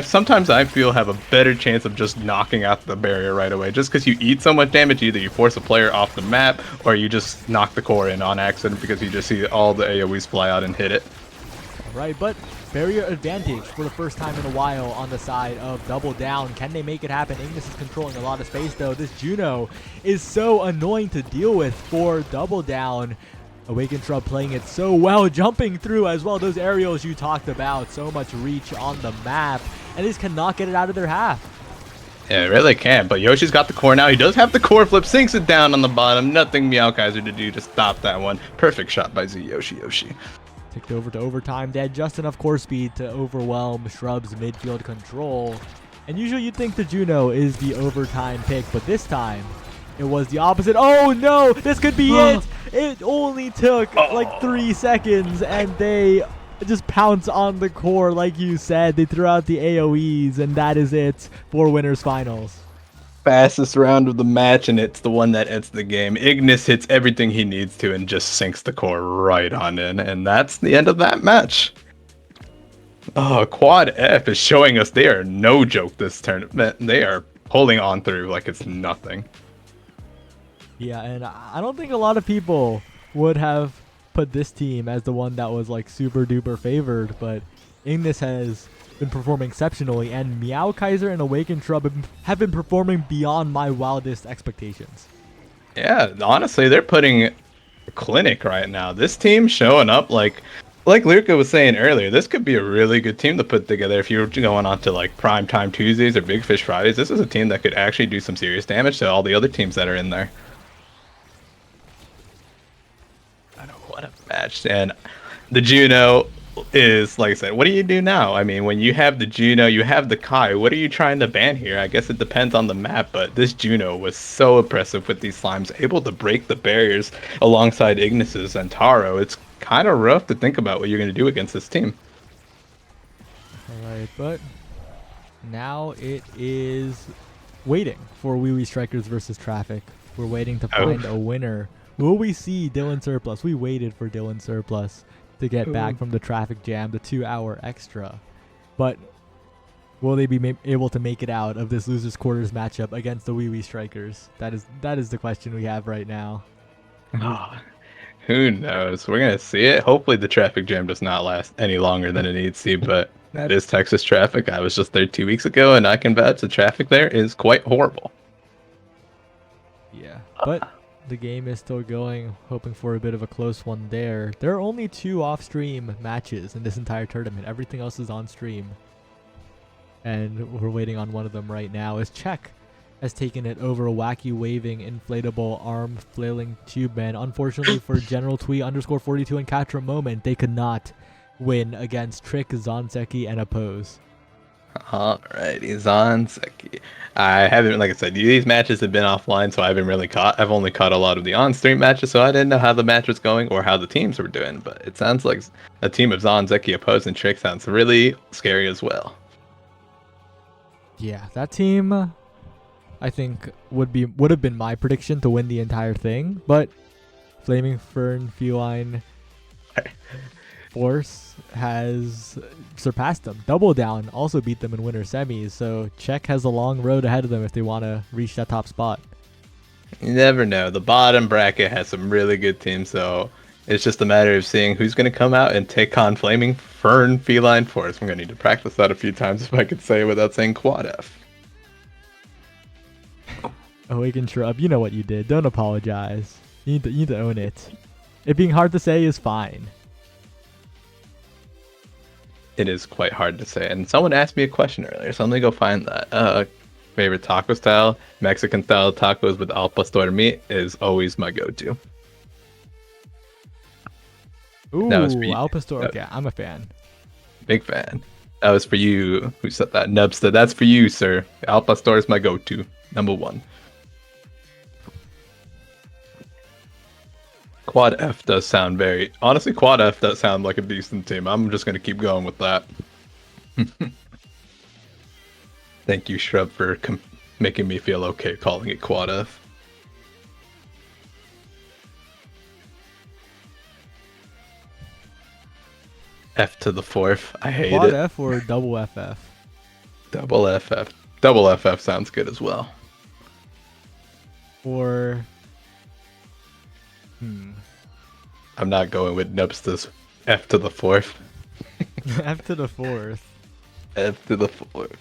sometimes I feel have a better chance of just knocking out the barrier right away, just because you eat so much damage. Either you force a player off the map, or you just knock the core in on accident because you just see all the AoEs fly out and hit it. Right, but barrier advantage for the first time in a while on the side of Double Down. Can they make it happen? Ignis is controlling a lot of space, though. This Juno is so annoying to deal with for Double Down. Awakened Shrub playing it so well, jumping through as well. Those aerials you talked about, so much reach on the map, and they just cannot get it out of their half. Yeah, it really can, but Yoshi's got the core now. He does have the core flip, sinks it down on the bottom. Nothing Meow Kaiser to do to stop that one. Perfect shot by Yoshi. Ticked over to overtime. They had just enough core speed to overwhelm Shrub's midfield control. And usually you'd think the Juno is the overtime pick, but this time it was the opposite. Oh no, this could be it. It only took like 3 seconds, and they just pounce on the core like you said. They threw out the AoEs, and that is it for winners finals. Fastest round of the match, and it's the one that ends the game. Ignis hits everything he needs to and just sinks the core right on in, and that's the end of that match. Oh, Quad F is showing us they are no joke this tournament. They are pulling on through like it's nothing. Yeah, and I don't think a lot of people would have put this team as the one that was like super duper favored, but Ignis has been performing exceptionally, and Meow Kaiser and Awakened Shrub have been performing beyond my wildest expectations. Yeah, honestly, they're putting a clinic right now. This team showing up like Luca was saying earlier, this could be a really good team to put together if you're going on to like Primetime Tuesdays or Big Fish Fridays. This is a team that could actually do some serious damage to all the other teams that are in there. I don't know, what a match. And the Juno is, like I said, what do you do now? I mean, when you have the Juno, you have the Kai, what are you trying to ban here? I guess it depends on the map, but this Juno was so impressive with these slimes, able to break the barriers alongside Ignis's and Taro. It's kind of rough to think about what you're going to do against this team. Alright, but now it is waiting for Wee Wee Strikers versus Traffic. We're waiting to find a winner. Will we see Dylan Surplus? We waited for Dylan Surplus to get back from the traffic jam, the 2-hour extra. But Will they be able to make it out of this losers quarters matchup against the Wee Wee Strikers? That is the question we have right now. Oh, who knows? We're gonna see it. Hopefully the traffic jam does not last any longer than it needs to, but that is Texas traffic. I was just there 2 weeks ago, and I can vouch the traffic there is quite horrible. Yeah, but the game is still going, hoping for a bit of a close one there. There are only 2 off-stream matches in this entire tournament. Everything else is on stream. And we're waiting on one of them right now as Czech has taken it over a wacky waving inflatable arm flailing tube man. Unfortunately for General Twee _42 and Katra Moment, they could not win against Trick, Zonseki, and Oppose. Alrighty, Zonseki. I haven't, like I said, these matches have been offline, so I haven't really caught. I've only caught a lot of the on-stream matches, so I didn't know how the match was going or how the teams were doing. But it sounds like a team of Zonseki, Oppose, and Trick sounds really scary as well. Yeah, that team, I think would have been my prediction to win the entire thing, but Flaming Fern Feline Force has surpassed them. Double Down also beat them in winter semis, so Czech has a long road ahead of them if they want to reach that top spot. You never know. The bottom bracket has some really good teams, so it's just a matter of seeing who's going to come out and take on Flaming Fern Feline Force. I'm going to need to practice that a few times if I could say it without saying Quad F. Awaken Shrub, you know what you did. Don't apologize. You need to own it. It being hard to say is fine. It is quite hard to say. And someone asked me a question earlier, so I'm going to go find that. Favorite taco style? Mexican style tacos with al pastor meat is always my go-to. Ooh, That was for you. Al Pastor. Okay, I'm a fan. Big fan. That was for you. Who said that? Nubsta. That's for you, sir. Al pastor is my go-to. Number 1. Quad F does sound very... Honestly, Quad F does sound like a decent team. I'm just going to keep going with that. Thank you, Shrub, for making me feel okay calling it Quad F. F to the 4th. I hate Quad it. F or double FF? Double FF. Double FF sounds good as well. Or... I'm not going with Nubsta's F to the 4th. F to the 4th. F to the 4th.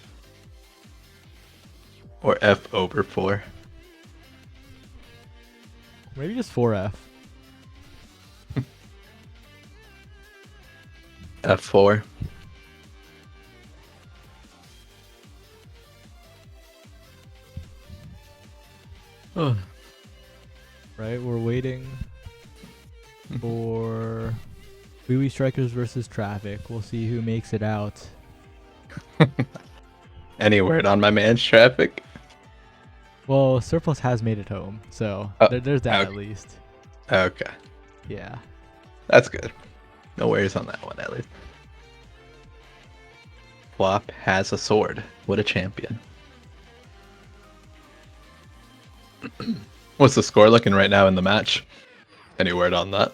Or F over 4. Maybe just 4F. F4. Right, we're waiting for Wee Wee Strikers versus Traffic. We'll see who makes it out. Any word on my man's traffic? Well, Surplus has made it home, so there's that at least. Okay. Yeah. That's good. No worries on that one, at least. Flop has a sword. What a champion. What's the score looking right now in the match? Any word on that?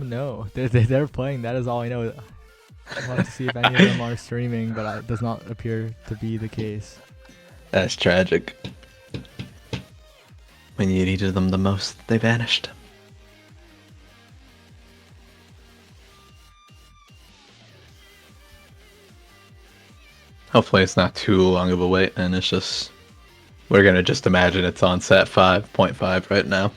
No. They're playing. That is all I know. I'll have to see if any of them are streaming, but it does not appear to be the case. That's tragic. When you needed them the most, they vanished. Hopefully it's not too long of a wait, and it's just... We're gonna just imagine it's on set 5.5 right now.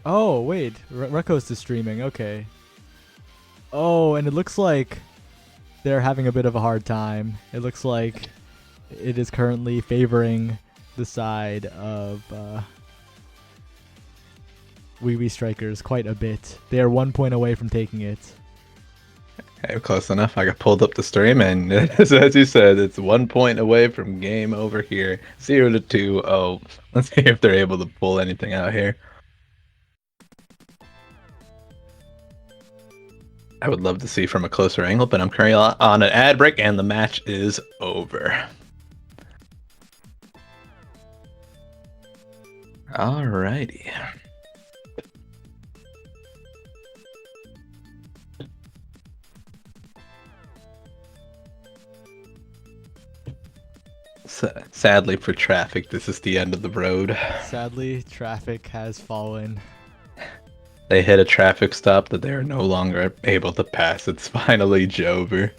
Oh, wait. Rekos is streaming. Okay. Oh, and it looks like they're having a bit of a hard time. It looks like it is currently favoring the side of Wee Wee Strikers quite a bit. They are 1 point away from taking it. Okay, close enough. I got pulled up the stream, and as you said, it's 1 point away from game over here. 0-2. Oh, let's see if they're able to pull anything out here. I would love to see from a closer angle, but I'm currently on an ad break, and the match is over. Alrighty. Sadly for traffic, this is the end of the road. Sadly, traffic has fallen. They hit a traffic stop that they are no longer able to pass. It's finally over.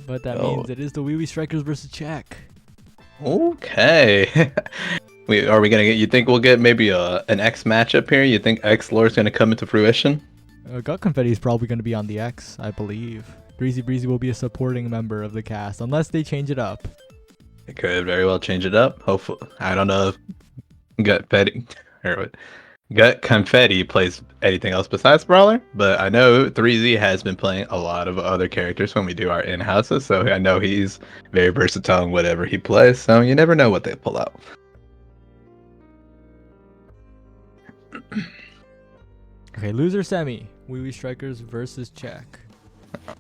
But that Oh. means it is the Wee Wee Strikers versus Czech. Okay. Are we gonna get? You think we'll get maybe an X matchup here? You think X lore is gonna come into fruition? Gut Confetti is probably going to be on the X, I believe. Breezy Breezy will be a supporting member of the cast, unless they change it up. It could very well change it up. Hopefully, I don't know if Gut Confetti plays anything else besides Brawler, but I know 3Z has been playing a lot of other characters when we do our in-houses, so I know he's very versatile in whatever he plays. So you never know what they pull out. Okay, loser semi. Wee Wee Strikers versus Czech.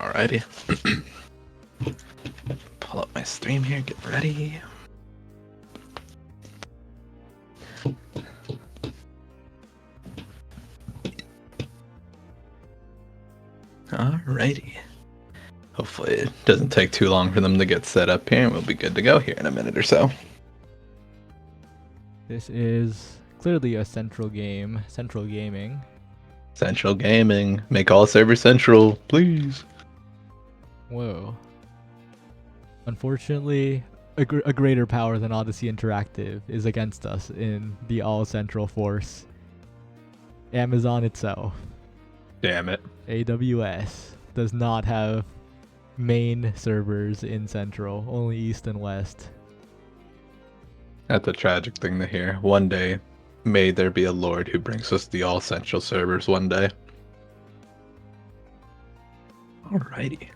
Alrighty. Pull up my stream here, get ready. Alrighty. Hopefully it doesn't take too long for them to get set up here, and we'll be good to go here in a minute or so. This is clearly a central game. Central Gaming. Central Gaming. Make all servers central, please. Whoa. Unfortunately, a greater power than Odyssey Interactive is against us in the all central force. Amazon itself. Damn it. AWS does not have main servers in Central, only East and West. That's a tragic thing to hear. One day, may there be a lord who brings us the all central servers one day. Alrighty.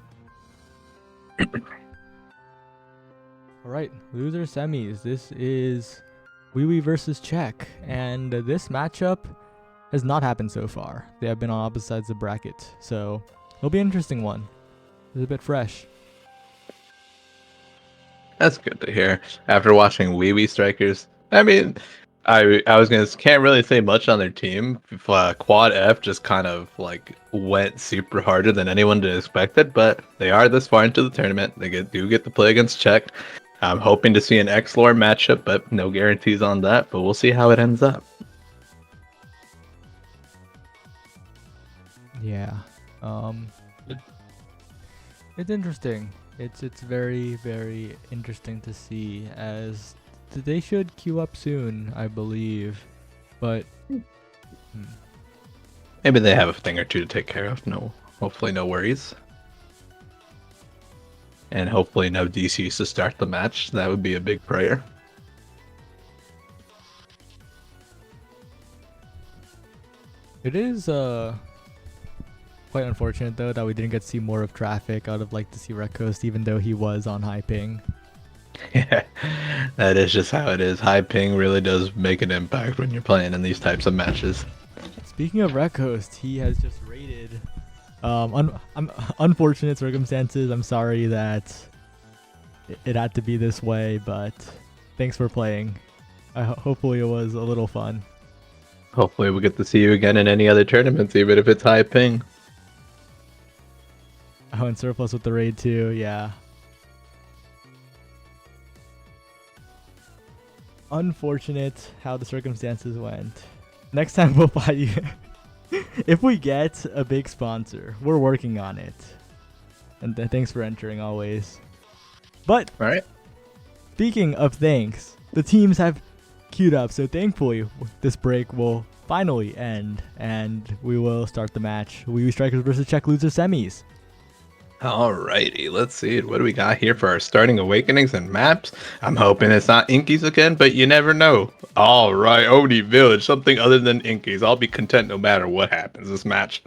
Alright, loser semis. This is Wee Wee versus Czech, and this matchup has not happened so far. They have been on opposite sides of the bracket, so it'll be an interesting one. It's a bit fresh. That's good to hear. After watching Wee Wee Strikers, I mean, I was can't really say much on their team. Quad F just kind of like went super harder than anyone had expected, but they are this far into the tournament. They do get to play against Czech. I'm hoping to see an X-Lore matchup, but no guarantees on that. But we'll see how it ends up. Yeah. It's interesting. It's very, very interesting to see, as they should queue up soon, I believe. But Maybe they have a thing or two to take care of. No, hopefully no worries. And hopefully no DCs to start the match. That would be a big prayer. it is quite unfortunate though that we didn't get to see more of Traffic. I would have liked to see Red Coast, even though he was on high ping. Yeah, that is just how it is. High ping really does make an impact when you're playing in these types of matches. Speaking of Red Coast, he has just raided. Unfortunate circumstances. I'm sorry that it had to be this way, but thanks for playing. Hopefully it was a little fun. Hopefully we get to see you again in any other tournaments, even if it's high ping. Oh, and Surplus with the raid too, yeah. Unfortunate how the circumstances went. Next time we'll buy you. If we get a big sponsor, we're working on it. And thanks for entering always. But All right. speaking of thanks, the teams have queued up, so thankfully this break will finally end, and we will start the match. Wee Wee Strikers versus Czech loser semis. Alrighty, let's see. What do we got here for our starting awakenings and maps? I'm hoping it's not Inkies again, but you never know. Alright, Oni Village, something other than Inkies. I'll be content no matter what happens this match.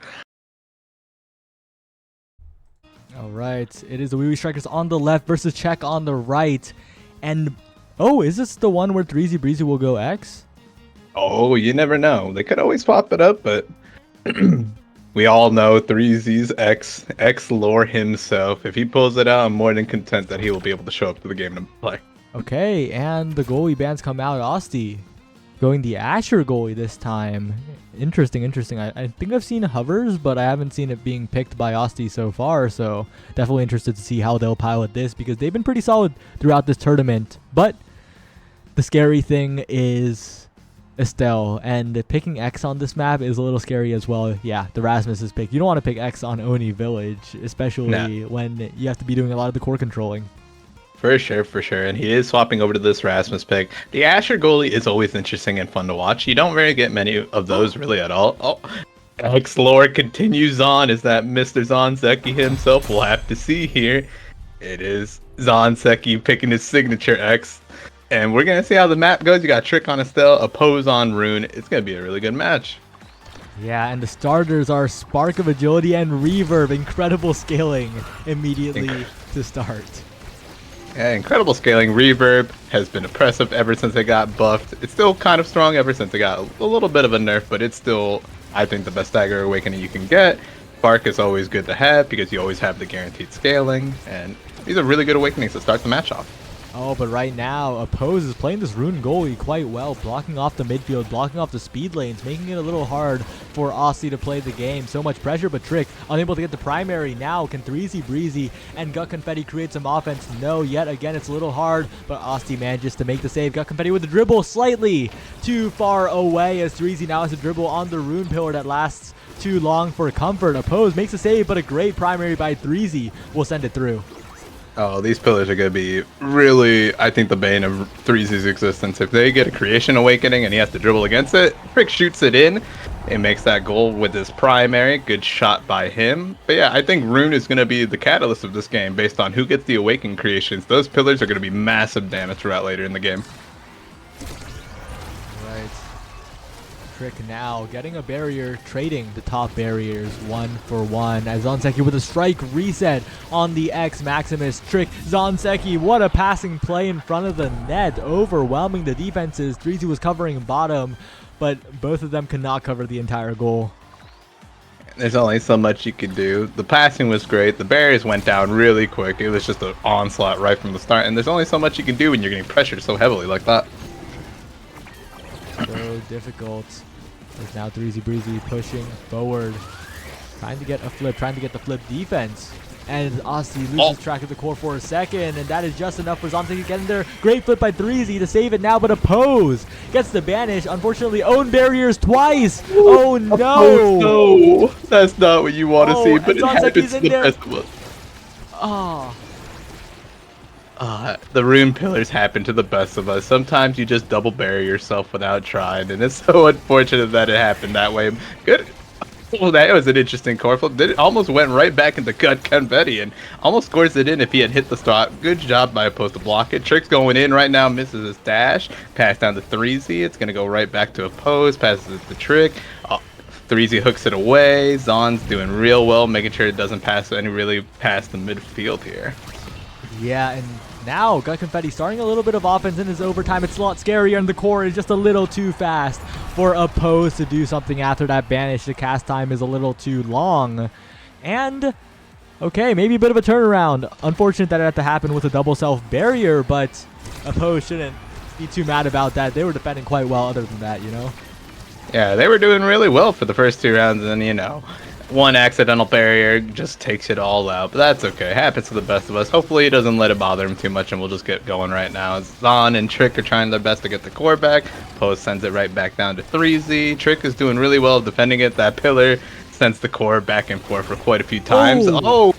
Alright, it is the Wee Wee Strikers on the left versus Czech on the right. And, oh, is this the one where Breezy Breezy will go X? Oh, you never know. They could always pop it up, but we all know 3Z's X lore himself. If he pulls it out, I'm more than content that he will be able to show up to the game to play. Okay, and the goalie bans come out. Osti Going the Asher goalie this time. Interesting. I think I've seen hovers, but I haven't seen it being picked by Osti so far, so definitely interested to see how they'll pilot this, because they've been pretty solid throughout this tournament. But the scary thing is Estelle, and picking X on this map is a little scary as well. Yeah, the Rasmus is picked. You don't want to pick X on Oni Village, especially when you have to be doing a lot of the core controlling. For sure. And he is swapping over to this Rasmus pick. The Asher goalie is always interesting and fun to watch. You don't really get many of those really at all. Oh, X lore continues on. Is that Mr. Zonseki himself? We'll have to see here. It is Zonseki picking his signature X. And we're going to see how the map goes. You got Trick on Estelle, Oppose on Rune. It's going to be a really good match. Yeah, and the starters are Spark of Agility and Reverb. Incredible scaling immediately to start. Yeah, incredible scaling. Reverb has been oppressive ever since it got buffed. It's still kind of strong ever since it got a little bit of a nerf, but it's still, I think, the best Stagger Awakening you can get. Spark is always good to have because you always have the guaranteed scaling, and these are really good awakenings to start the match off. Oh, but right now, Oppose is playing this Rune goalie quite well, blocking off the midfield, blocking off the speed lanes, making it a little hard for Aussie to play the game. So much pressure, but Trick unable to get the primary. Now, can 3Z Breezy and Gut Confetti create some offense? No, yet again, it's a little hard, but Aussie manages to make the save. Gut Confetti with the dribble slightly too far away, as 3Z now has a dribble on the Rune pillar that lasts too long for comfort. Oppose makes a save, but a great primary by 3Z will send it through. Oh, these pillars are going to be really, I think, the bane of 3Z's existence. If they get a creation awakening and he has to dribble against it, Frick shoots it in and makes that goal with his primary. Good shot by him. But yeah, I think Rune is going to be the catalyst of this game based on who gets the awakening creations. Those pillars are going to be massive damage throughout later in the game. Right. Trick now getting a barrier, trading the top barriers 1-for-1 as Zonseki with a strike reset on the X Maximus. Trick, Zonseki, what a passing play in front of the net, overwhelming the defenses. 3Z was covering bottom, but both of them could not cover the entire goal. There's only so much you could do. The passing was great. The barriers went down really quick. It was just an onslaught right from the start, and there's only so much you can do when you're getting pressured so heavily like that. So difficult. There's now 3Z Breezy pushing forward, trying to get a flip, trying to get the flip defense. And Aussie loses track of the core for a second, and that is just enough for Zonseki to get in there. Great flip by 3Z to save it now, but Oppose gets the banish. Unfortunately, own barriers twice. Oh no! No, that's not what you want to see, but it happens to the there. best of us. Oh. The rune pillars happen to the best of us. Sometimes you just double bury yourself without trying, and it's so unfortunate that it happened that way. Good. Well, that was an interesting core flip. It almost went right back into Gut Confetti and almost scores it in if he had hit the stop. Good job by Oppose to block it. Trick's going in right now, misses his dash. Pass down to 3Z. It's going to go right back to Oppose. Passes it to Trick. 3Z hooks it away. Zon's doing real well, making sure it doesn't pass any really past the midfield here. Yeah, and now Gut Confetti starting a little bit of offense in his overtime. It's a lot scarier, and the core is just a little too fast for Oppose to do something after that banish. The cast time is a little too long. And, okay, maybe a bit of a turnaround. Unfortunate that it had to happen with a double self barrier, but Oppose shouldn't be too mad about that. They were defending quite well other than that, you know? Yeah, they were doing really well for the first two rounds, and you know, one accidental barrier just takes it all out, but that's okay. Happens to the best of us. Hopefully he doesn't let it bother him too much, and we'll just get going right now. Zon and Trick are trying their best to get the core back. Post sends it right back down to 3Z. Trick is doing really well defending it. That pillar sends the core back and forth for quite a few times. Oh!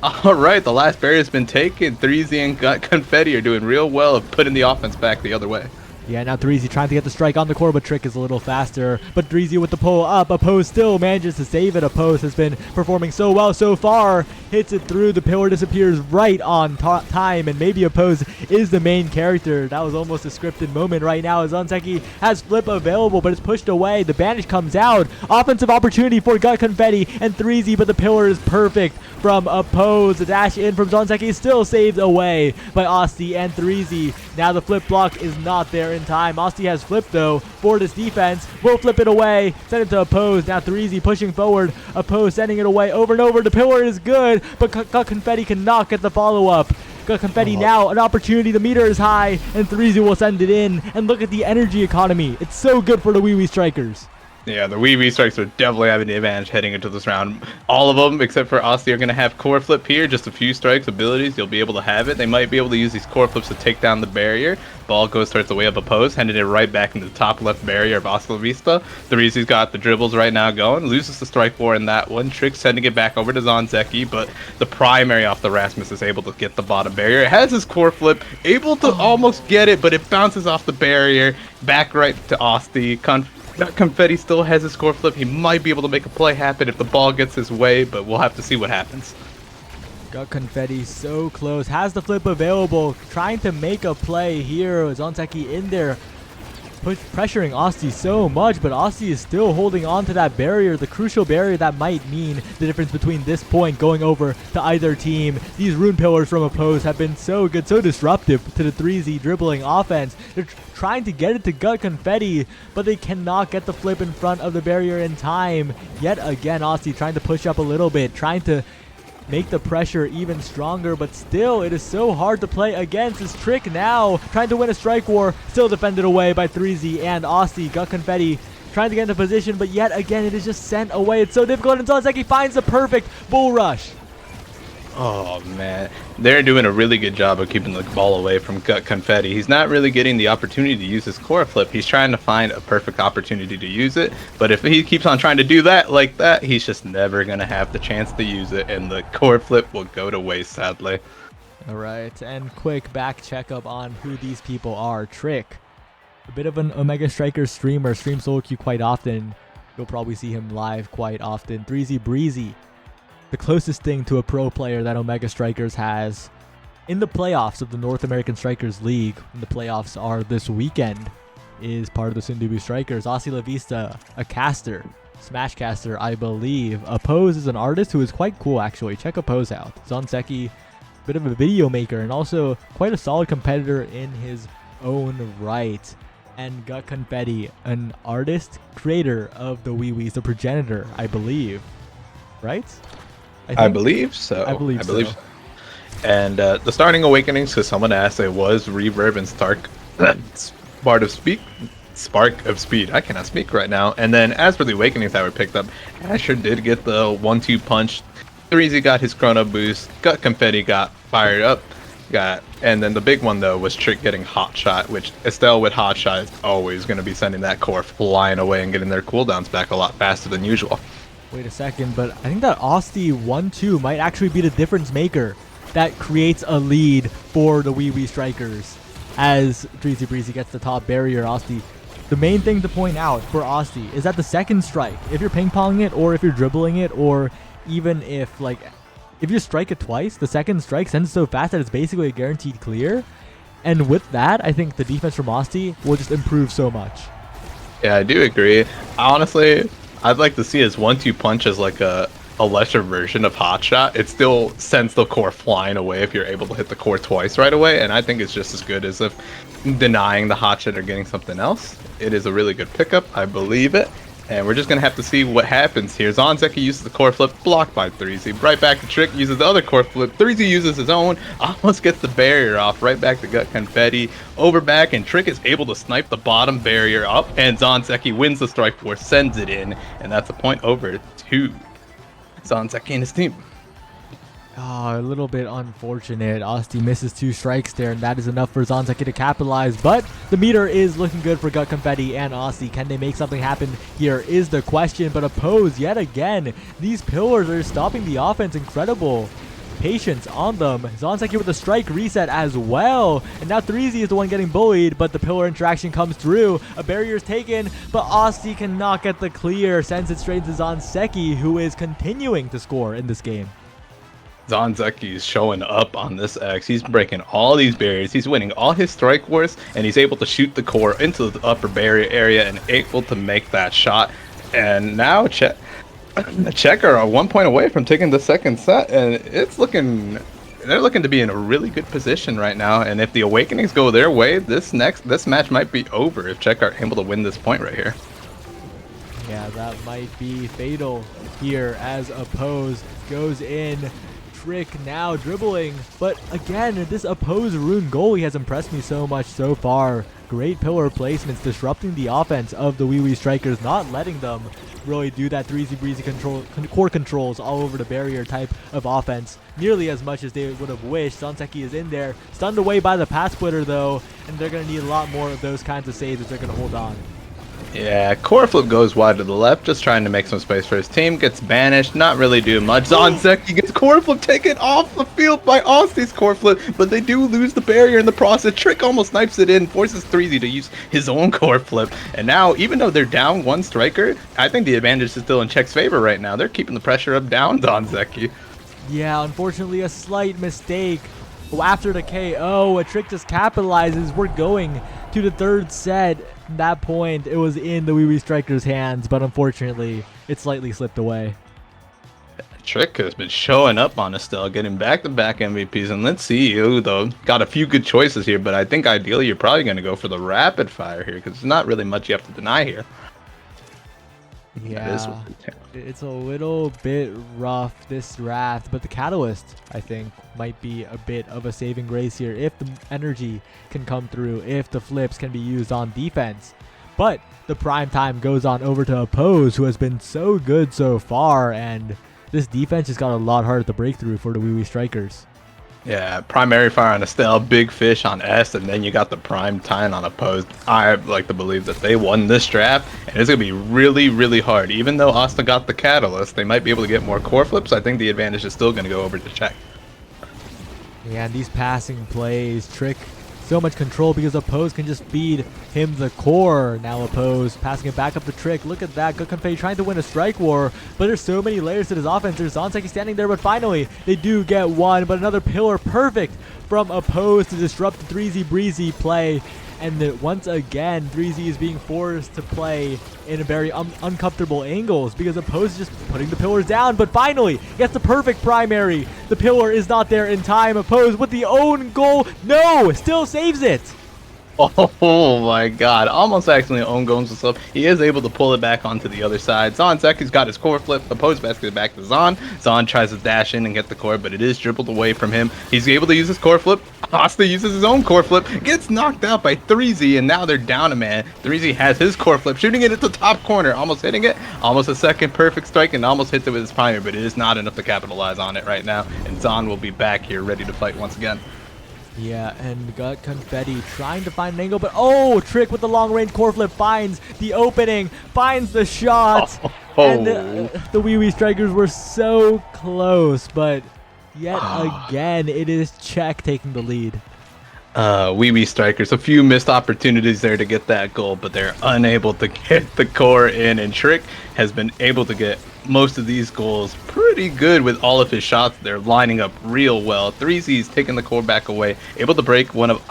Alright, the last barrier's been taken. 3Z and Gut Confetti are doing real well of putting the offense back the other way. Yeah, now 3Z trying to get the strike on the core, but Trick is a little faster. But 3Z with the pull up. Oppose still manages to save it. Oppose has been performing so well so far. Hits it through. The pillar disappears right on time, and maybe Oppose is the main character. That was almost a scripted moment right now as Zonseki has flip available, but it's pushed away. The banish comes out. Offensive opportunity for Gut Confetti and 3Z, but the pillar is perfect from Oppose. The dash in from Zonseki is still saved away by Osti and 3Z. Now the flip block is not there in time. Osti has flipped though for this defense. Will flip it away. Send it to Oppose. Now 3Z pushing forward. Oppose sending it away over and over. The pillar is good, but Gut Confetti cannot get the follow-up. Got Confetti now, an opportunity. The meter is high, and 3Z will send it in. And look at the energy economy. It's so good for the Wee Wee Strikers. Yeah, the Wee Wee Strikes are definitely having the advantage heading into this round. All of them, except for Aussie, are going to have core flip here. Just a few strikes abilities. You'll be able to have it. They might be able to use these core flips to take down the barrier. Ball goes towards the way up opposed, handing it right back into the top left barrier of Oscar Vista. 3Z's got the dribbles right now going. Loses the strike 4 in that one. Trick sending it back over to Zonzeki, but the primary off the Rasmus is able to get the bottom barrier. It has his core flip, able to almost get it, but it bounces off the barrier. Back right to Austin. Confetti still has his core flip. He might be able to make a play happen if the ball gets his way, but we'll have to see what happens. Got Confetti so close. Has the flip available. Trying to make a play here. Zonzeki in there. Pressuring Asti so much, but Asti is still holding on to that barrier, the crucial barrier that might mean the difference between this point going over to either team. These rune pillars from opposed have been so good, so disruptive to the 3Z dribbling offense. They're trying to get it to Gut Confetti, but they cannot get the flip in front of the barrier in time. Yet again, Asti trying to push up a little bit, trying to make the pressure even stronger, but still it is so hard to play against. This Trick now trying to win a strike war, still defended away by 3Z and Aussie. Got Confetti trying to get into position, but yet again it is just sent away. It's so difficult, and Zonzeki finds the perfect bull rush. Oh man, they're doing a really good job of keeping the ball away from Gut Confetti. He's not really getting the opportunity to use his core flip. He's trying to find a perfect opportunity to use it, but if he keeps on trying to do that like that, he's just never gonna have the chance to use it, and the core flip will go to waste, sadly. All right, and quick back checkup on who these people are. Trick, a bit of an Omega Strikers streamer, streams solo queue quite often. You'll probably see him live quite often. 3Z Breezy, the closest thing to a pro player that Omega Strikers has in the playoffs of the North American Strikers League, when the playoffs are this weekend, is part of the Sundubu Strikers. Aussie La Vista, a caster, Smash caster, I believe. Oppose is an artist who is quite cool, actually. Check Oppose out. Zonzeki, bit of a video maker and also quite a solid competitor in his own right. And Gut Confetti, an artist, creator of the Wee Wees, the progenitor, I believe. Right? I believe so. I believe so. And the starting awakenings, because someone asked, it was Reverb and Spark of Speed. I cannot speak right now. And then as for the awakenings that were picked up, Asher did get the 1-2 punch. 3Z got his chrono boost. Gut Confetti got fired up. And then the big one though was Trick getting Hot Shot, which Estelle with Hot Shot is always going to be sending that core flying away and getting their cooldowns back a lot faster than usual. Wait a second, but I think that Austin 1-2 might actually be the difference maker that creates a lead for the Wee Wee Strikers as Dreezy Breezy gets the top barrier. Austin, the main thing to point out for Austin is that the second strike, if you're ping-ponging it or if you're dribbling it, or even if you strike it twice, the second strike sends it so fast that it's basically a guaranteed clear. And with that, I think the defense from Austin will just improve so much. Yeah, I do agree. Honestly, I'd like to see his 1-2 punch as like a lesser version of Hot Shot. It still sends the core flying away if you're able to hit the core twice right away, and I think it's just as good as if denying the Hot Shot or getting something else. It is a really good pickup. I believe it. And we're just going to have to see what happens here. Zonzeki uses the core flip, blocked by 3Z. Right back to Trick, uses the other core flip. 3Z uses his own, almost gets the barrier off. Right back to Gut Confetti. Over back, and Trick is able to snipe the bottom barrier up. And Zonzeki wins the strike force, sends it in. And that's a point over to Zonzeki and his team. Oh, a little bit unfortunate. Asti misses 2 strikes there, and that is enough for Zonzeki to capitalize. But the meter is looking good for Gut Confetti and Asti. Can they make something happen here is the question. But Oppose, yet again, these pillars are stopping the offense. Incredible patience on them. Zonzeki with a strike reset as well. And now 3Z is the one getting bullied, but the pillar interaction comes through. A barrier is taken, but Asti cannot get the clear. Sends it straight to Zonzeki, who is continuing to score in this game. Zonzeki is showing up on this X. He's breaking all these barriers. He's winning all his strike wars, and he's able to shoot the core into the upper barrier area and able to make that shot. And now Checker are 1 point away from taking the second set, and they're looking to be in a really good position right now. And if the Awakenings go their way, this match might be over if Checker are able to win this point right here. Yeah, that might be fatal here as Oppose goes in. Trick now dribbling, but again, this opposed Rune goalie has impressed me so much so far. Great pillar placements, disrupting the offense of the Wee Strikers, not letting them really do that 3Z breezy core controls all over the barrier type of offense nearly as much as they would have wished. Zanseki is in there, stunned away by the pass splitter though, and they're going to need a lot more of those kinds of saves if they're going to hold on. Yeah, core flip goes wide to the left, just trying to make some space for his team. Gets banished, not really doing much. Zanseki gets core flip taken off the field by Aussie's core flip, but they do lose the barrier in the process. Trick almost snipes it in, forces 3Z to use his own core flip. And now, even though they're down one striker, I think the advantage is still in Czech's favor right now. They're keeping the pressure up down Zanseki. Yeah, unfortunately a slight mistake. After the KO, a Trick just capitalizes. We're going to the third set. At that point, it was in the Wee Strikers' hands, but unfortunately, it slightly slipped away. Trick has been showing up on Estelle, getting back-to-back MVPs, and let's see you, though. Got a few good choices here, but I think ideally you're probably going to go for the rapid fire here, because there's not really much you have to deny here. Yeah, it's a little bit rough this draft, but the Catalyst, I think, might be a bit of a saving grace here if the energy can come through, if the flips can be used on defense. But the prime time goes on over to Oppose, who has been so good so far, and this defense just got a lot harder to break through for the Wee Strikers. Yeah, primary fire on Estelle, big fish on S, and then you got the prime time on Opposed. I like to believe that they won this draft, and it's going to be really, really hard. Even though Asta got the Catalyst, they might be able to get more core flips. I think the advantage is still going to go over to Czech. Yeah, and these passing plays, Trick so much control because Oppose can just feed him the core. Now Oppose passing it back up the Trick. Look at that. Good Confetti trying to win a strike war, but there's so many layers to this offense. There's Zanseki standing there, but finally they do get one, but another pillar perfect from Oppose to disrupt the 3Z breezy play. And once again, 3Z is being forced to play in a very uncomfortable angles because Oppose is just putting the pillars down. But finally, gets the perfect primary. The pillar is not there in time. Oppose with the own goal. No, still saves it. Oh my god, almost accidentally own goals and stuff. He is able to pull it back onto the other side. Zanseki's got his core flip, Oppose basket back to Zan. Zan tries to dash in and get the core, but it is dribbled away from him. He's able to use his core flip. Asta uses his own core flip, gets knocked out by 3Z, and now they're down a man. 3Z has his core flip, shooting it at the top corner, almost hitting it. Almost a second perfect strike, and almost hits it with his primary, but it is not enough to capitalize on it right now. And Zan will be back here ready to fight once again. Yeah, and got Confetti trying to find an angle, but oh, Trick with the long-range core flip finds the opening, finds the shot, and the Wee Strikers were so close, but yet again, it is Czech taking the lead. Wee Strikers, a few missed opportunities there to get that goal, but they're unable to get the core in, and Trick has been able to get most of these goals pretty good with all of his shots. They're lining up real well. 3Z's taking the core back away, able to break one of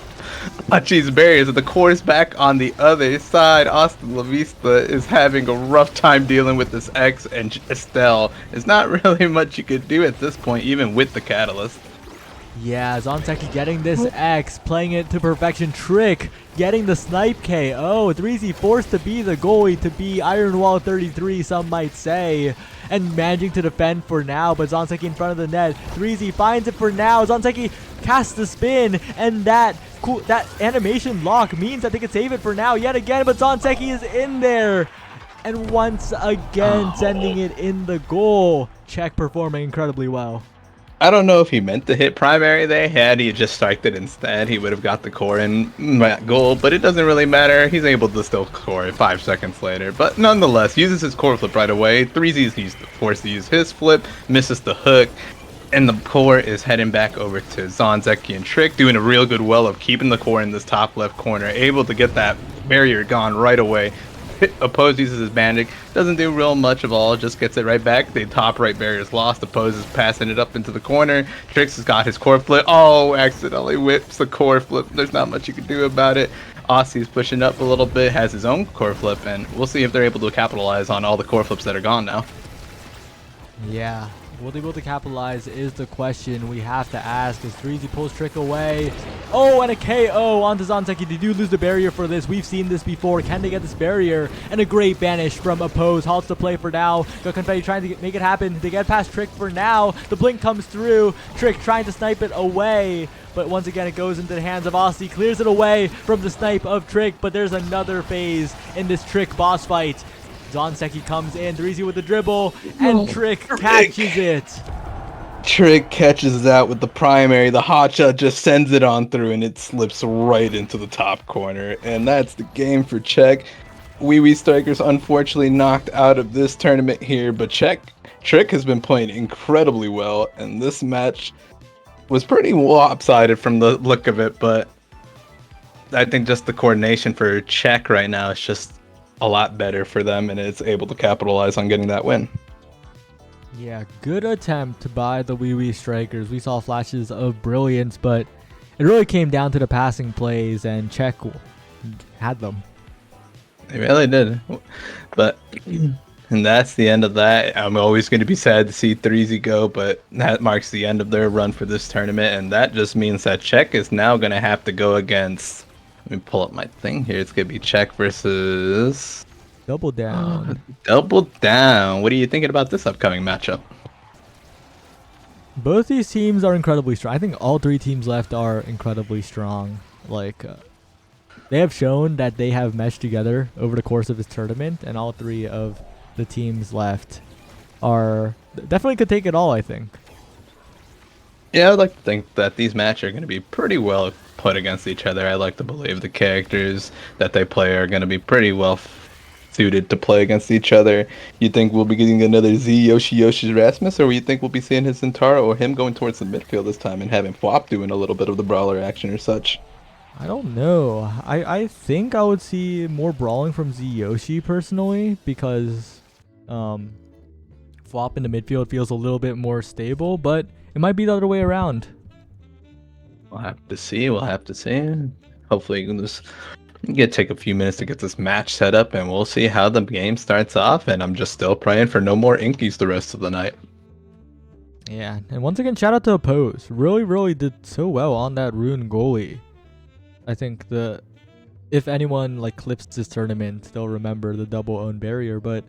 Hachi's barriers, and the core is back on the other side. Austin La Vista is having a rough time dealing with this X, and Estelle. There's not really much you could do at this point, even with the Catalyst. Yeah, Zanseki getting this X, playing it to perfection. Trick getting the snipe KO. 3Z forced to be the goalie, to be Iron Wall 33, some might say. And managing to defend for now, but Zanseki in front of the net. 3Z finds it for now. Zanseki casts the spin, and that animation lock means that they can save it for now yet again, but Zanseki is in there. And once again, sending it in the goal. Czech performing incredibly well. I don't know if he meant to hit primary they had. He just striked it instead. He would have got the core in that goal, but it doesn't really matter. He's able to still score it 5 seconds later. But nonetheless, uses his core flip right away. 3Z's forced to use his flip, misses the hook, and the core is heading back over to Zanseki and Trick, doing a real good well of keeping the core in this top left corner, able to get that barrier gone right away. Oppose uses his bandage, doesn't do real much of all, just gets it right back. The top right barrier is lost. Oppose is passing it up into the corner. Trix has got his core flip. Oh, accidentally whips the core flip. There's not much you can do about it. Aussie's pushing up a little bit, has his own core flip, and we'll see if they're able to capitalize on all the core flips that are gone now. Yeah, Will they be able to capitalize is the question we have to ask as 3Z pulls Trick away. Oh, and a KO onto Zanseki. They do lose the barrier for this. We've seen this before. Can they get this barrier? And a great banish from Oppose. Halts the play for now. Got Confetti trying to make it happen. They get past Trick for now. The blink comes through. Trick trying to snipe it away. But once again, it goes into the hands of Aussie. Clears it away from the snipe of Trick. But there's another phase in this Trick boss fight. Zanseki comes in, 3Z with the dribble, and Trick catches it. Trick catches that with the primary. The hotshot just sends it on through, and it slips right into the top corner. And that's the game for Check. Wee Strikers unfortunately knocked out of this tournament here, but Trick has been playing incredibly well, and this match was pretty lopsided from the look of it, but I think just the coordination for Czech right now is just a lot better for them, and it's able to capitalize on getting that win. Yeah, good attempt by the Wee Strikers. We saw flashes of brilliance, but it really came down to the passing plays, and Czech had them. They really did. But and that's the end of that. I'm always going to be sad to see 3Z go, but that marks the end of their run for this tournament, and that just means that Czech is now going to have to go against... Let me pull up my thing here. It's going to be Czech versus... Double Down. Double Down. What are you thinking about this upcoming matchup? Both these teams are incredibly strong. I think all three teams left are incredibly strong. They have shown that they have meshed together over the course of this tournament, and all three of the teams left are definitely could take it all, I think. Yeah, I'd like to think that these matches are going to be pretty well put against each other. I like to believe the characters that they play are going to be pretty well suited to play against each other. You think we'll be getting another Z Yoshi Rasmus, or you think we'll be seeing his Zentara or him going towards the midfield this time and having Flop doing a little bit of the brawler action or such? I don't know. I think I would see more brawling from Z Yoshi personally, because Flop in the midfield feels a little bit more stable, but it might be the other way around. We'll have to see. Hopefully you can just take a few minutes to get this match set up, and we'll see how the game starts off. And I'm just still praying for no more Inkies the rest of the night. Yeah, and once again, shout out to Oppose. Really did so well on that Rune goalie. I think if anyone clips this tournament, they'll remember the double own barrier, but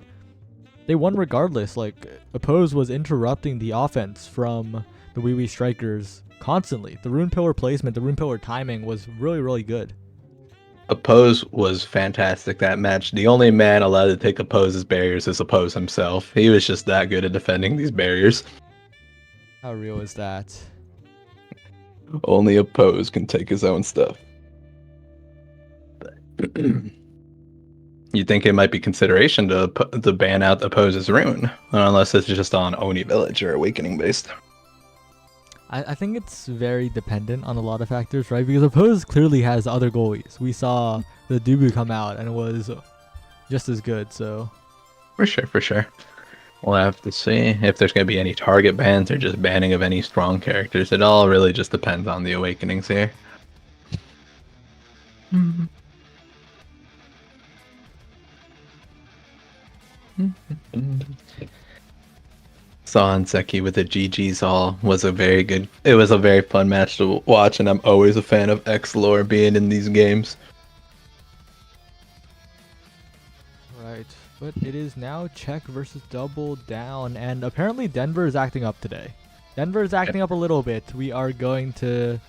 they won regardless. Oppose was interrupting the offense from the Wee Strikers constantly. The Rune Pillar placement, the Rune Pillar timing was really good. Oppose was fantastic that match. The only man allowed to take Oppose's barriers is Oppose himself. He was just that good at defending these barriers. How real is that? Only Oppose can take his own stuff. You think it might be consideration to ban out Oppose's Rune, unless it's just on Oni Village or Awakening based. I think it's very dependent on a lot of factors, right? Because Oppose clearly has other goalies. We saw the Dubu come out and it was just as good, so... For sure. We'll have to see if there's going to be any target bans or just banning of any strong characters. It all really just depends on the Awakenings here. Zanseki with the GG's all was a very fun match to watch, and I'm always a fan of X-Lore being in these games. Right, but it is now Czech versus Double Down, and apparently Denver is acting up today. Denver is acting up a little bit. We are going to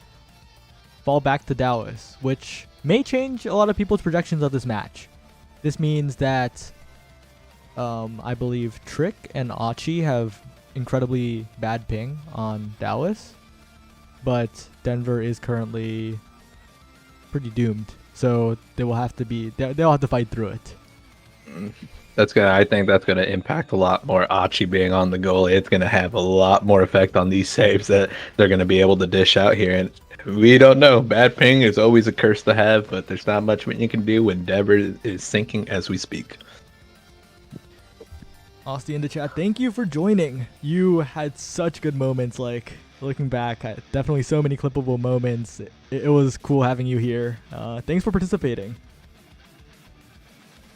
fall back to Dallas, which may change a lot of people's projections of this match. This means that I believe Trick and Achi have incredibly bad ping on Dallas, but Denver is currently pretty doomed. So they'll have to fight through it. I think that's gonna impact a lot more Achi being on the goalie. It's gonna have a lot more effect on these saves that they're gonna be able to dish out here. And we don't know. Bad ping is always a curse to have, but there's not much you can do when Denver is sinking as we speak. Austin in the chat, thank you for joining. You had such good moments. Looking back, definitely so many clippable moments. It was cool having you here. Thanks for participating.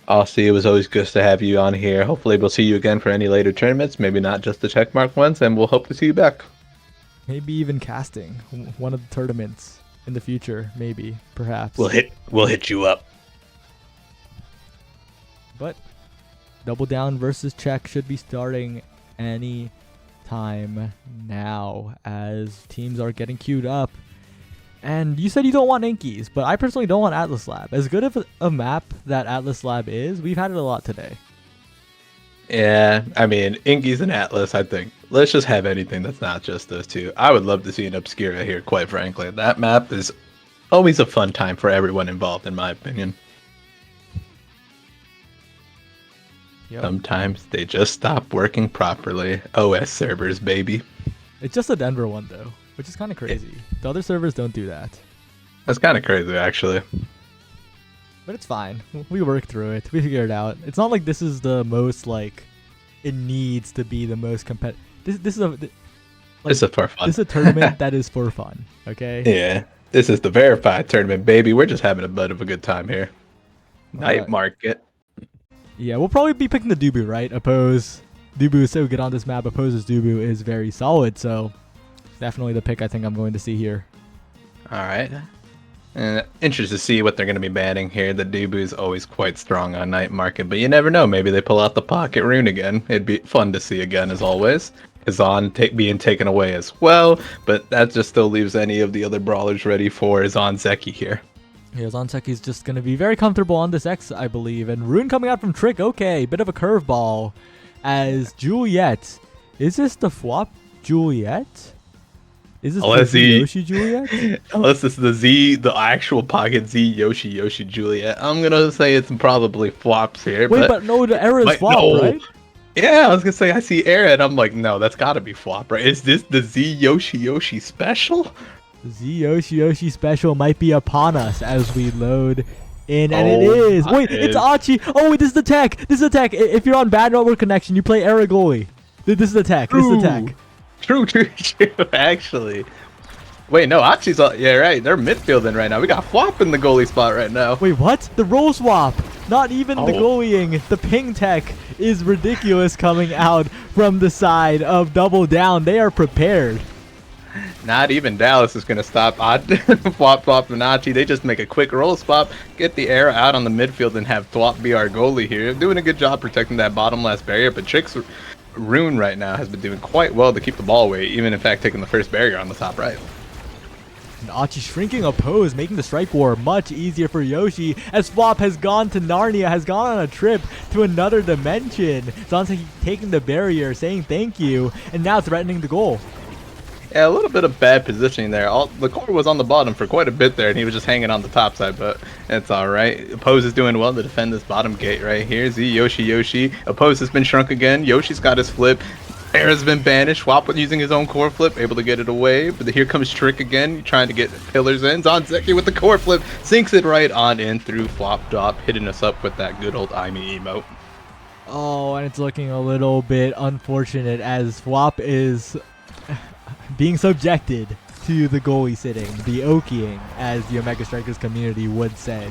Aussie, it was always good to have you on here. Hopefully, we'll see you again for any later tournaments. Maybe not just the checkmark ones, and we'll hope to see you back. Maybe even casting one of the tournaments in the future. Maybe, perhaps. We'll hit you up. But Double Down versus Czech should be starting any time now as teams are getting queued up. And you said you don't want Inkies, but I personally don't want Atlas Lab. As good of a map that Atlas Lab is, we've had it a lot today. Yeah, I mean, Inkies and Atlas, I think. Let's just have anything that's not just those two. I would love to see an Obscura here, quite frankly. That map is always a fun time for everyone involved, in my opinion. Yep. Sometimes they just stop working properly. OS servers, baby. It's just a Denver one, though, which is kind of crazy. The other servers don't do that. That's kind of crazy, actually. But it's fine. We work through it. We figure it out. It's not like this is the most, like, it needs to be the most competitive. This is a... Like, This is for fun. This is a tournament that is for fun, okay? Yeah, this is the verified tournament, baby. We're just having a bit of a good time here. Night market. Yeah, we'll probably be picking the Dubu, right? Oppose. Dubu is so good on this map. Oppose's Dubu is very solid, so definitely the pick I think I'm going to see here. All right. And interested to see what they're going to be banning here. The Dubu is always quite strong on night market, but you never know. Maybe they pull out the pocket rune again. It'd be fun to see again, as always. Izan being taken away as well, but that just still leaves any of the other brawlers ready for Izan Zeki here. Yeah, Zanseki's just going to be very comfortable on this X, I believe. And Rune coming out from Trick, okay. Bit of a curveball as Juliet. Is this the flop Juliet? Is this the Z Yoshi Juliet? Unless this is the actual pocket Z Yoshi Juliet. I'm going to say it's probably flops here. Wait, but no, the error is flop, right? Yeah, I was going to say I see error and I'm like, no, that's got to be flop, right? Is this the Z Yoshi special? Z Yoshi special might be upon us as we load in, and it is. Wait, it's Achi. Oh, wait, this is the tech. This is the tech. If you're on bad network connection, you play Aragoli. This is the tech. This is the tech. True, actually. Wait, no, Achi's yeah, right. They're midfielding right now. We got Flop in the goalie spot right now. Wait, what? The role swap. Not even the goalieing. The ping tech is ridiculous coming out from the side of Double Down. They are prepared. Not even Dallas is going to stop Flop and Achi. They just make a quick roll swap, get the arrow out on the midfield, and have Flop be our goalie here. Doing a good job protecting that bottom last barrier, but Trick's Rune right now has been doing quite well to keep the ball away, even in fact taking the first barrier on the top right. And Achi shrinking oppose, making the strike war much easier for Yoshi, as Flop has gone to Narnia, has gone on a trip to another dimension. Zanseki taking the barrier, saying thank you, and now threatening the goal. Yeah, a little bit of bad positioning there. The core was on the bottom for quite a bit there, and he was just hanging on the top side, but it's alright. Oppose is doing well to defend this bottom gate right here. Z, Yoshi. Oppose has been shrunk again. Yoshi's got his flip. Era's been banished. Swap using his own core flip, able to get it away. But here comes Trick again, trying to get pillars in. Zanzeki with the core flip, sinks it right on in through Flop Drop, hitting us up with that good old Aimi emote. Oh, and it's looking a little bit unfortunate as Flop is being subjected to the goalie sitting, the Okiing, as the Omega Strikers community would say.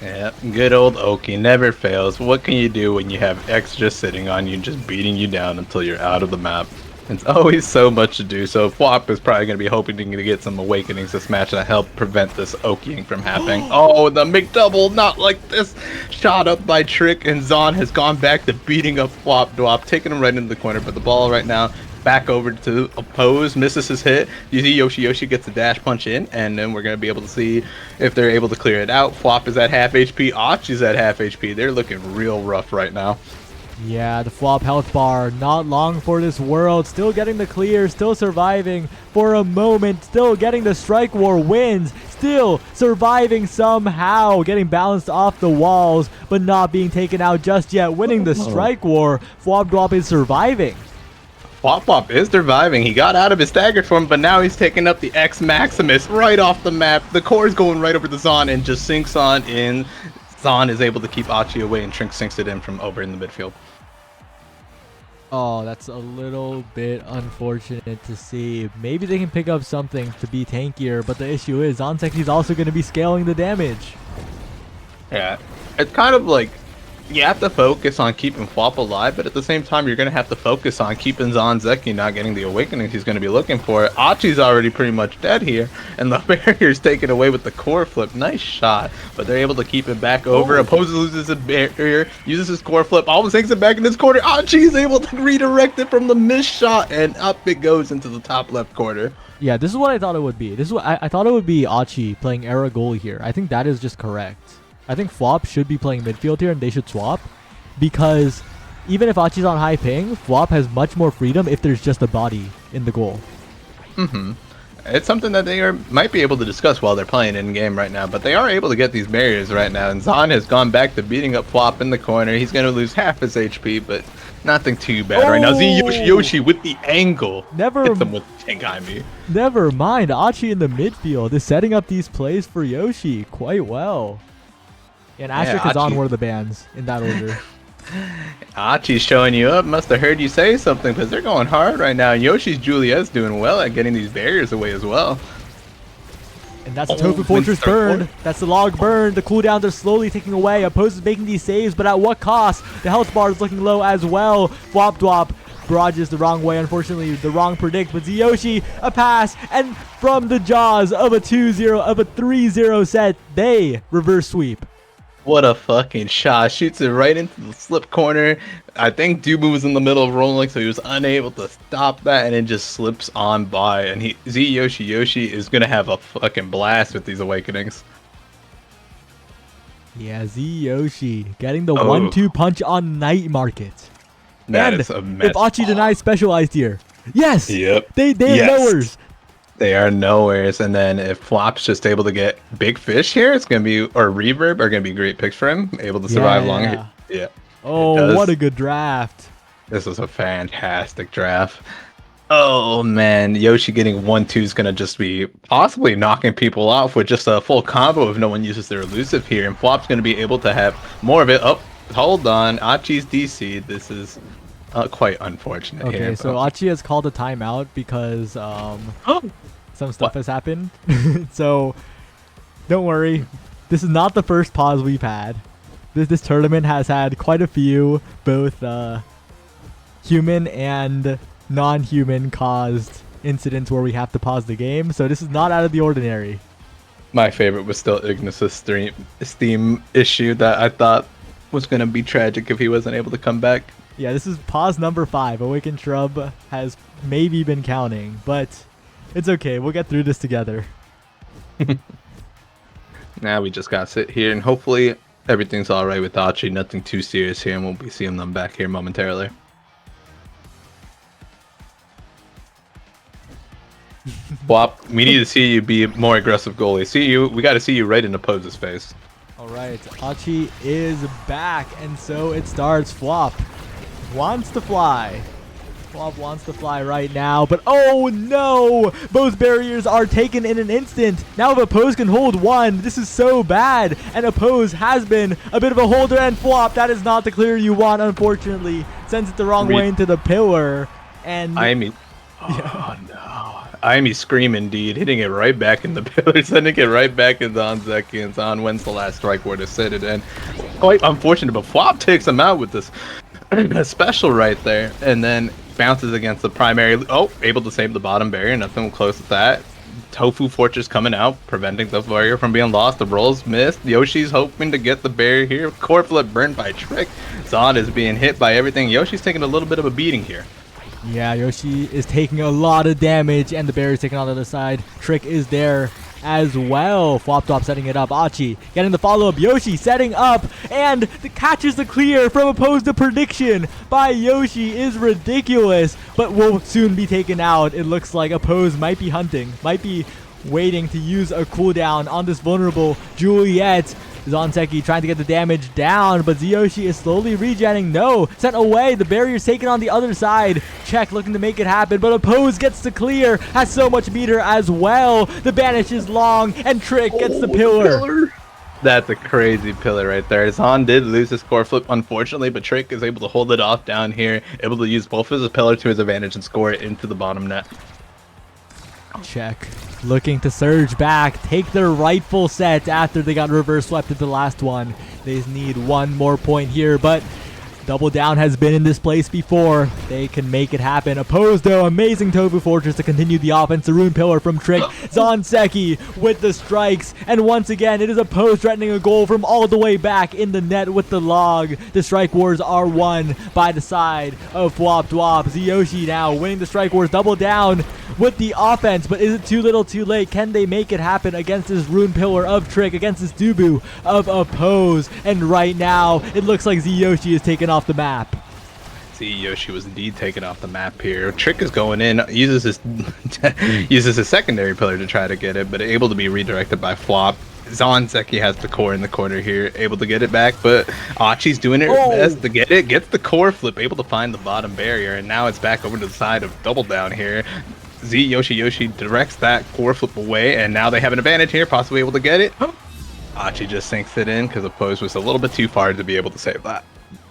Yeah, good old Oki never fails. What can you do when you have X just sitting on you, just beating you down until you're out of the map? It's always so much to do, so Flop is probably going to be hoping to get some awakenings this match that help prevent this Okiing from happening. Oh, the McDouble, not like this. Shot up by Trick, and Zon has gone back to beating up Flop Dwop, taking him right into the corner, but the ball right now back over to Oppose, misses his hit. You see Yoshi gets a dash punch in, and then we're going to be able to see if they're able to clear it out. Flop is at half HP, Achi's at half HP. They're looking real rough right now. Yeah, the Flop health bar, not long for this world. Still getting the clear, still surviving for a moment, still getting the strike war wins, still surviving somehow, getting bounced off the walls, but not being taken out just yet, winning the strike war. Flop Drop is surviving. Flop is surviving. He got out of his staggered form, but now he's taking up the X Maximus right off the map. The core is going right over to Zon and just sinks on in. Zon is able to keep Achi away, and Trink sinks it in from over in the midfield. Oh, that's a little bit unfortunate to see. Maybe they can pick up something to be tankier, but the issue is Zanseki's also going to be scaling the damage. Yeah. it's kind of like you have to focus on keeping Flop alive, but at the same time, you're going to have to focus on keeping Zanzeki not getting the awakenings he's going to be looking for. Achi's already pretty much dead here, and the barrier's taken away with the core flip. Nice shot, but they're able to keep it back over. Opposed loses a barrier, uses his core flip, almost takes it back in this corner. Achi is able to redirect it from the missed shot, and up it goes into the top left corner. Yeah, this is what I thought it would be. This is what I thought it would be Achi playing Aragoli here. I think that is just correct. I think Flop should be playing midfield here and they should swap, because even if Achi's on high ping, Flop has much more freedom if there's just a body in the goal. It's something that they might be able to discuss while they're playing in game right now, but they are able to get these barriers right now, and Zahn has gone back to beating up Flop in the corner. He's going to lose half his HP, but nothing too bad right now. Z Yoshi with the angle. Hits him with Tenkaimi. Never mind. Achi in the midfield is setting up these plays for Yoshi quite well. And Asterisk is on one of the bands in that order. Achi's showing you up. Must have heard you say something, because they're going hard right now. And Yoshi's Juliet's doing well at getting these barriers away as well. And that's Tofu Fortress burned. That's the log burned. The cooldowns are slowly ticking away. Opposed is making these saves, but at what cost? The health bar is looking low as well. Flop Dwop barrages the wrong way. Unfortunately, the wrong predict. But Yoshi, a pass. And from the jaws of a 2-0, of a 3-0 set, they reverse sweep. What a fucking shot. Shoots it right into the slip corner. I think Dubu was in the middle of rolling, so he was unable to stop that, and it just slips on by. And Yoshi is going to have a fucking blast with these awakenings. Yeah, Yoshi getting the 1-2 punch on Night Market. That is a mess. If Achi denies specialized here. Yes! Yep. They have lowers. They are nowheres, and then if Flop's just able to get big fish here, it's gonna be, or reverb are gonna be great picks for him. Able to survive longer. Yeah. Oh, what a good draft. This was a fantastic draft. Oh man, Yoshi getting 1-2 is gonna just be possibly knocking people off with just a full combo if no one uses their elusive here, and Flop's gonna be able to have more of it. Oh, hold on, Achi's DC. This is quite unfortunate here. Okay, so Achi has called a timeout because some stuff has happened. So don't worry, this is not the first pause we've had. This tournament has had quite a few, both human and non-human caused incidents where we have to pause the game. So this is not out of the ordinary. My favorite was still Ignis's Steam issue that I thought was going to be tragic if he wasn't able to come back. Yeah, this is pause number 5. Awakened Shrub has maybe been counting, but it's okay. We'll get through this together. Now we just gotta sit here and hopefully everything's alright with Achi. Nothing too serious here, and we'll be seeing them back here momentarily. Wop, we need to see you be a more aggressive goalie. We gotta see you right in Oppose's face. Alright, Achi is back, and so it starts. Flop wants to fly. Flop wants to fly right now, but oh no! Both barriers are taken in an instant. Now if Oppose can hold one, this is so bad. And Oppose has been a bit of a holder, and Flop, that is not the clear you want, unfortunately. Sends it the wrong way into the pillar. And oh no. Aimi scream indeed, hitting it right back in the pillar, sending it right back into Zanzeki, and Zahn wins the last strike where to sit it in. Quite unfortunate, but Flop takes him out with this special right there, and then bounces against the primary. Oh, able to save the bottom barrier, nothing close with that. Tofu Fortress coming out, preventing the barrier from being lost. The rolls missed. Yoshi's hoping to get the barrier here. Core flip burned by Trick. Zahn is being hit by everything. Yoshi's taking a little bit of a beating here. Yeah, Yoshi is taking a lot of damage, and the barrier's taking on the other side. Trick is there as well. Flop Top setting it up. Achi getting the follow-up. Yoshi setting up, and catches the clear from Oppose. The prediction by Yoshi is ridiculous, but will soon be taken out. It looks like Oppose might be hunting, might be waiting to use a cooldown on this vulnerable Juliet. Zanzeki trying to get the damage down, but Yoshi is slowly regenning. No, sent away. The barrier's taken on the other side. Check looking to make it happen, but Oppose gets the clear. Has so much meter as well. The banish is long, and Trick gets the pillar. That's a crazy pillar right there. Zahn did lose his core flip, unfortunately, but Trick is able to hold it off down here, able to use both of his pillar to his advantage and score it into the bottom net. Check looking to surge back, take their rightful set after they got reverse swept at the last one. They need one more point here, but Double Down has been in this place before. They can make it happen. Opposed though, amazing Tofu Fortress to continue the offense. The Rune Pillar from Trick. Zonseki with the strikes. And once again, it is Opposed threatening a goal from all the way back in the net with the log. The Strike Wars are won by the side of Fwop Dwop. Zyoshi now winning the Strike Wars. Double Down with the offense, but is it too little too late? Can they make it happen against this Rune Pillar of Trick, against this Dubu of Oppose? And right now, it looks like Zyoshi is taken off the map. Yoshi was indeed taken off the map here. Trick is going in, uses his uses his secondary pillar to try to get it, but able to be redirected by Flop. Zonseki has the core in the corner here, able to get it back, but Achi's doing it best to get it, gets the core flip, able to find the bottom barrier, and now it's back over to the side of Double Down here. Yoshi directs that core flip away, and now they have an advantage here, possibly able to get it. Achi just sinks it in because Oppose was a little bit too far to be able to save that.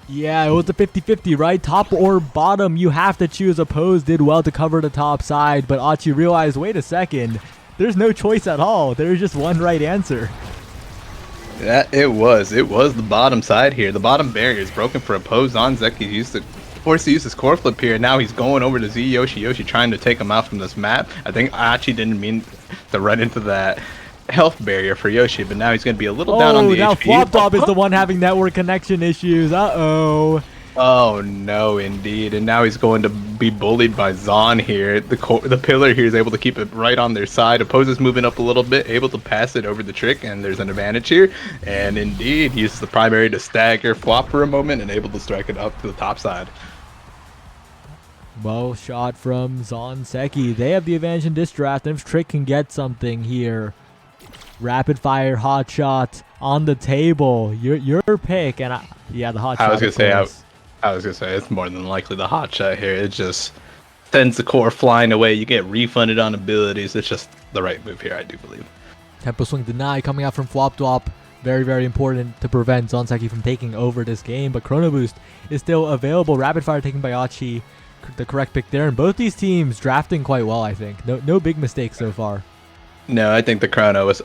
Yeah, it was a 50-50, right? Top or bottom, you have to choose. Oppose did well to cover the top side, but Achi realized, wait a second, there's no choice at all. There's just one right answer. Yeah, it was the bottom side here. The bottom barrier is broken for Oppose. Zonseki forced to use his core flip here. Now he's going over to Yoshi trying to take him out from this map. I think Achi didn't mean to run into that health barrier for Yoshi, but now he's going to be a little down on the now HP. Flop is the one having network connection issues. Uh-oh. Oh no, indeed. And now he's going to be bullied by Zon here. The pillar here is able to keep it right on their side. Oppose is moving up a little bit, able to pass it over the Trick, and there's an advantage here. And indeed, he uses the primary to stagger Flop for a moment and able to strike it up to the top side. Well shot from Zonseki. They have the advantage in this draft, and if Trick can get something here, rapid fire hot shot on the table. Your pick, and yeah, the hot shot. I was gonna say it's more than likely the hot shot here. It just sends the core flying away. You get refunded on abilities. It's just the right move here, I do believe. Tempo swing deny coming out from Flop Dwop. Very, very important to prevent Zonseki from taking over this game, but Chrono Boost is still available. Rapid fire taken by Achi. The correct pick there, and both these teams drafting quite well, I think. No big mistakes so far. No, I think the Chrono was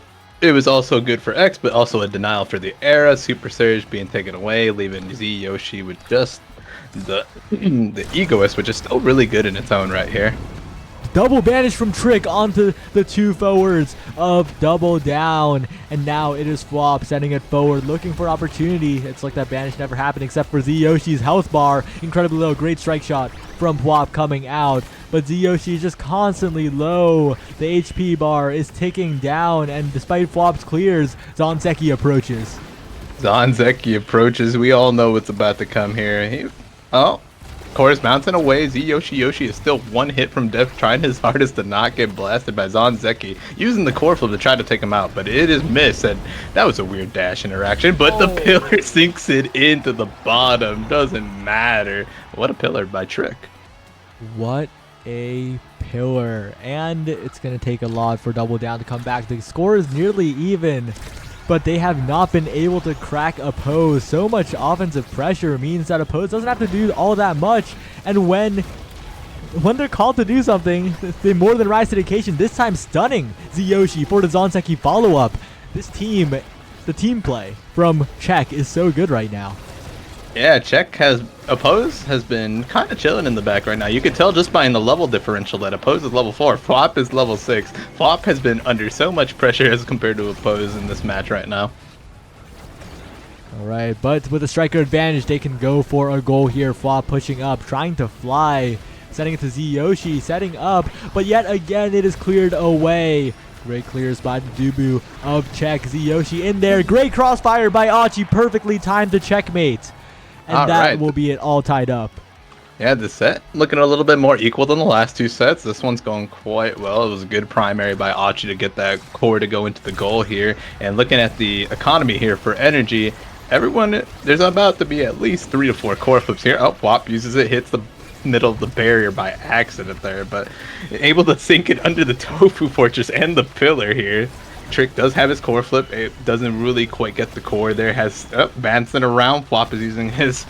also good for X, but also a denial for the Era. Super Surge being taken away, leaving Yoshi with just the Egoist, which is still really good in its own right here. Double banish from Trick onto the two forwards of Double Down, and now it is Flop sending it forward, looking for opportunity. It's like that banish never happened except for Yoshi's health bar. Incredibly low, great strike shot from Flop coming out, but Yoshi is just constantly low. The HP bar is ticking down, and despite Flop's clears, Zonseki approaches. We all know what's about to come here. Of course, bouncing away. Yoshi is still one hit from death, trying his hardest to not get blasted by Zonseki, using the core flip to try to take him out, but it is missed, and that was a weird dash interaction, but the pillar sinks it into the bottom. Doesn't matter. What a pillar by Trick. What a pillar, and it's going to take a lot for Double Down to come back. The score is nearly even, but they have not been able to crack Oppose. So much offensive pressure means that Oppose doesn't have to do all that much, and when they're called to do something, they more than rise to the occasion, this time stunning Zyoshi for the Zonseki follow-up. This team, the team play from Czech is so good right now. Yeah, Oppose has been kind of chilling in the back right now. You can tell just by the level differential that Oppose is level 4, Flop is level 6. Flop has been under so much pressure as compared to Oppose in this match right now. Alright, but with a striker advantage, they can go for a goal here. Flop pushing up, trying to fly, sending it to Zyoshi, setting up, but yet again it is cleared away. Great clears by the Dubu of Czech. Zyoshi in there, great crossfire by Achi, perfectly timed to checkmate. And that will be it all tied up. Yeah, this set looking a little bit more equal than the last two sets. This one's going quite well. It was a good primary by Achi to get that core to go into the goal here. And looking at the economy here for energy, there's about to be at least 3 to 4 core flips here. Oh, Flop uses it, hits the middle of the barrier by accident there, but able to sink it under the Tofu Fortress and the pillar here. Trick does have his core flip. It doesn't really quite get the core there. Bouncing around. Flop is using his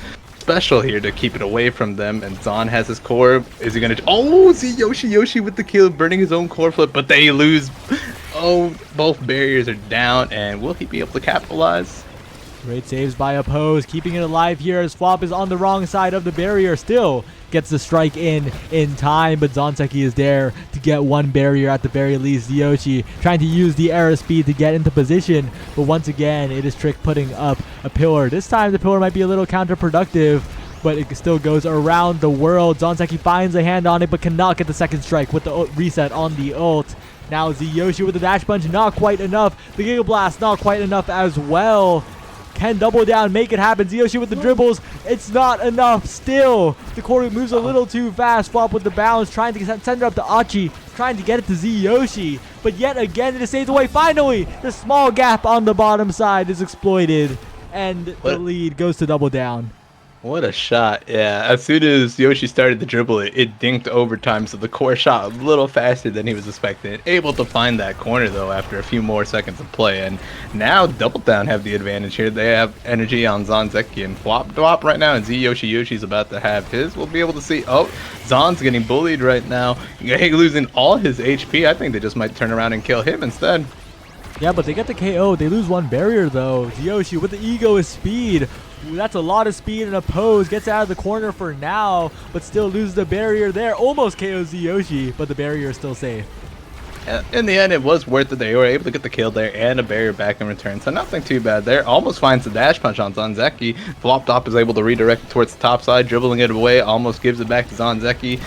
special here to keep it away from them. And Zon has his core. Is he gonna? Oh, see Yoshi with the kill, burning his own core flip, but they lose. Oh, both barriers are down, and will he be able to capitalize? Great saves by Oppose, keeping it alive here as Flop is on the wrong side of the barrier. Still gets the strike in time, but Zonseki is there to get one barrier at the very least. Yoshi trying to use the arrow speed to get into position, but once again, it is Trick putting up a pillar. This time, the pillar might be a little counterproductive, but it still goes around the world. Zonseki finds a hand on it, but cannot get the second strike with the reset on the ult. Now Yoshi with the dash punch, not quite enough. The Giga Blast, not quite enough as well. Can double down, make it happen. Yoshi with the dribbles. It's not enough still. The core moves a little too fast. Flop with the bounce, trying to send her up to Achi, trying to get it to Yoshi. But yet again, it is saved away. Finally, the small gap on the bottom side is exploited. And the lead goes to double down. What a shot. Yeah, as soon as Yoshi started to dribble it dinked overtime, so the core shot a little faster than he was expecting. Able to find that corner, though, after a few more seconds of play. And now Double Down have the advantage here. They have energy on Zonseki and Flop Drop right now, and Yoshi's about to have his. We'll be able to see, oh, Zon's getting bullied right now. Losing all his HP. I think they just might turn around and kill him instead. Yeah, but they get the KO. They lose one barrier, though. Yoshi with the ego is speed. Ooh, that's a lot of speed and Oppose. Gets out of the corner for now, but still loses the barrier there. Almost KOs Yoshi, but the barrier is still safe. In the end, it was worth it. They were able to get the kill there and a barrier back in return, so nothing too bad there. Almost finds the dash punch on Zonseki. Flop Top is able to redirect it towards the top side, dribbling it away, almost gives it back to Zonseki.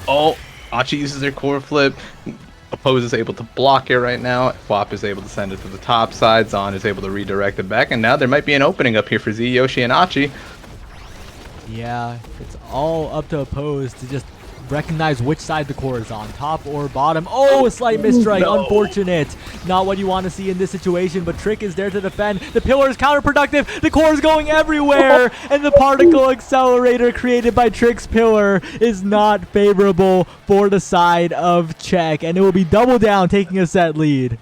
Oh, Achi uses their core flip. Oppose is able to block it right now. Flop is able to send it to the top side. Zon is able to redirect it back, and now there might be an opening up here for Yoshi and Achi. Yeah, it's all up to Oppose to just recognize which side the core is on, top or bottom. Oh, a slight misstrike. No. Unfortunate. Not what you want to see in this situation, but Trick is there to defend. The pillar is counterproductive. The core is going everywhere, and the particle accelerator created by Trick's pillar is not favorable for the side of Czech, and it will be Double Down taking a set lead.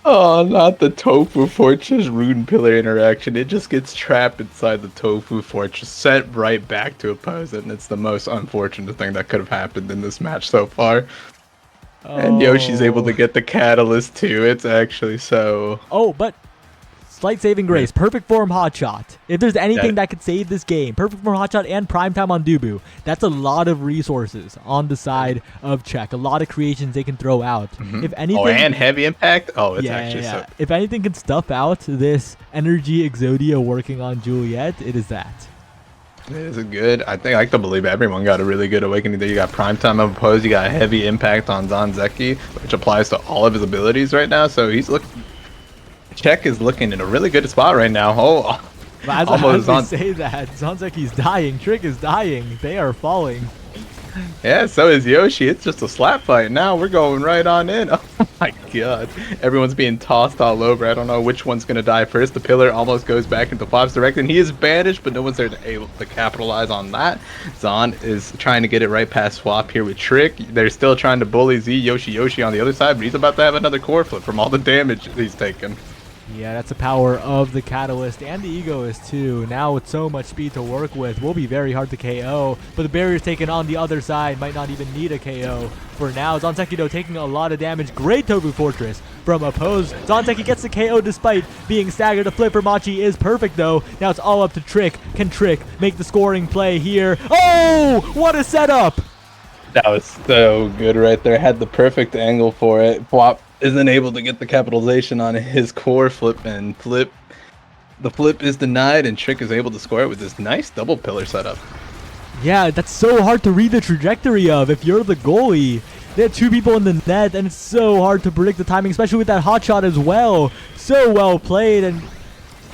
Oh, not the Tofu Fortress Rune Pillar interaction. It just gets trapped inside the Tofu Fortress, sent right back to opposite, and it's the most unfortunate thing that could have happened in this match so far. Oh. And Yoshi's able to get the catalyst too. It's actually so... Oh, but... Slight saving grace. Perfect form hotshot. If there's anything that could save this game, perfect form hotshot and primetime on Dubu. That's a lot of resources on the side of Czech. A lot of creations they can throw out. If anything, oh, and heavy impact. Oh, it's actually so. If anything can stuff out this energy Exodia working on Juliet, it is that. It is good. I think I like to believe everyone got a really good awakening there. You got primetime of Oppose. You got heavy impact on Zonseki, which applies to all of his abilities right now. So he's looking. Czech is looking in a really good spot right now. Oh, as we say that, Zonseki's dying. Trick is dying. They are falling. Yeah, so is Yoshi. It's just a slap fight now. We're going right on in. Oh my god. Everyone's being tossed all over. I don't know which one's going to die first. The pillar almost goes back into Flop's direction. He is banished, but no one's there to able to capitalize on that. Zon is trying to get it right past Flop here with Trick. They're still trying to bully Yoshi on the other side, but he's about to have another core flip from all the damage he's taken. Yeah, that's the power of the Catalyst and the Egoist too. Now with so much speed to work with, will be very hard to KO. But the barrier's taken on the other side, might not even need a KO for now. Zonseki though taking a lot of damage. Great Tofu Fortress from Oppose. Zonseki gets the KO despite being staggered. The flip for Machi is perfect though. Now it's all up to Trick. Can Trick make the scoring play here? Oh, what a setup! That was so good right there. Had the perfect angle for it. Flop isn't able to get the capitalization on his core flip, and the flip is denied, and Trick is able to score it with this nice double pillar setup. Yeah, that's so hard to read the trajectory of if you're the goalie. They have two people in the net, and it's so hard to predict the timing, especially with that hot shot as well. So well played, and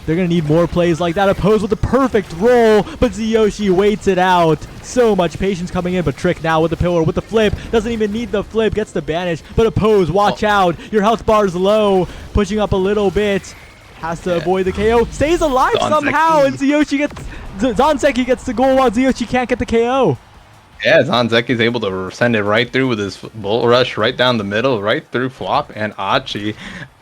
they're going to need more plays like that. Oppose with the perfect roll, but Yoshi waits it out. So much patience coming in, but Trick now with the pillar, with the flip. Doesn't even need the flip, gets the banish. But Oppose, watch out. Your health bar is low, pushing up a little bit. Has to avoid the KO. Stays alive somehow, and Zonseki gets the goal while Yoshi can't get the KO. Yeah, Zanzeki's able to send it right through with his bull rush right down the middle, right through Flop and Achi.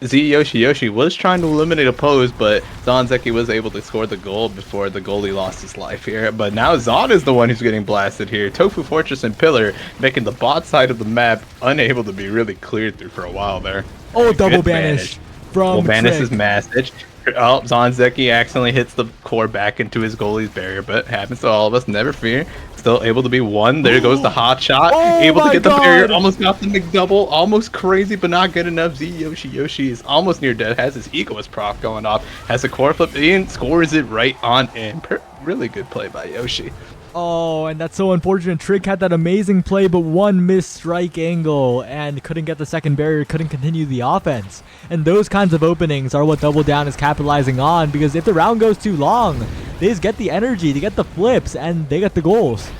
Z Yoshi was trying to eliminate a pose, but Zanzeki was able to score the goal before the goalie lost his life here. But now Zon is the one who's getting blasted here. Tofu Fortress and Pillar making the bot side of the map unable to be really cleared through for a while there. Oh, double Good banish from Double banish Trick. is message. Oh, Zanzeki accidentally hits the core back into his goalie's barrier, but happens to all of us. Never fear. Still able to be one. There goes the hot shot. Oh Able to my get the God. barrier. Almost got the McDouble. Almost crazy, but not good enough. Z Yoshi is almost near dead. Has his egoist proc going off. Has a core flip in. Scores it right on in. Really good play by Yoshi. Oh, and that's so unfortunate. Trick had that amazing play, but one missed strike angle and couldn't get the second barrier, couldn't continue the offense. And those kinds of openings are what Double Down is capitalizing on, because if the round goes too long, they just get the energy, they get the flips, and they get the goals.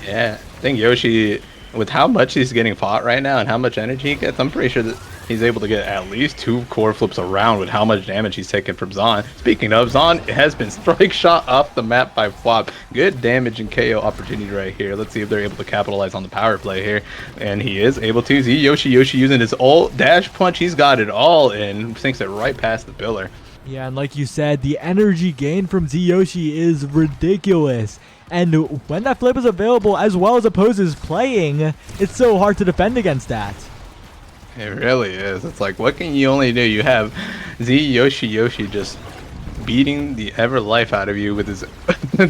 Yeah, I think Yoshi, with how much he's getting fought right now and how much energy he gets, I'm pretty sure that he's able to get at least 2 core flips around with how much damage he's taken from Zon. Speaking of, Zon has been strike shot off the map by Flop. Good damage and KO opportunity right here. Let's see if they're able to capitalize on the power play here. And he is able to. Z Yoshi using his ult dash punch. He's got it all in. Sinks it right past the pillar. Yeah, and like you said, the energy gain from Z Yoshi is ridiculous. And when that flip is available, as well as Oppose's playing, it's so hard to defend against that. It really is. It's like, what can you only do? You have Z Yoshi just beating the ever life out of you with his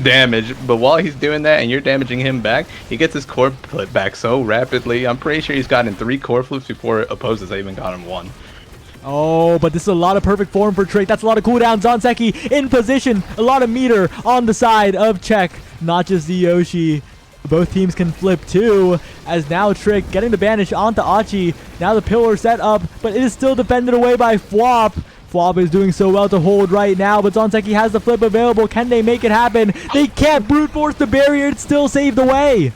damage, but while he's doing that and you're damaging him back, he gets his core flip back so rapidly. I'm pretty sure he's gotten 3 core flips before Oppose's even got him 1. Oh, but this is a lot of perfect form for Trick. That's a lot of cooldown. Zanzeki in position. A lot of meter on the side of Check. Not just the Yoshi. Both teams can flip too, as now Trick getting the banish onto Achi. Now the pillar set up, but it is still defended away by Flop. Flop is doing so well to hold right now, but Zanzeki has the flip available. Can they make it happen? They can't brute force the barrier. It's still saved away.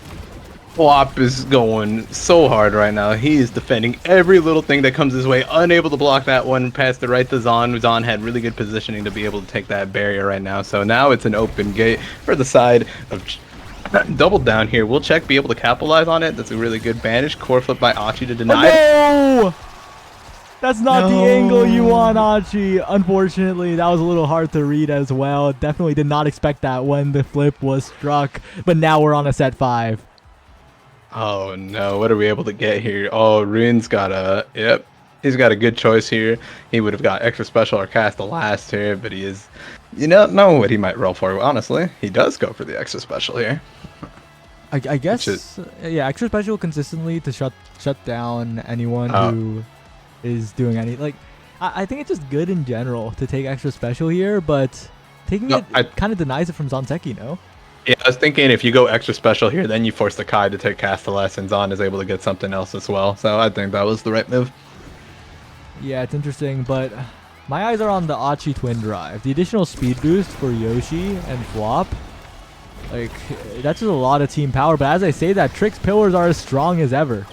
Flop is going so hard right now. He is defending every little thing that comes his way, unable to block that one, passed it right to Zon. Zon had really good positioning to be able to take that barrier right now. So now it's an open gate for the side of Double Down here. Will Check be able to capitalize on it? That's a really good banish. Core flip by Achi to deny it. No! That's not the angle you want, Achi. Unfortunately, that was a little hard to read as well. Definitely did not expect that when the flip was struck. But now we're on a set 5. Oh no, what are we able to get here? Oh, Rune's got a, yep, he's got a good choice here. He would have got extra special or cast the last here, but he is, you don't know what he might roll for, honestly. He does go for the extra special here. I guess, yeah, extra special consistently to shut down anyone who is doing any, like, I think it's just good in general to take extra special here, but taking it kind of denies it from Zanzeki, no? Yeah, I was thinking if you go extra special here, then you force the Kai to take cast the last, and Zon is able to get something else as well. So I think that was the right move. Yeah, it's interesting, but my eyes are on the Achi Twin Drive. The additional speed boost for Yoshi and Flop, like, that's just a lot of team power. But as I say that, Trick's pillars are as strong as ever.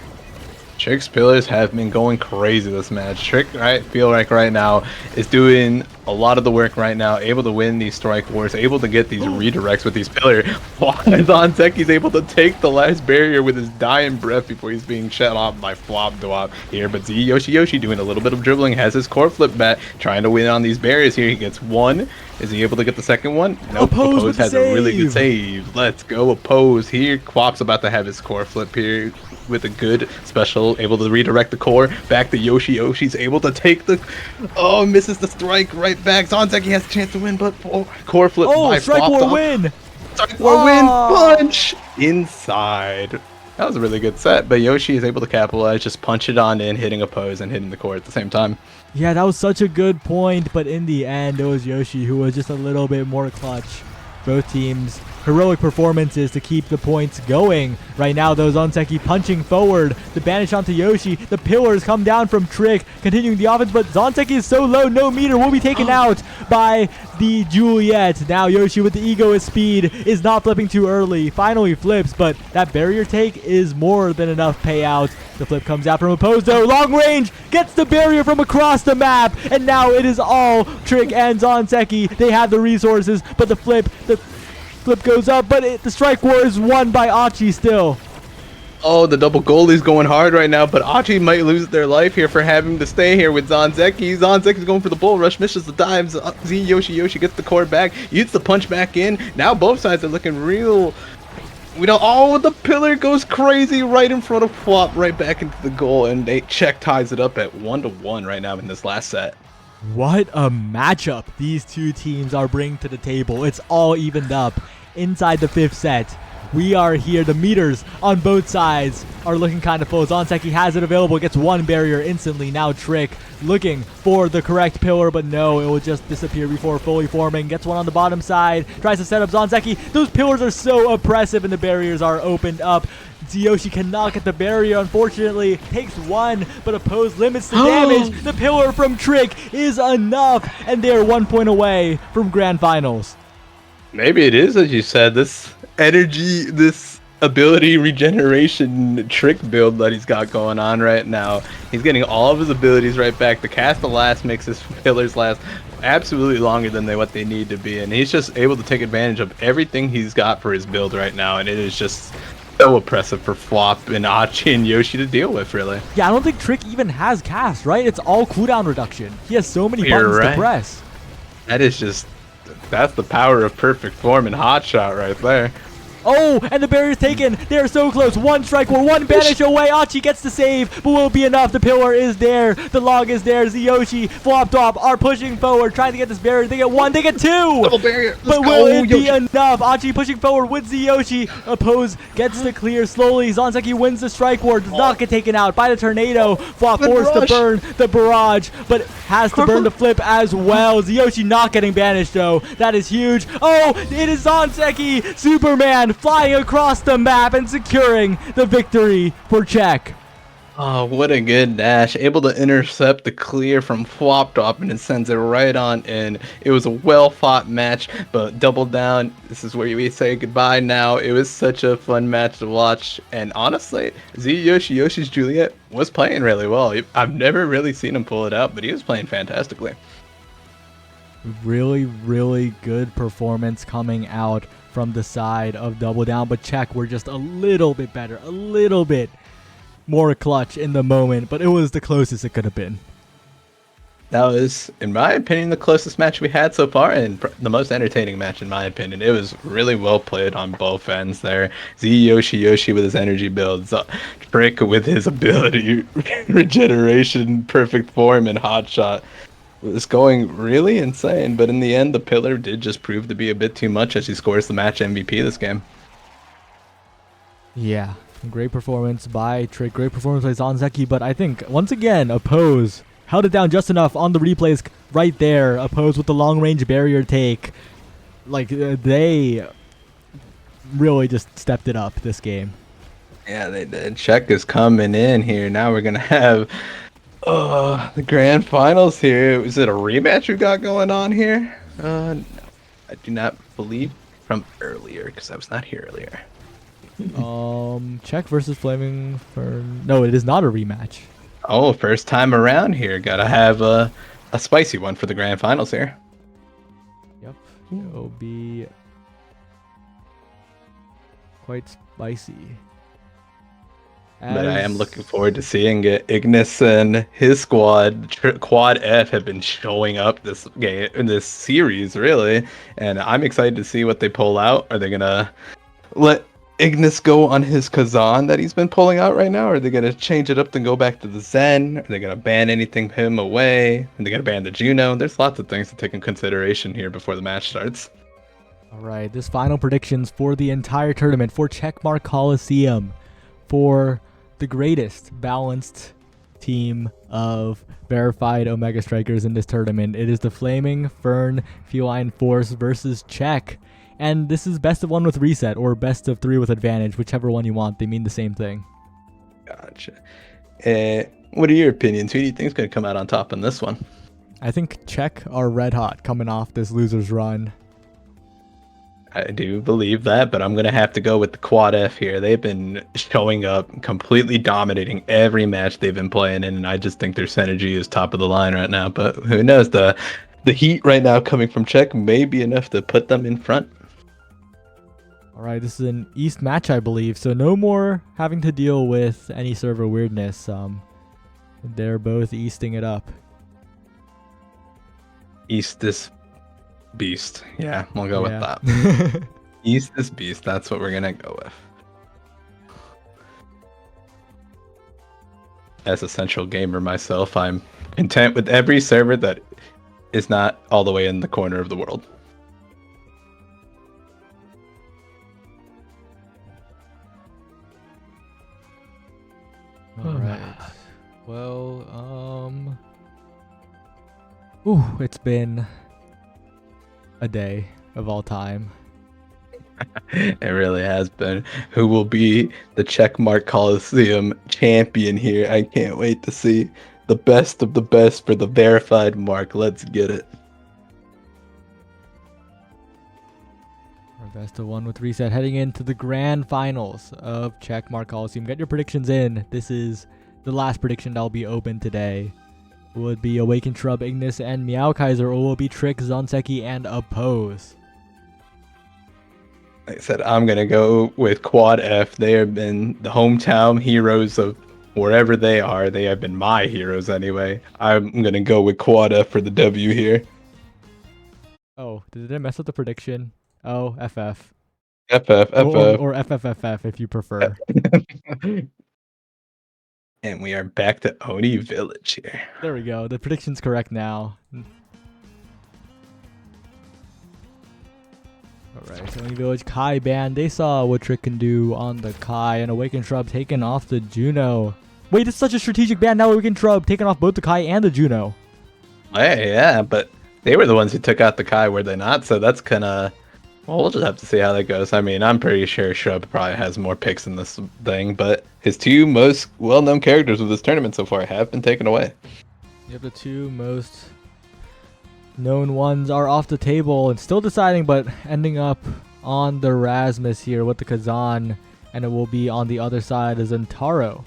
Trick's pillars have been going crazy this match. Trick, I feel like right now, is doing a lot of the work right now, able to win these strike wars, able to get these redirects with these pillars. Zanzeki's able to take the last barrier with his dying breath before he's being shut off by Flop Dwop here. But Z Yoshi doing a little bit of dribbling, has his core flip back, trying to win on these barriers here. He gets 1. Is he able to get the second one? Nope. Oppose has a really good save. Let's go, Oppose here. Quap's about to have his core flip here with a good special, able to redirect the core back to Yoshi. Yoshi's able to take the, misses the strike right back. Zanzeki has a chance to win, but core flip by strike Flop. war win! Strike war win, punch inside. That was a really good set, but Yoshi is able to capitalize, just punch it on in, hitting Oppose and hitting the core at the same time. Yeah, that was such a good point, but in the end, it was Yoshi who was just a little bit more clutch. Both teams, heroic performances to keep the points going. Right now, though, Zanzeki punching forward. The banish onto Yoshi. The pillars come down from Trick, continuing the offense, but Zanzeki is so low, no meter, will be taken out by the Juliet. Now Yoshi with the egoist speed is not flipping too early. Finally flips, but that barrier take is more than enough payout. The flip comes out from Oppose, though. Long range gets the barrier from across the map, and now it is all Trick and Zanzeki. They have the resources, but the flip, Flip goes up, but the strike war is won by Achi still. Oh, the double goalie's going hard right now, but Achi might lose their life here for having to stay here with Zanzeki. Zanzeki's going for the bull rush, misses the dives. Z Yoshi gets the core back, eats the punch back in. Now both sides are looking real. Oh, the pillar goes crazy right in front of Flop, right back into the goal, and Czech ties it up at 1-1 right now in this last set. What a matchup these two teams are bringing to the table. It's all evened up inside the 5th set. We are here. The meters on both sides are looking kind of full. Zanzeki has it available, gets one barrier instantly. Now Trick looking for the correct pillar, but no, it will just disappear before fully forming. Gets one on the bottom side, tries to set up Zanzeki. Those pillars are so oppressive and the barriers are opened up. Tsuyoshi cannot get the barrier, unfortunately. Takes one, but Oppose limits the damage. The pillar from Trick is enough, and they're 1 point away from grand finals. Maybe it is, as you said, this energy, this ability regeneration Trick build that he's got going on right now. He's getting all of his abilities right back. The cast last makes his pillars last absolutely longer than what they need to be, and he's just able to take advantage of everything he's got for his build right now, and it is just so oppressive for Flop and Achi and Yoshi to deal with, really. Yeah, I don't think Trick even has cast, right? It's all cooldown reduction. He has so many buttons to press. That's the power of perfect form and hotshot right there. Oh, and the barrier's taken. They are so close. One strike, we're one banish away. Achi gets the save, but will it be enough? The pillar is there. The log is there. Tsuyoshi, Flop Top are pushing forward, trying to get this barrier. They get one, they get two. Double barrier. But will it be enough? Achi pushing forward with Tsuyoshi. Oppose gets the clear slowly. Zanzeki wins the strike war. Does not get taken out by the tornado. Flop forced to burn the barrage, but has to burn the flip as well. Tsuyoshi not getting banished, though. That is huge. Oh, it is Zanzeki. Superman flying across the map and securing the victory for Czech. Oh, what a good dash. Able to intercept the clear from Flop Top, and it sends it right on in. It was a well-fought match, but double down. This is where we say goodbye now. It was such a fun match to watch, and honestly, Yoshi's Juliet was playing really well. I've never really seen him pull it out, but he was playing fantastically. Really, really good performance coming out from the side of Double Down, but Czech were just a little bit better, a little bit more clutch in the moment, but it was the closest it could have been. That was, in my opinion, the closest match we had so far, and the most entertaining match in my opinion. It was really well played on both ends there. Yoshi with his energy builds, Trick with his ability, regeneration, perfect form, and hotshot. It was going really insane, but in the end, the pillar did just prove to be a bit too much as he scores the match MVP this game. Yeah, great performance by Trick, great performance by Zanzeki, but I think, once again, Oppose held it down just enough on the replays right there. Oppose with the long-range barrier take. Like, they really just stepped it up this game. Yeah, they did. Czech is coming in here. Now we're going to have the grand finals here. Is it a rematch we got going on here? No, I do not believe from earlier because I was not here earlier. Czech versus Flaming Fern. No, it is not a rematch. Oh, first time around here. Gotta have a spicy one for the grand finals here. Yep, it'll be quite spicy. But I am looking forward to seeing it. Ignis and his squad, Quad F, have been showing up this game in this series, really, and I'm excited to see what they pull out. Are they gonna let Ignis go on his Kazan that he's been pulling out right now? Or are they gonna change it up and go back to the Zen? Are they gonna ban anything him away? Are they gonna ban the Juno? There's lots of things to take in consideration here before the match starts. All right, this final predictions for the entire tournament for Checkmark Coliseum for the greatest balanced team of verified Omega Strikers in this tournament. It is the Flaming Fern Feline Force versus Czech. And this is best of one with reset or best of three with advantage, whichever one you want. They mean the same thing. Gotcha. What are your opinions? Who do you think is going to come out on top in this one? I think Czech are red hot coming off this loser's run. I do believe that, but I'm going to have to go with the Quad F here. They've been showing up, completely dominating every match they've been playing in, and I just think their synergy is top of the line right now. But who knows? The heat right now coming from Czech may be enough to put them in front. All right, this is an East match, I believe, so no more having to deal with any server weirdness. They're both Easting it up. East this beast. Yeah, we'll go with that. that. East this beast. That's what we're gonna go with. As a central gamer myself, I'm content with every server that is not all the way in the corner of the world. All right. Well, ooh, it's been a day of all time. It really has been. Who will be the Checkmark Coliseum champion here? I can't wait to see the best of the best for the verified mark. Let's get it. Our best of one with reset heading into the grand finals of Checkmark Coliseum. Get your predictions in. This is the last prediction that will be open today. Will it be Awakened Shrub, Ignis, and Meowkaiser, or will it be Trick, Zonseki, and Oppose? Like I said, I'm going to go with Quad F. They have been the hometown heroes of wherever they are. They have been my heroes anyway. I'm going to go with Quad F for the W here. Oh, did it mess up the prediction? Oh, FF. FF. Or FFFF if you prefer. And we are back to Oni Village here. There we go. The prediction's correct now. Alright, Oni Village Kai band. They saw what Trick can do on the Kai, and Awakened Shrub taken off the Juno. Wait, it's such a strategic band. Now Awakened Shrub taking off both the Kai and the Juno. Hey, yeah, but they were the ones who took out the Kai, were they not? So that's kind of... Well, we'll just have to see how that goes. I mean, I'm pretty sure Shrub probably has more picks in this thing, but his two most well-known characters of this tournament so far have been taken away. Yep, the two most known ones are off the table and still deciding, but ending up on the Rasmus here with the Kazan, and it will be on the other side as Zentaro.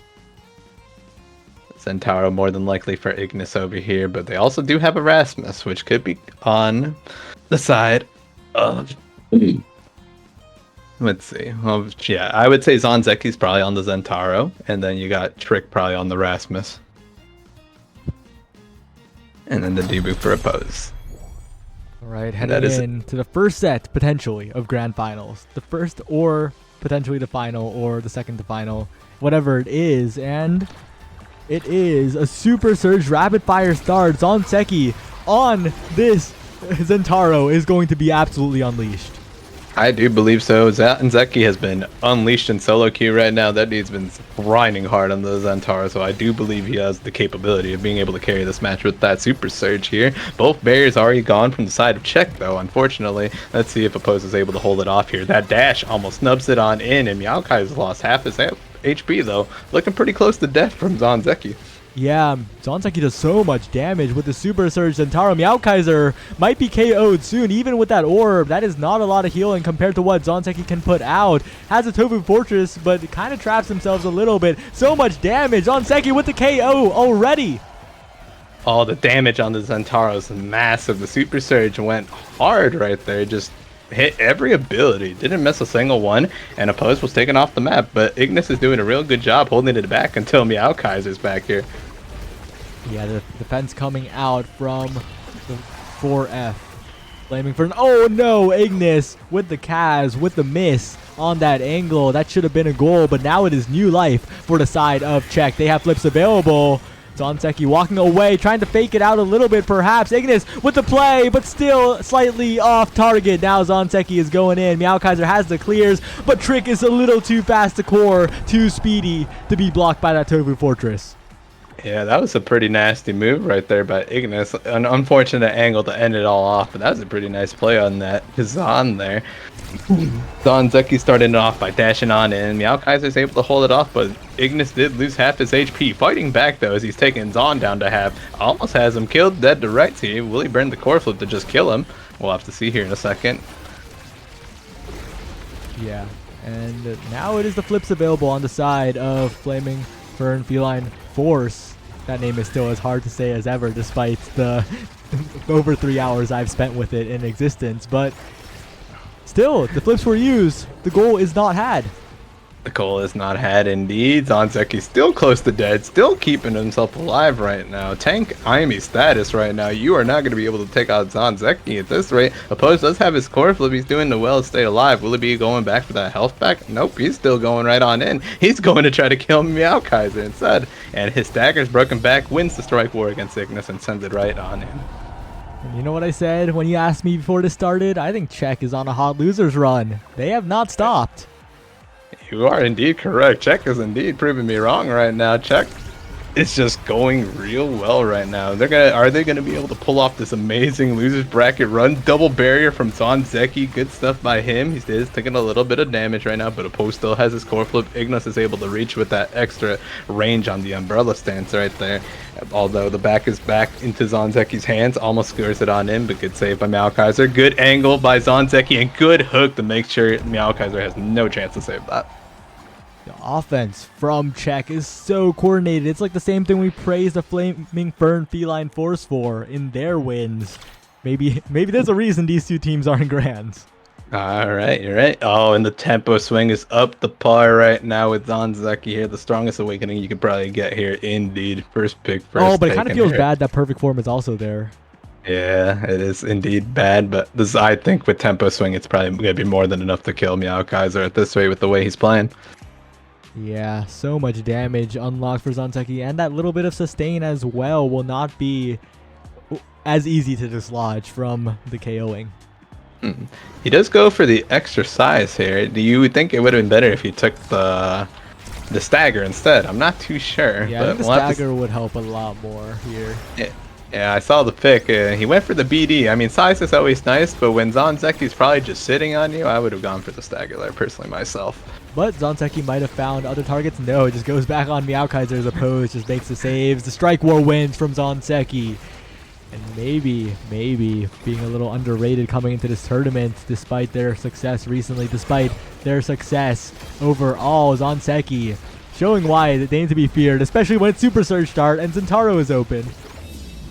Zentaro more than likely for Ignis over here, but they also do have a Rasmus, which could be on the side of... Let's see. Well, yeah, I would say Zonzeki's probably on the Zentaro, and then you got Trick probably on the Rasmus. And then the debut for Oppose. Alright, heading in to the first set, potentially, of Grand Finals. The first or potentially the final or the second to final, whatever it is. And it is a Super Surge Rapid Fire start. Zonseki on this Zentaro is going to be absolutely unleashed. I do believe so. Zeki has been unleashed in solo queue right now. That dude's been grinding hard on the Zentaro, so I do believe he has the capability of being able to carry this match with that Super Surge here. Both barriers already gone from the side of Czech, though, unfortunately. Let's see if Oppose is able to hold it off here. That dash almost snubs it on in, and Meowkai's lost half his HP, though. Looking pretty close to death from Zonzeki. Yeah, Zonseki does so much damage with the Super Surge. Zentaro Meowkaiser might be KO'd soon, even with that orb. That is not a lot of healing compared to what Zonseki can put out. Has a Tofu Fortress, but kind of traps themselves a little bit. So much damage. Zonseki with the KO already. Oh, the damage on the Zentaro is massive. The Super Surge went hard right there. Just hit every ability. Didn't miss a single one. And Oppose was taken off the map. But Ignis is doing a real good job holding it back until Meowkaiser's back here. Yeah, the defense coming out from the 4F. Blaming for... Oh no, Ignis with the Kaz, with the miss on that angle. That should have been a goal, but now it is new life for the side of Czech. They have flips available. Zonseki walking away, trying to fake it out a little bit perhaps. Ignis with the play, but still slightly off target. Now Zonseki is going in. Meowkaiser has the clears, but Trick is a little too fast to core, too speedy to be blocked by that Tofu Fortress. Yeah, that was a pretty nasty move right there by Ignis. An unfortunate angle to end it all off, but that was a pretty nice play on that Kazan there. Zonzeki started it off by dashing on in. Meowkaiser's able to hold it off, but Ignis did lose half his HP. Fighting back, though, as he's taking Zon down to half. Almost has him killed dead to rights here. Will he burn the core flip to just kill him? We'll have to see here in a second. Yeah, and now it is the flips available on the side of Flaming Fern Feline Force. That name is still as hard to say as ever, despite the over 3 hours I've spent with it in existence. But Still, the flips were used. The goal is not had. The goal is not had indeed. Zanzeki still close to dead, still keeping himself alive right now. Tank Aimi status right now. You are not going to be able to take out Zanzeki at this rate. Opposed does have his core flip. He's doing the well to stay alive. Will he be going back for that health back? Nope, he's still going right on in. He's going to try to kill Meow Kaiser instead. And his dagger's broken back, wins the strike war against Ignis and sends it right on in. And you know what I said when you asked me before this started? I think Czech is on a hot losers run. They have not stopped. You are indeed correct. Czech is indeed proving me wrong right now. Czech is just going real well right now. Are they gonna be able to pull off this amazing losers bracket run? Double barrier from Zanzeki. Good stuff by him. He is taking a little bit of damage right now, but Opposed still has his core flip. Ignis is able to reach with that extra range on the umbrella stance right there. Although the back is back into Zanzeki's hands, almost scores it on in, but good save by Meow Kaiser. Good angle by Zanzeki and good hook to make sure Meow Kaiser has no chance to save that. The offense from Czech is so coordinated. It's like the same thing we praised the Flaming Fern Feline Force for in their wins. Maybe there's a reason these two teams aren't grands. All right, you're right. Oh, and the tempo swing is up the par right now with Zanzeki here. The strongest awakening you could probably get here, indeed. First pick, first. Oh, but it kind of feels here. bad that perfect form is also there. Yeah, it is indeed bad, but this, I think with tempo swing, it's probably going to be more than enough to kill Meow Kaiser at this rate with the way he's playing. Yeah, so much damage unlocked for Zanzeki, and that little bit of sustain as well will not be as easy to dislodge from the KOing. He does go for the extra size here. Do you think it would have been better if he took the stagger instead? I'm not too sure. Yeah, but I think the stagger would help a lot more here. Yeah, I saw the pick. He went for the BD. I mean, size is always nice, but when Zanzeki's probably just sitting on you, I would have gone for the stagger there, personally, myself. But Zanzeki might have found other targets. No, it just goes back on Meow Kaiser's opposed, just makes the saves. The strike war wins from Zanzeki. And maybe being a little underrated coming into this tournament, despite their success recently, despite their success overall, Zanzeki showing why they need to be feared, especially when it's Super Surge start and Zentaro is open.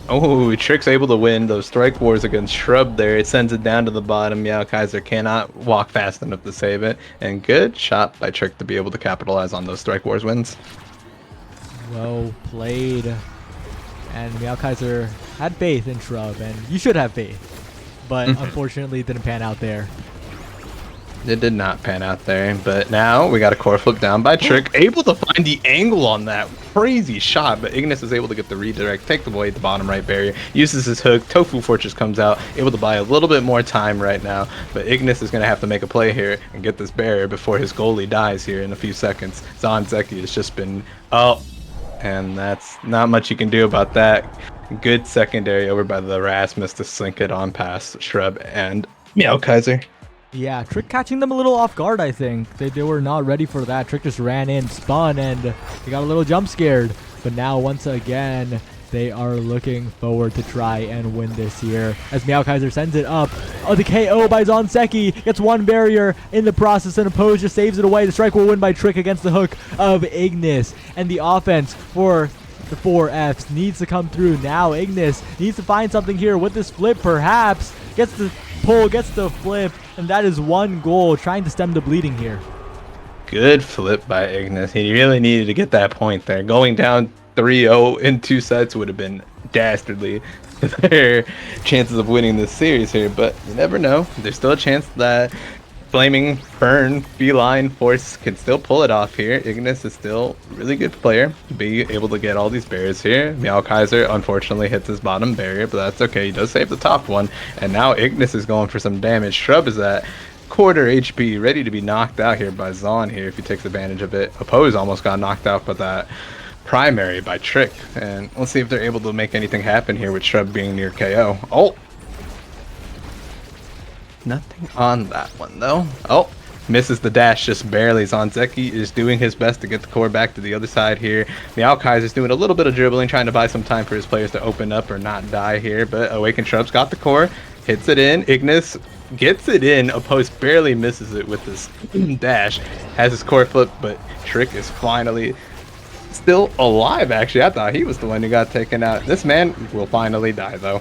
Oh, Trick's able to win those strike wars against Shrub there. It sends it down to the bottom. Meow Kaiser cannot walk fast enough to save it. And good shot by Trick to be able to capitalize on those strike wars wins. Well played. And Meow Kaiser had faith in Shrub, and you should have faith. But unfortunately, it didn't pan out there. It did not pan out there, but now we got a core flip down by Trick, able to find the angle on that crazy shot, but Ignis is able to get the redirect, take away the bottom right barrier, uses his hook, Tofu Fortress comes out, able to buy a little bit more time right now, but Ignis is going to have to make a play here and get this barrier before his goalie dies here in a few seconds. Zanzeki has just been, and that's not much you can do about that. Good secondary over by the Rasmus to sink it on past Shrub and Meow Kaiser. Yeah, Trick catching them a little off guard, I think. They were not ready for that. Trick just ran in, spun, and they got a little jump scared. But now, once again, they are looking forward to try and win this here. As Meow Kaiser sends it up. Oh, the KO by Zanzeki. Gets one barrier in the process, and Opposed just saves it away. The strike will win by Trick against the hook of Ignis. And the offense for the 4Fs needs to come through now. Ignis needs to find something here with this flip, perhaps. Gets the pull, gets the flip, and that is one goal, trying to stem the bleeding here. Good flip by Ignis. He really needed to get that point there. Going down 3-0 in 2 sets would have been dastardly their chances of winning this series here, but you never know. There's still a chance that Flaming Fern Feline Force can still pull it off here. Ignis is still a really good player to be able to get all these barriers here. Meow Kaiser unfortunately hits his bottom barrier, but that's okay. He does save the top one, and now Ignis is going for some damage. Shrub is at quarter HP, ready to be knocked out here by Zon here if he takes advantage of it. Oppose almost got knocked out by that primary by Trick, and let's see if they're able to make anything happen here with Shrub being near KO. Oh! Nothing on that one though. Oh, misses the dash just barely. Zanzeki is doing his best to get the core back to the other side here. Meow Kaiser's doing a little bit of dribbling, trying to buy some time for his players to open up or not die here, but Awakened Shrub's got the core, hits it in. Ignis gets it in. Opposed barely misses it with this dash. Has his core flip, but Trick is finally still alive, actually. I thought he was the one who got taken out. This man will finally die though.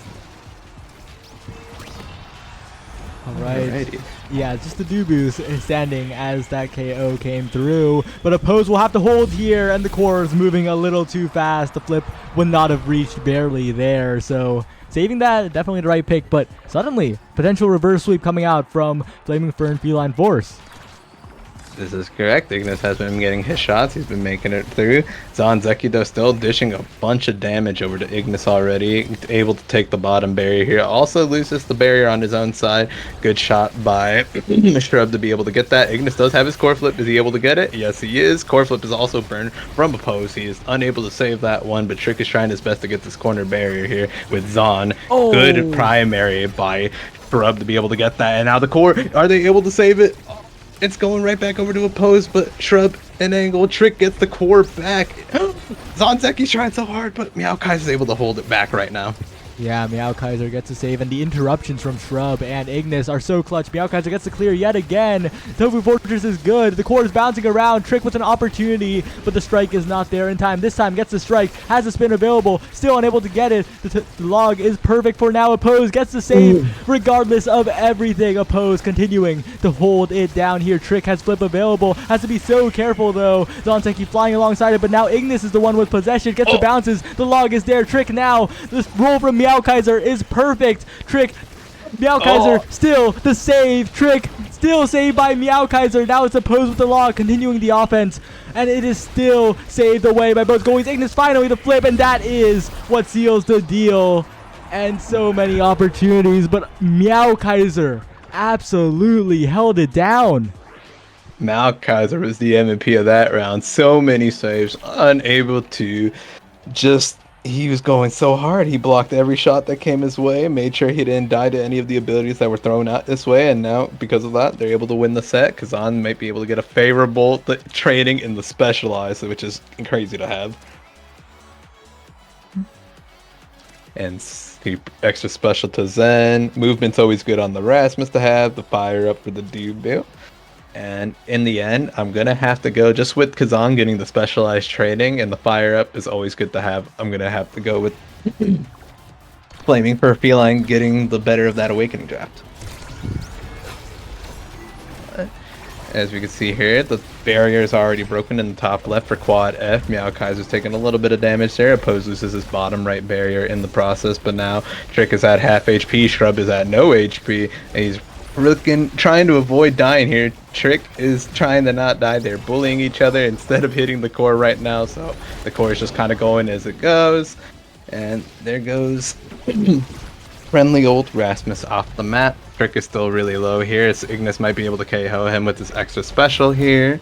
All right. Alrighty. Yeah, just the Dubus is standing as that KO came through. But Oppose will have to hold here, and the core is moving a little too fast. The flip would not have reached barely there. So saving that, definitely the right pick. But suddenly, potential reverse sweep coming out from Flaming Fern Feline Force. This is correct. Ignis has been getting his shots. He's been making it through. Zanzeki, though, still dishing a bunch of damage over to Ignis already. Able to take the bottom barrier here. Also loses the barrier on his own side. Good shot by Shrub to be able to get that. Ignis does have his core flip. Is he able to get it? Yes, he is. Core flip is also burned from Oppose. He is unable to save that one, but Trick is trying his best to get this corner barrier here with Zon. Oh. Good primary by Shrub to be able to get that. And now the core, are they able to save it? It's going right back over to Oppose, but Shrub and Angle Trick gets the core back. Zanzeki's trying so hard, but Meowkai's is able to hold it back right now. Yeah, Meowkaiser gets to save, and the interruptions from Shrub and Ignis are so clutch. Meowkaiser gets to clear yet again. Tofu Fortress is good. The core is bouncing around. Trick with an opportunity, but the strike is not there in time. This time gets the strike, has the spin available, still unable to get it. The log is perfect for now. Oppose gets the save regardless of everything. Oppose continuing to hold it down here. Trick has flip available. Has to be so careful though. Zanzeki flying alongside it, but now Ignis is the one with possession. Gets the bounces. The log is there. Trick now. This roll from Meowkaiser is perfect. Trick, Meowkaiser still the save. Trick still saved by Meowkaiser. Now it's Oppose with the log, continuing the offense, and it is still saved away by both goalies. Ignis finally the flip, and that is what seals the deal. And so many opportunities, but Meowkaiser absolutely held it down. Meowkaiser was the MVP of that round. So many saves, unable to just... He was going so hard. He blocked every shot that came his way, made sure he didn't die to any of the abilities that were thrown out this way, and now, because of that, they're able to win the set. Kazan might be able to get a favorable trading in the specialized, which is crazy to have. And extra special to Zen. Movement's always good on the Rasmus to have. The fire up for the Dubu. And in the end, I'm going to have to go just with Kazan getting the specialized trading, and the fire up is always good to have. I'm going to have to go with Flaming Fur Feline getting the better of that awakening draft. As we can see here, the barrier is already broken in the top left for quad F. Meowkaiser's taking a little bit of damage there. Oppose loses his bottom right barrier in the process, but now Trick is at half HP, Shrub is at no HP, and he's trying to avoid dying here. Trick is trying to not die. They're bullying each other instead of hitting the core right now, so the core is just kind of going as it goes. And there goes friendly old Rasmus off the map. Trick is still really low here, so Ignis might be able to KO him with his extra special here.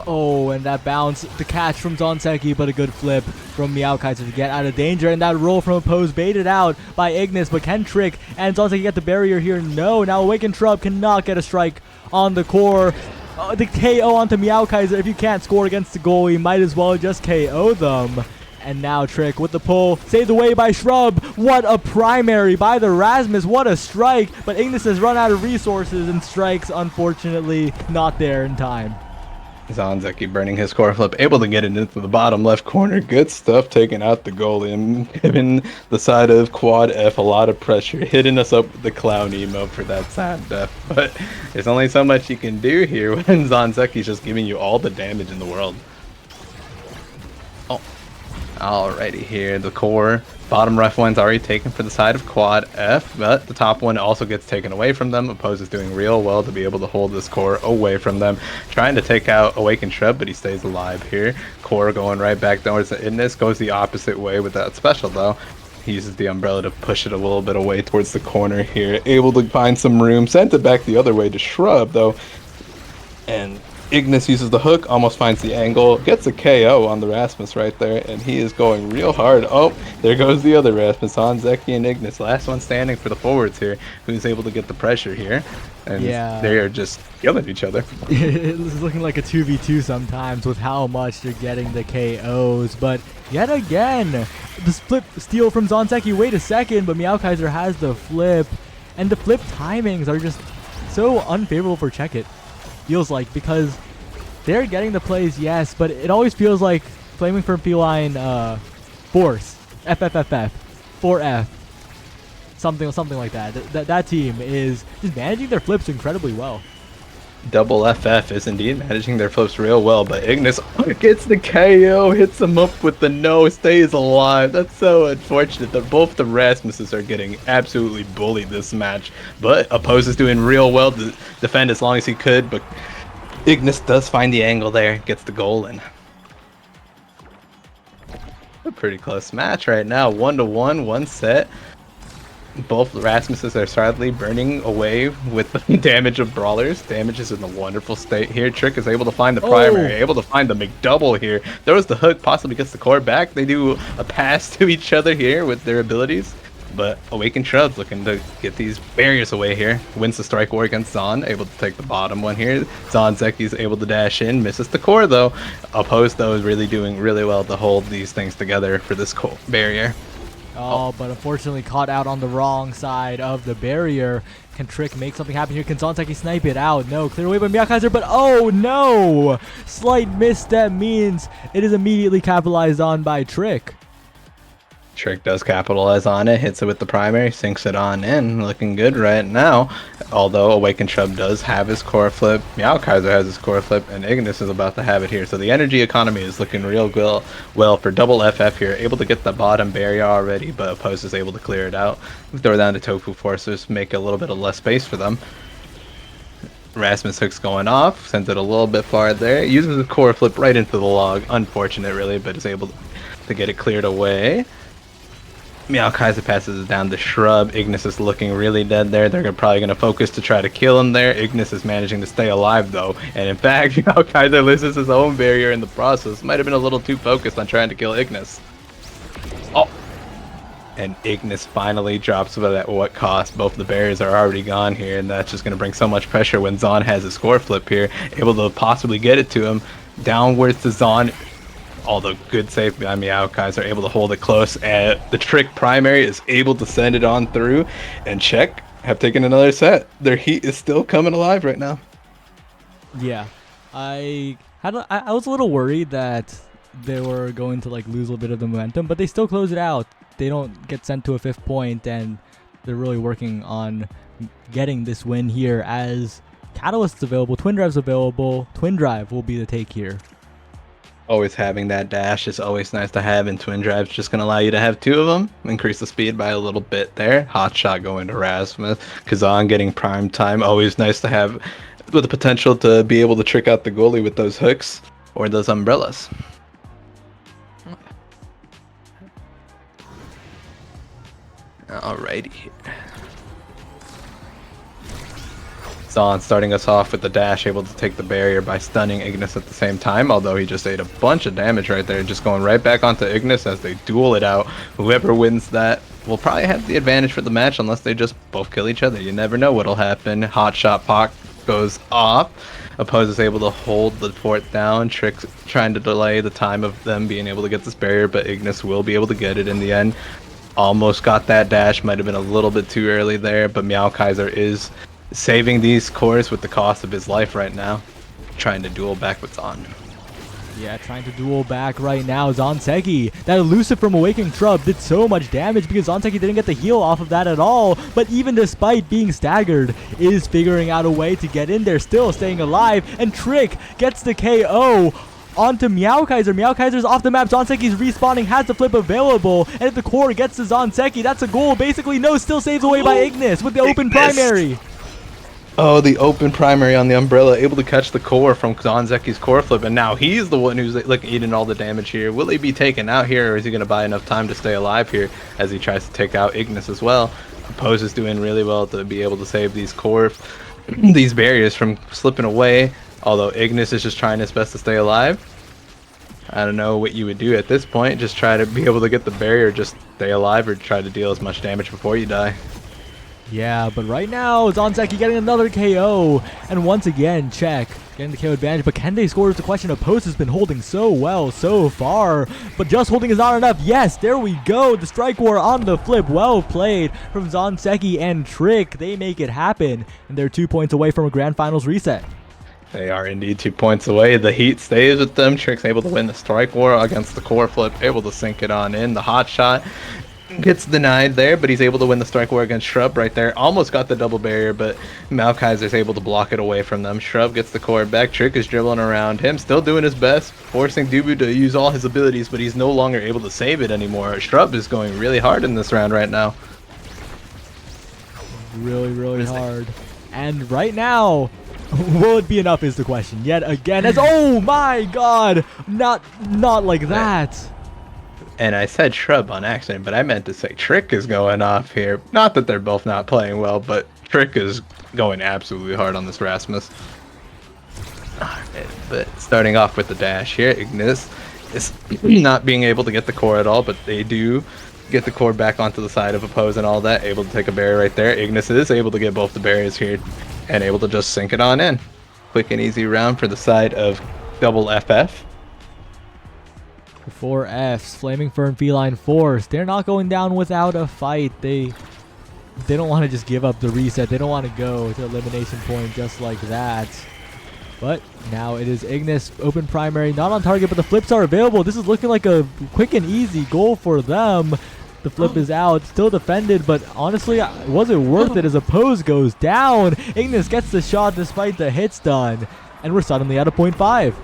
Oh, and that bounce, the catch from Zanzeki, but a good flip from Meowkaiser to get out of danger. And that roll from Oppose baited out by Ignis, but can Trick and Zanzeki get the barrier here? No. Now Awakened Shrub cannot get a strike on the core. The KO onto Meowkaiser. If you can't score against the goalie, might as well just KO them. And now Trick with the pull, saved away by Shrub. What a primary by the Rasmus, what a strike. But Ignis has run out of resources, and strikes, unfortunately, not there in time. Zanzeki burning his core flip, able to get it into the bottom left corner. Good stuff, taking out the goalie and giving the side of quad F a lot of pressure, hitting us up with the clown emo for that sad death. But there's only so much you can do here when Zanzeki's just giving you all the damage in the world. Oh, alrighty here, the core. Bottom left one's already taken for the side of quad F, but the top one also gets taken away from them. Oppose is doing real well to be able to hold this core away from them. Trying to take out Awakened Shrub, but he stays alive here. Core going right back towards the Ignis, goes the opposite way with that special though. He uses the umbrella to push it a little bit away towards the corner here. Able to find some room, sent it back the other way to Shrub though. And Ignis uses the hook, almost finds the angle, gets a KO on the Rasmus right there, and he is going real hard. Oh, there goes the other Rasmus, Zanzeki and Ignis. Last one standing for the forwards here, who's able to get the pressure here. And they are just killing each other. It's looking like a 2v2 sometimes with how much they're getting the KOs. But yet again, the flip steal from Zanzeki. Wait a second, but Meowkaiser has the flip. And the flip timings are just so unfavorable for Check It. Feels like, because they're getting the plays, yes, but it always feels like Flaming Fern Feline Force FFFF 4F something like that. That team is just managing their flips incredibly well. Double FF is indeed managing their flips real well, but Ignis gets the KO, hits him up with the no, stays alive. That's so unfortunate that both the Rasmuses are getting absolutely bullied this match, but Oppose is doing real well to defend as long as he could, but Ignis does find the angle there, gets the goal in. A pretty close match right now, 1-1, one set. Both Rasmuses are sadly burning away with the damage of Brawlers. Damage is in a wonderful state here. Trick is able to find the primary, able to find the McDouble here. Throws the hook, possibly gets the core back. They do a pass to each other here with their abilities. But Awakened Shrubs looking to get these barriers away here. Wins the strike war against Zon, able to take the bottom one here. Zeki's able to dash in, misses the core though. Oppose though is really doing really well to hold these things together for this core barrier. Oh, but unfortunately caught out on the wrong side of the barrier. Can Trick make something happen here? Can Zonseki snipe it out? No, clear away by Meowkaiser, but oh no! Slight misstep means it is immediately capitalized on by Trick. Trick does capitalize on it, hits it with the primary, sinks it on in, looking good right now. Although Awakened Shrub does have his core flip, Meowkaiser has his core flip, and Ignis is about to have it here. So the energy economy is looking real well for double FF here. Able to get the bottom barrier already, but Oppose is able to clear it out. Throw down the Tofu Forcers, make a little bit of less space for them. Rasmus Hook's going off, sends it a little bit far there. Uses the core flip right into the log. Unfortunate really, but is able to get it cleared away. Meowkaiser passes it down to Shrub. Ignis is looking really dead there. They're probably going to focus to try to kill him there. Ignis is managing to stay alive though. And in fact, Meowkaiser loses his own barrier in the process. Might have been a little too focused on trying to kill Ignis. Oh! And Ignis finally drops at what cost. Both the barriers are already gone here, and that's just going to bring so much pressure when Zon has a score flip here. Able to possibly get it to him. Downwards to Zon. Although good save by Meowkaiser, able to hold it close, and the Trick primary is able to send it on through, and Czech have taken another set. Their heat is still coming alive right now. Yeah, I was a little worried that they were going to like lose a little bit of the momentum, but they still close it out. They don't get sent to a 5th point, and they're really working on getting this win here as Catalyst's available, Twin Drive's available. Twin Drive will be the take here. Always having that dash is always nice to have, and Twin Drive's just going to allow you to have 2 of them. Increase the speed by a little bit there. Hot shot going to Rasmus. Kazan getting prime time. Always nice to have with the potential to be able to trick out the goalie with those hooks or those umbrellas. Alrighty. Zon starting us off with the dash, able to take the barrier by stunning Ignis at the same time, although he just ate a bunch of damage right there, just going right back onto Ignis as they duel it out. Whoever wins that will probably have the advantage for the match unless they just both kill each other. You never know what'll happen. Hot shot Pock goes off. Oppose is able to hold the fort down. Trick's trying to delay the time of them being able to get this barrier, but Ignis will be able to get it in the end. Almost got that dash, might have been a little bit too early there, but Meowkaiser is saving these cores with the cost of his life right now. Trying to duel back with Zon. Yeah, trying to duel back right now. Zonseki, that elusive from Awakening Shrub did so much damage because Zonseki didn't get the heal off of that at all. But even despite being staggered, is figuring out a way to get in there, still staying alive. And Trick gets the KO onto Meowkaiser. Meowkaiser's off the map. Zonseki's respawning, has the flip available. And if the core gets to Zonseki, that's a goal. Basically, no, still saves away by Ignis with the open primary. Oh, the open primary on the umbrella, able to catch the core from Zonzeki's core flip, and now he's the one who's like eating all the damage here. Will he be taken out here, or is he going to buy enough time to stay alive here as he tries to take out Ignis as well? Oppose is doing really well to be able to save these core, these barriers from slipping away, although Ignis is just trying his best to stay alive. I don't know what you would do at this point, just try to be able to get the barrier, just stay alive, or try to deal as much damage before you die. Yeah, but right now, Zonseki getting another KO. And once again, Czech getting the KO advantage. But can they score is the question. Oppose has been holding so well so far. But just holding is not enough. Yes, there we go. The strike war on the flip. Well played from Zonseki and Trick. They make it happen. And they're 2 points away from a grand finals reset. They are indeed 2 points away. The heat stays with them. Trick's able to win the strike war against the core flip. Able to sink it on in. The hot shot Gets denied there, but he's able to win the strike war against Shrub right there. Almost got the double barrier, but Malkaiser's able to block it away from them. Shrub gets the core back. Trick is dribbling around him, still doing his best, forcing Dubu to use all his abilities, but he's no longer able to save it anymore. Shrub is going really hard in this round right now. Really hard. And right now, will it be enough is the question. Yet again, as oh my god, not like that. And I said Shrub on accident, but I meant to say Trick is going off here. Not that they're both not playing well, but Trick is going absolutely hard on this Rasmus. But starting off with the dash here, Ignis is not being able to get the core at all, but they do get the core back onto the side of Oppose and all that, able to take a barrier right there. Ignis is able to get both the barriers here and able to just sink it on in. Quick and easy round for the side of double FF. 4 Fs, Flaming Fern, Feline Force. They're not going down without a fight. They don't want to just give up the reset. They don't want to go to elimination point just like that. But now it is Ignis, open primary, not on target, but the flips are available. This is looking like a quick and easy goal for them. The flip is out, still defended, but honestly, was it worth it as Oppose goes down? Ignis gets the shot despite the hits done, and we're suddenly at a 0.5.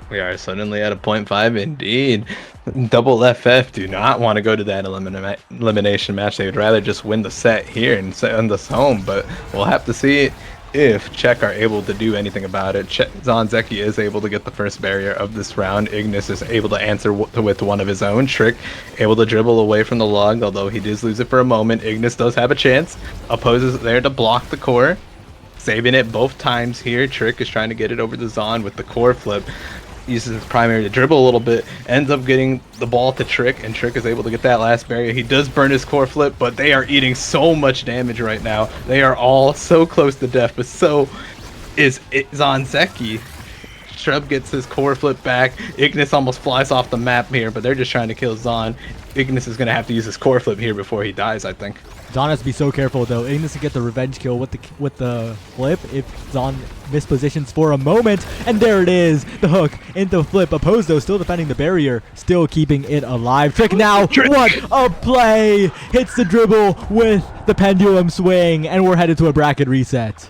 We are suddenly at a 0.5 indeed. Double FF do not want to go to that elimination match. They would rather just win the set here and send us home, but we'll have to see if Czech are able to do anything about it. Zanzeki is able to get the first barrier of this round. Ignis is able to answer with one of his own. Trick able to dribble away from the log, although he does lose it for a moment. Ignis does have a chance. Opposes there to block the core. Saving it both times here. Trick is trying to get it over to Zon with the core flip. Uses his primary to dribble a little bit, ends up getting the ball to Trick, and Trick is able to get that last barrier. He does burn his core flip, but they are eating so much damage right now. They are all so close to death, but so is Zanzeki. Shrub gets his core flip back. Ignis almost flies off the map here, but they're just trying to kill Zon. Ignis is going to have to use his core flip here before he dies, I think. Zon has to be so careful though. Ignis can get the revenge kill with the flip if Zon mispositions for a moment, and there it is, the hook into flip. Oppose though still defending the barrier, still keeping it alive. Trick now, Trick. What a play! Hits the dribble with the pendulum swing, and we're headed to a bracket reset.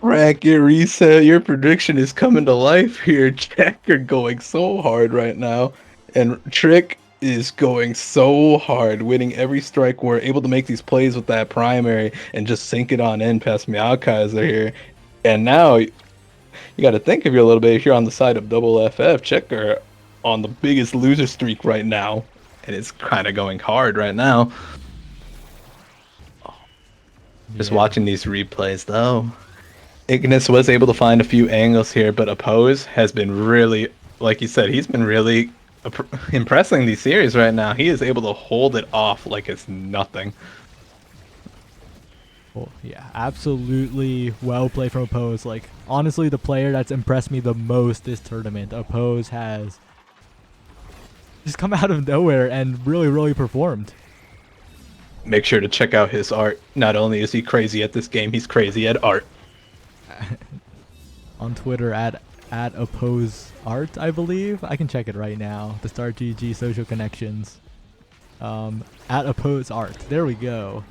Bracket reset. Your prediction is coming to life here. Czech are going so hard right now, and Trick is going so hard, winning every strike war, able to make these plays with that primary and just sink it on in past Meowkaiser here. And now you got to think of you a little bit. If you're on the side of double FF, Czech are on the biggest loser streak right now, and it's kind of going hard right now. Just watching these replays though, Ignis was able to find a few angles here, but Oppose has been really, like you said, he's been really impressing these series right now. He is able to hold it off like it's nothing. Well, yeah, absolutely well played from Oppose. Like, honestly, the player that's impressed me the most this tournament. Oppose has just come out of nowhere and really performed. Make sure to check out his art. Not only is he crazy at this game, he's crazy at art. On Twitter at Oppose Art, I believe. I can check it right now. The Star GG social connections. At Oppose Art. There we go.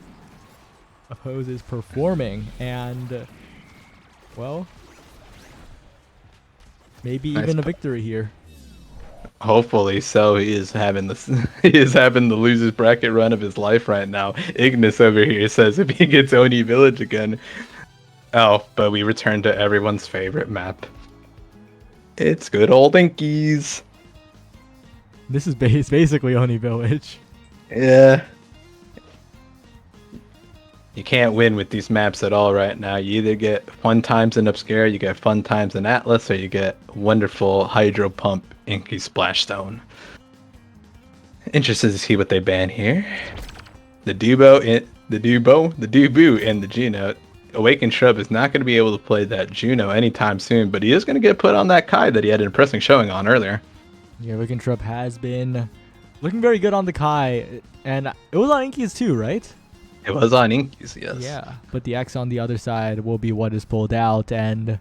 Oppose is performing, and well, maybe even a victory here. Hopefully so. He is having the losers bracket run of his life right now. Ignis over here says if he gets Oni Village again. Oh, but we return to everyone's favorite map. It's good old Inkies. This is basically Oni Village. Yeah. You can't win with these maps at all right now. You either get fun times in Obscura, you get fun times in Atlas, or you get wonderful Hydro Pump Inky Splashstone. Interested to see what they ban here. The Dubu, and the Juno. Awakened Shrub is not going to be able to play that Juno anytime soon, but he is going to get put on that Kai that he had an impressive showing on earlier. Yeah, Awakened Shrub has been looking very good on the Kai, and it was on Inkies too, right? It was on Inkies, yes. Yeah, but the X on the other side will be what is pulled out, and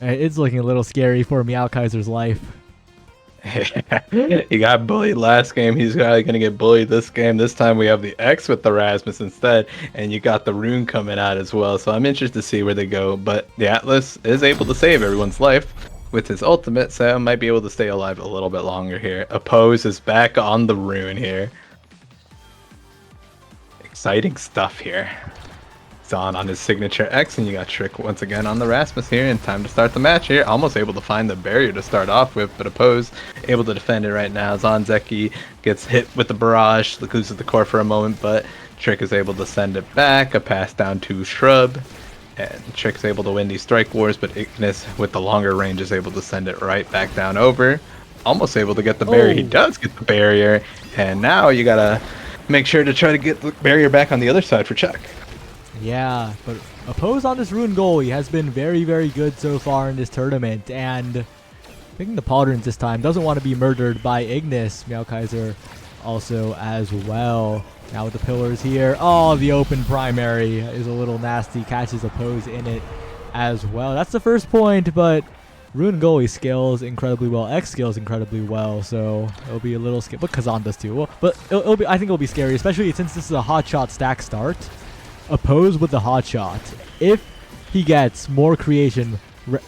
it's looking a little scary for Meowkaiser's life. He got bullied last game. He's probably gonna get bullied this game. This time we have the X with the Rasmus instead, and you got the Rune coming out as well. So I'm interested to see where they go. But the Atlas is able to save everyone's life with his ultimate, so might be able to stay alive a little bit longer here. Oppose is back on the Rune here. Exciting stuff here. Zon on his signature X, and you got Trick once again on the Rasmus here, and time to start the match here. Almost able to find the barrier to start off with, but Oppose able to defend it right now. Zanzeki gets hit with the barrage, loses the core for a moment, but Trick is able to send it back. A pass down to Shrub, and Trick's able to win these strike wars, but Ignis with the longer range is able to send it right back down over. Almost able to get the barrier. He does get the barrier, and now you gotta make sure to try to get the barrier back on the other side for Check. Yeah, but Oppose on this Rune goalie has been very, very good so far in this tournament, and picking the Pauldrons this time doesn't want to be murdered by Ignis. Meowkaiser also as well. Now with the pillars here. Oh, the open primary is a little nasty. Catches Oppose in it as well. That's the first point, but Rune goalie scales incredibly well. X scales incredibly well, so it'll be a little scary. But Kazan does too. Well, but it'll be. I think it'll be scary, especially since this is a hot shot stack start. Oppose with the hot shot. If he gets more creation,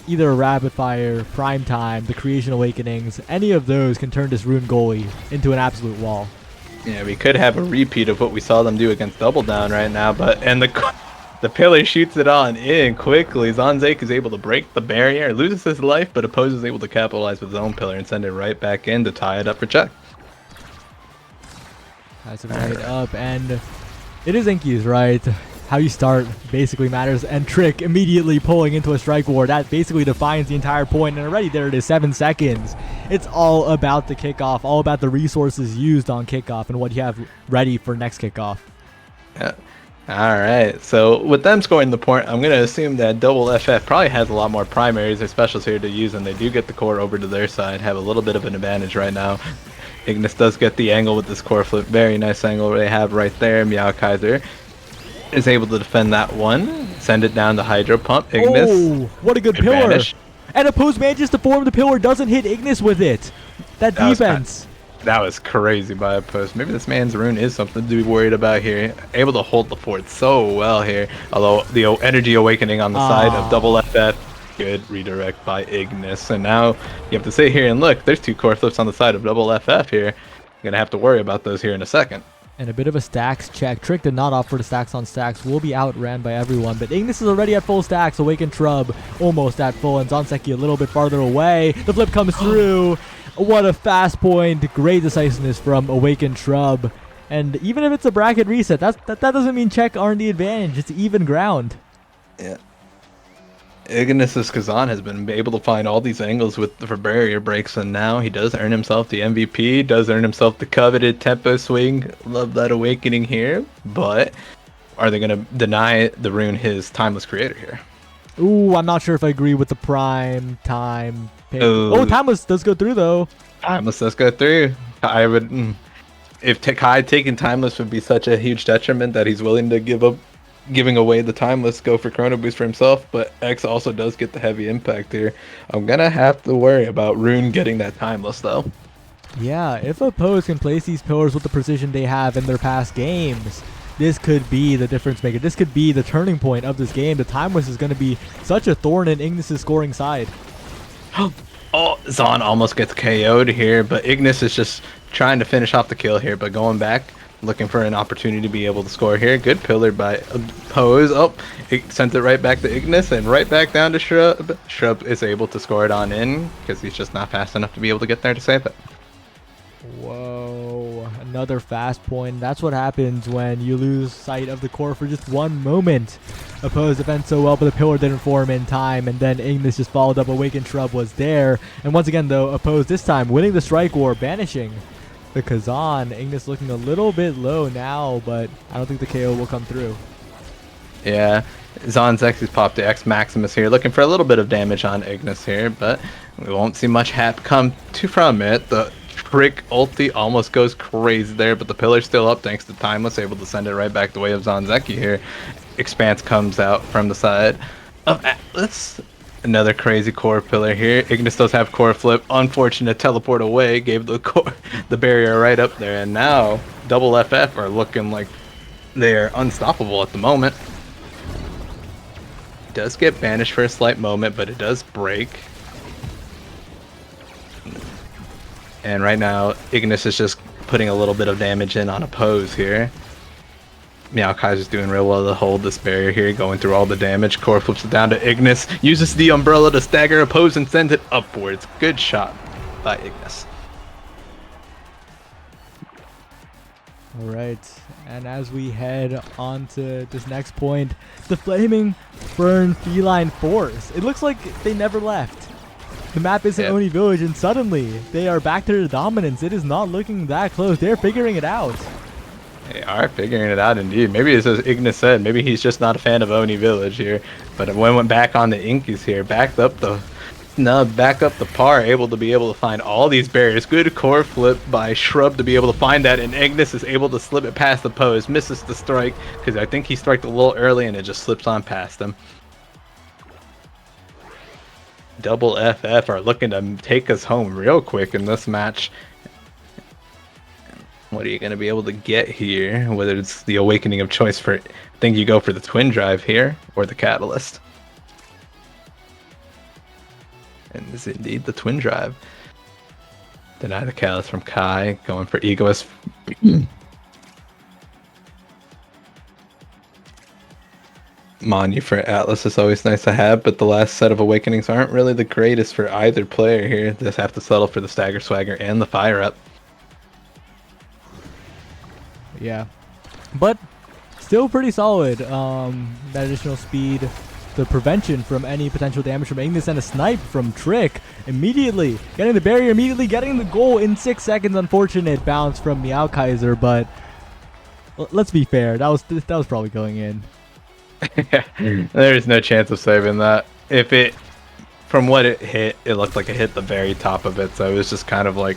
either rapid fire, prime time, the creation awakenings, any of those can turn this Rune goalie into an absolute wall. Yeah, we could have a repeat of what we saw them do against Double Down right now, but the pillar shoots it on in quickly. Zanzek is able to break the barrier, loses his life, but Oppose is able to capitalize with his own pillar and send it right back in to tie it up for Check. Ties it right up, and it is Inky's, right? How you start basically matters, and Trick immediately pulling into a strike war. That basically defines the entire point, and already there it is, 7 seconds. It's all about the kickoff, all about the resources used on kickoff and what you have ready for next kickoff. Yeah. All right. So with them scoring the point, I'm going to assume that Double FF probably has a lot more primaries or specials here to use, and they do get the core over to their side, have a little bit of an advantage right now. Ignis does get the angle with this core flip. Very nice angle they have right there. Meowkaiser is able to defend that one. Send it down to Hydro Pump. Ignis. Oh, what a good pillar. Vanish. And Oppose manages to form the pillar, doesn't hit Ignis with it. That defense. That was crazy by Oppose. Maybe this man's Rune is something to be worried about here. Able to hold the fort so well here. Although the energy awakening on the side of Double FF. Good redirect by Ignis. And now you have to sit here and look. There's 2 core flips on the side of Double FF here. You're going to have to worry about those here in a second. And a bit of a stacks check. Trick did not offer the stacks on stacks. Will be outran by everyone. But Ignis is already at full stacks. Awakened Shrub almost at full. And Zanzeki a little bit farther away. The flip comes through. What a fast point. Great decisiveness from Awakened Shrub. And even if it's a bracket reset, that doesn't mean Czech aren't the advantage. It's even ground. Yeah. Ignis' Kazan has been able to find all these angles for barrier breaks, and now he does earn himself the MVP, does earn himself the coveted tempo swing. Love that awakening here, but are they going to deny the Rune his timeless creator here? Ooh, I'm not sure if I agree with the prime time pick. Oh, timeless does go through, though. Timeless does go through. I would, if Kai taking timeless would be such a huge detriment that he's willing to giving away the timeless go for Chrono Boost for himself, but X also does get the heavy impact here. I'm gonna have to worry about Rune getting that timeless though. Yeah, if Oppose can place these pillars with the precision they have in their past games, this could be the difference maker. This could be the turning point of this game. The timeless is going to be such a thorn in Ignis' scoring side. Oh, Zon almost gets KO'd here, but Ignis is just trying to finish off the kill here, but going back, looking for an opportunity to be able to score here. Good pillar by Oppose. Oh, it sent it right back to Ignis and right back down to Shrub. Shrub is able to score it on in because he's just not fast enough to be able to get there to save it. Whoa, another fast point. That's what happens when you lose sight of the core for just one moment. Oppose defends so well, but the pillar didn't form in time, and then Ignis just followed up. Awakened Shrub was there. And once again, though, Oppose this time winning the strike war, banishing the Kazan. Ignis looking a little bit low now, but I don't think the KO will come through. Yeah, Zon's X has popped the X Maximus here, looking for a little bit of damage on Ignis here, but we won't see much come from it. The Trick ulti almost goes crazy there, but the pillar's still up thanks to Timeless, able to send it right back the way of Zanzeki here. Expanse comes out from the side of Atlas. Another crazy core pillar here. Ignis does have core flip. Unfortunate teleport away. Gave the core the barrier right up there. And now double FF are looking like they're unstoppable at the moment. Does get banished for a slight moment, but it does break. And right now, Ignis is just putting a little bit of damage in on Oppose here. Meowkaiser's doing real well to hold this barrier here, going through all the damage. Core flips it down to Ignis, uses the umbrella to stagger Oppose and sends it upwards. Good shot by Ignis. All right, and as we head on to this next point, the Flaming Fern Feline Force. It looks like they never left. The map isn't Oni Village, and suddenly they are back to their dominance. It is not looking that close. They're figuring it out. They are figuring it out indeed. Maybe it's as Ignis said, maybe he's just not a fan of Oni Village here. But when went back on the Inkies here, back up the par, able to find all these barriers. Good core flip by Shrub to be able to find that, and Ignis is able to slip it past the pose, misses the strike, because I think he striked a little early and it just slips on past him. Double FF are looking to take us home real quick in this match. What are you going to be able to get here? Whether it's the awakening of choice for, I think you go for the twin drive here, or the catalyst. And this is indeed the twin drive. Deny the catalyst from Kai, going for Egoist. Manu for Atlas is always nice to have, but the last set of awakenings aren't really the greatest for either player here. Just have to settle for the Stagger Swagger and the Fire Up. Yeah, but still pretty solid. That additional speed, the prevention from any potential damage from Ignis, and a snipe from Trick. Immediately getting the barrier, immediately getting the goal in 6 seconds. Unfortunate bounce from Meowkaiser, but let's be fair, that was probably going in. There's no chance of saving that. If it, from what it hit, it looked like it hit the very top of it, so it was just kind of like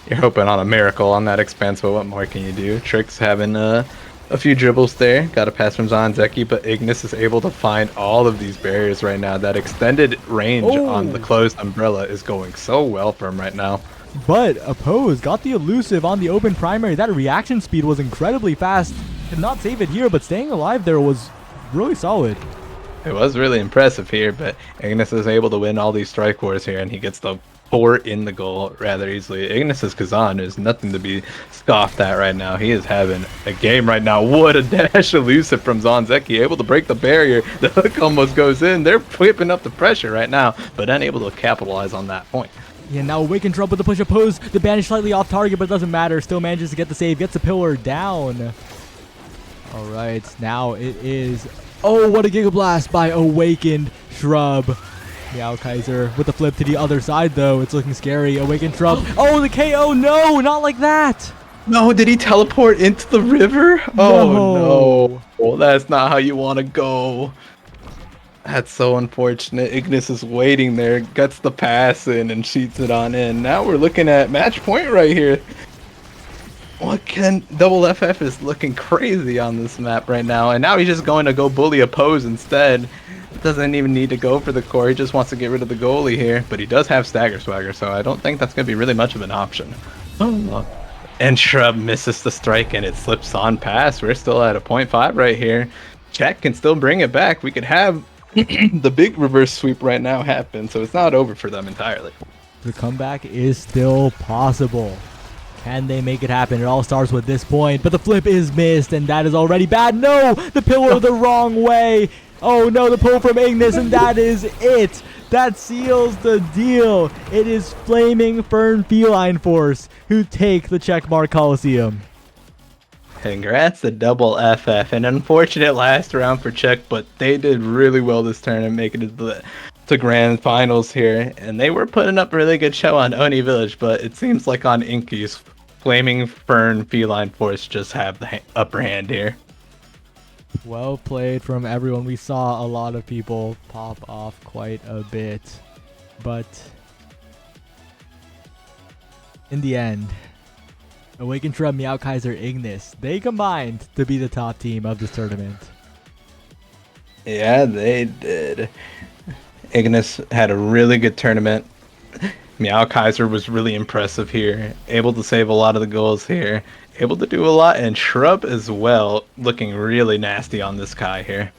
you're hoping on a miracle on that expanse, but what more can you do? Trick's having a few dribbles there. Got a pass from Zanzeki, but Ignis is able to find all of these barriers right now. That extended range on the closed umbrella is going so well for him right now. But Oppose got the elusive on the open primary. That reaction speed was incredibly fast. Did not save it here, but staying alive there was really solid. It was really impressive here, but Ignis is able to win all these strike wars here, and he gets the 4 in the goal rather easily. Ignis's Kazan is nothing to be scoffed at right now. He is having a game right now. What a dash elusive from Zanzeki, able to break the barrier. The hook almost goes in. They're whipping up the pressure right now, but unable to capitalize on that point. Yeah, now Awaken Trump with the push Oppose. The banish slightly off target, but it doesn't matter. Still manages to get the save, gets the pillar down. All right, now it is... Oh, what a Giga Blast by Awakened Shrub. Meowkaiser with the flip to the other side, though. It's looking scary. Awakened Shrub. Oh, the KO. No, not like that. No, did he teleport into the river? No. Oh, no. Well, that's not how you want to go. That's so unfortunate. Ignis is waiting there, gets the pass in, and cheats it on in. Now we're looking at match point right here. What can Double FF is looking crazy on this map right now, and now he's just going to go bully Oppose instead. Doesn't even need to go for the core, he just wants to get rid of the goalie here, but he does have Stagger Swagger, so I don't think that's going to be really much of an option. And Shrub misses the strike and it slips on past. We're still at a 0.5 right here. Check can still bring it back. We could have the big reverse sweep right now happen, so it's not over for them entirely. The comeback is still possible. Can they make it happen? It all starts with this point, but the flip is missed, and that is already bad. No, the pillar the wrong way. Oh no, the pull from Ignis, and that is it. That seals the deal. It is Flaming Fern Feline Force who take the Checkmark Coliseum. Congrats to Double FF. An unfortunate last round for Czech, but they did really well this tournament, making it to grand finals here. And they were putting up a really good show on Oni Village, but it seems like on Inky's, Flaming Fern Feline Force just have the upper hand here. Well played from everyone. We saw a lot of people pop off quite a bit, but in the end, Awakened Shrub, Meowkaiser, Ignis, they combined to be the top team of this tournament. Yeah, they did. Ignis had a really good tournament. Meow Kaiser was really impressive here, able to save a lot of the goals here, able to do a lot, and Shrub as well, looking really nasty on this Kai here.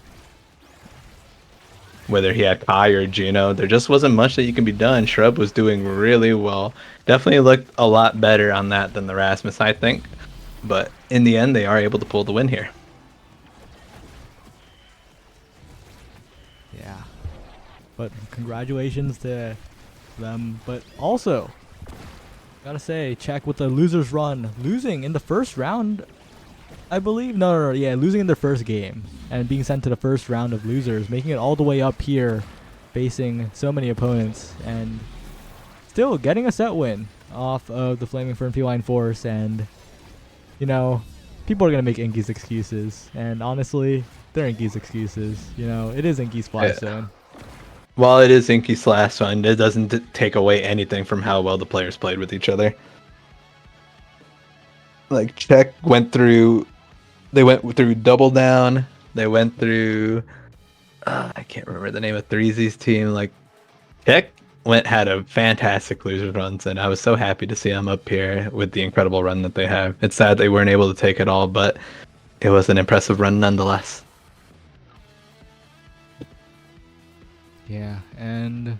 Whether he had Kai or Juno, there just wasn't much that you can be done. Shrub was doing really well. Definitely looked a lot better on that than the Rasmus, I think. But in the end, they are able to pull the win here. Yeah. But congratulations to them. But also, gotta say, check with the losers run. Losing in the first round, I believe. No, yeah, losing in their first game and being sent to the first round of losers, making it all the way up here, facing so many opponents, and still getting a set win off of the Flaming Fern Feline Force. And, you know, people are gonna make Inky's excuses, and honestly, they're Inky's excuses. You know, it is Inky's Splash Zone. While it is Inky's last one, it doesn't take away anything from how well the players played with each other. Like, Czech went through... They went through Double Down. They went through... I can't remember the name of Threesy's team. Like, Czech had a fantastic loser runs, and I was so happy to see them up here with the incredible run that they have. It's sad they weren't able to take it all, but it was an impressive run nonetheless. Yeah, and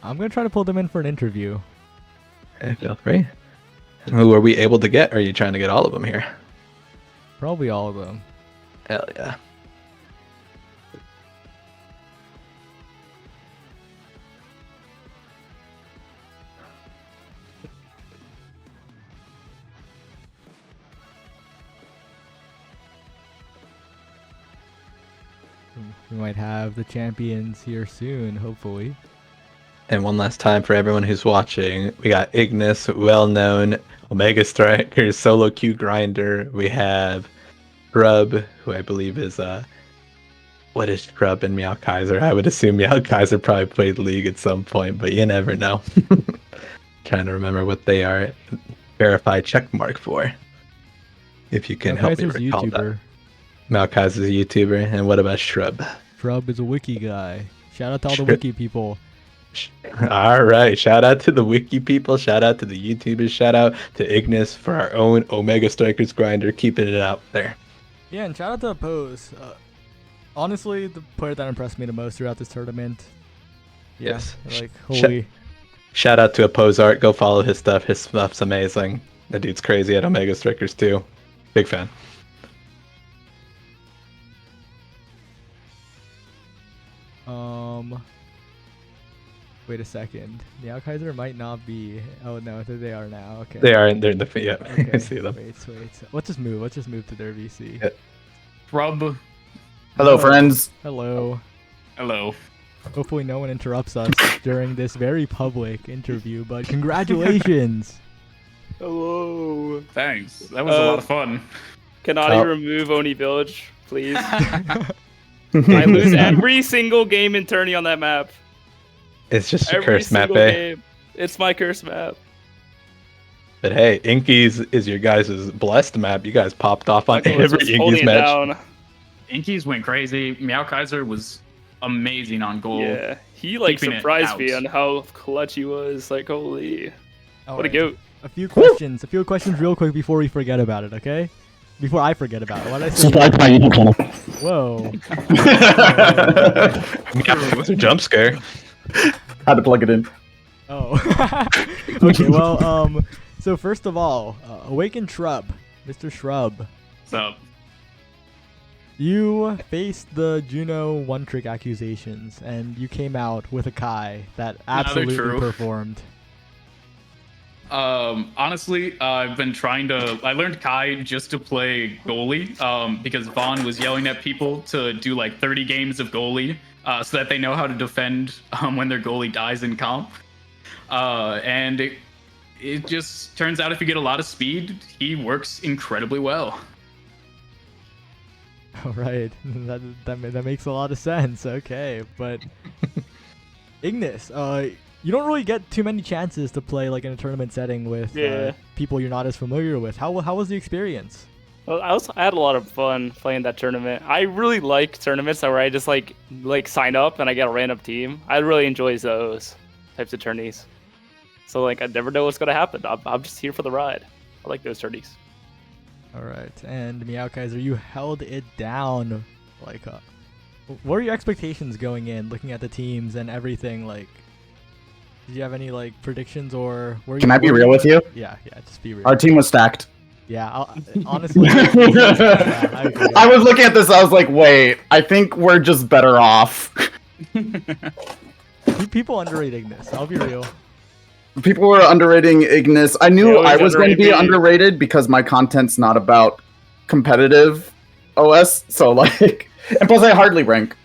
I'm gonna try to pull them in for an interview. Hey, feel free. Who are we able to get? Or are you trying to get all of them here? Probably all of them. Hell yeah. We might have the champions here soon, hopefully. And one last time for everyone who's watching, we got Ignis, well-known Omega Striker, solo queue grinder. We have Shrub, who I believe is what is Shrub and Meow Kaiser? I would assume Meow Kaiser probably played League at some point, but you never know. Trying to remember what they are verified checkmark for. If you can help me recall YouTuber. that. Meow Kaiser's a YouTuber, and what about Shrub? Shrub is a wiki guy. Shout out to all the wiki people. All right, shout out to the wiki people, shout out to the YouTubers, shout out to Ignis for our own Omega Strikers grinder, keeping it out there. Yeah, and shout out to Oppose. Honestly, the player that impressed me the most throughout this tournament. Yeah, Yes. like, holy. Shout out to Oppose Art, go follow his stuff, his stuff's amazing. That dude's crazy at Omega Strikers too. Big fan. Wait a second. Meow Kaiser might not be. Oh no, they are now. Okay. They're in the yeah. Okay. I see them. Wait. Let's just move. Let's just move to their VC. Yeah. Rub. Hello, friends. Hello. Hello. Hopefully no one interrupts us during this very public interview, but congratulations. Hello. Thanks. That was a lot of fun. Can I remove Oni Village, please? I lose every single game in tourney on that map. It's just a Every cursed map, single eh? game. It's my curse map. But hey, Inky's is your guys' blessed map. You guys popped off on Michael was every just holding Inky's it match. down. Inky's went crazy. Meow Kaiser was amazing on goal. Yeah, he like Keeping it surprised me out. on how clutch he was. Like, holy, All what a right. goat. A few questions real quick before we forget about it, okay? Before I forget about it. What did I say? Subscribe to my YouTube channel. Whoa. Yeah, it was a jump scare. Had to plug it in. Oh. Okay, well, so first of all, Awakened Shrub, Mr. Shrub, So, you faced the Juno one-trick accusations, and you came out with a Kai that absolutely true. performed. honestly, I've been trying to. I learned Kai just to play goalie, because Vaughn was yelling at people to do like 30 games of goalie, so that they know how to defend when their goalie dies in comp. And it just turns out if you get a lot of speed, he works incredibly well. All right, that makes a lot of sense. Okay, but Ignis, you don't really get too many chances to play like in a tournament setting with Yeah. people you're not as familiar with. How was the experience? Well, I had a lot of fun playing that tournament. I really like tournaments where I just like sign up and I get a random team. I really enjoy those types of tourneys. So like I never know what's gonna happen. I'm just here for the ride. I like those tourneys. All right, and Meowkaiser, you held it down. Like, what are your expectations going in, looking at the teams and everything? Like, did you have any like predictions or? Can I be real with you? Yeah, just be real. Our team was stacked. Yeah, honestly, yeah, I agree. I was looking at this. I was like, wait, I think we're just better off. People underrating this. I'll be real. People were underrating Ignis. I knew I was going to be underrated because my content's not about competitive OS. So like, and plus I hardly rank.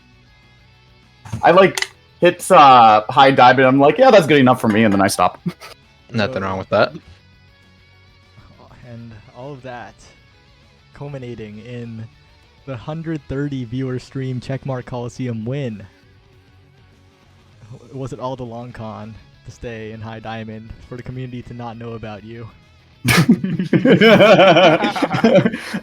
I like hits high dive and I'm like, yeah, that's good enough for me, and then I stop. Nothing wrong with that. And all of that culminating in the 130 viewer stream Checkmark Coliseum win. Was it all the long con to stay in high diamond for the community to not know about you?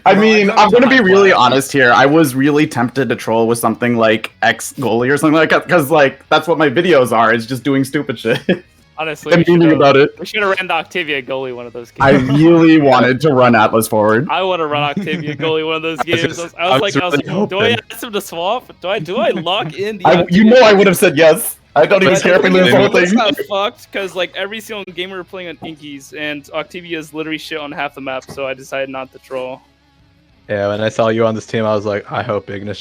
I mean, I'm going to be really honest here. I was really tempted to troll with something like X goalie or something like that, because like that's what my videos are. It's just doing stupid shit. Honestly, I'm meaning about it. We should have ran the Octavia goalie one of those games. I really wanted to run Atlas forward. I want to run Octavia goalie one of those games. I was like, do I ask him to swap? Do I lock in the? You know, I would have said yes. I don't even care if we lose the whole thing. It's kind of fucked because like every single game we were playing on Inkies, and Octavia is literally shit on half the map, so I decided not to troll. Yeah, when I saw you on this team, I was like, I hope Ignis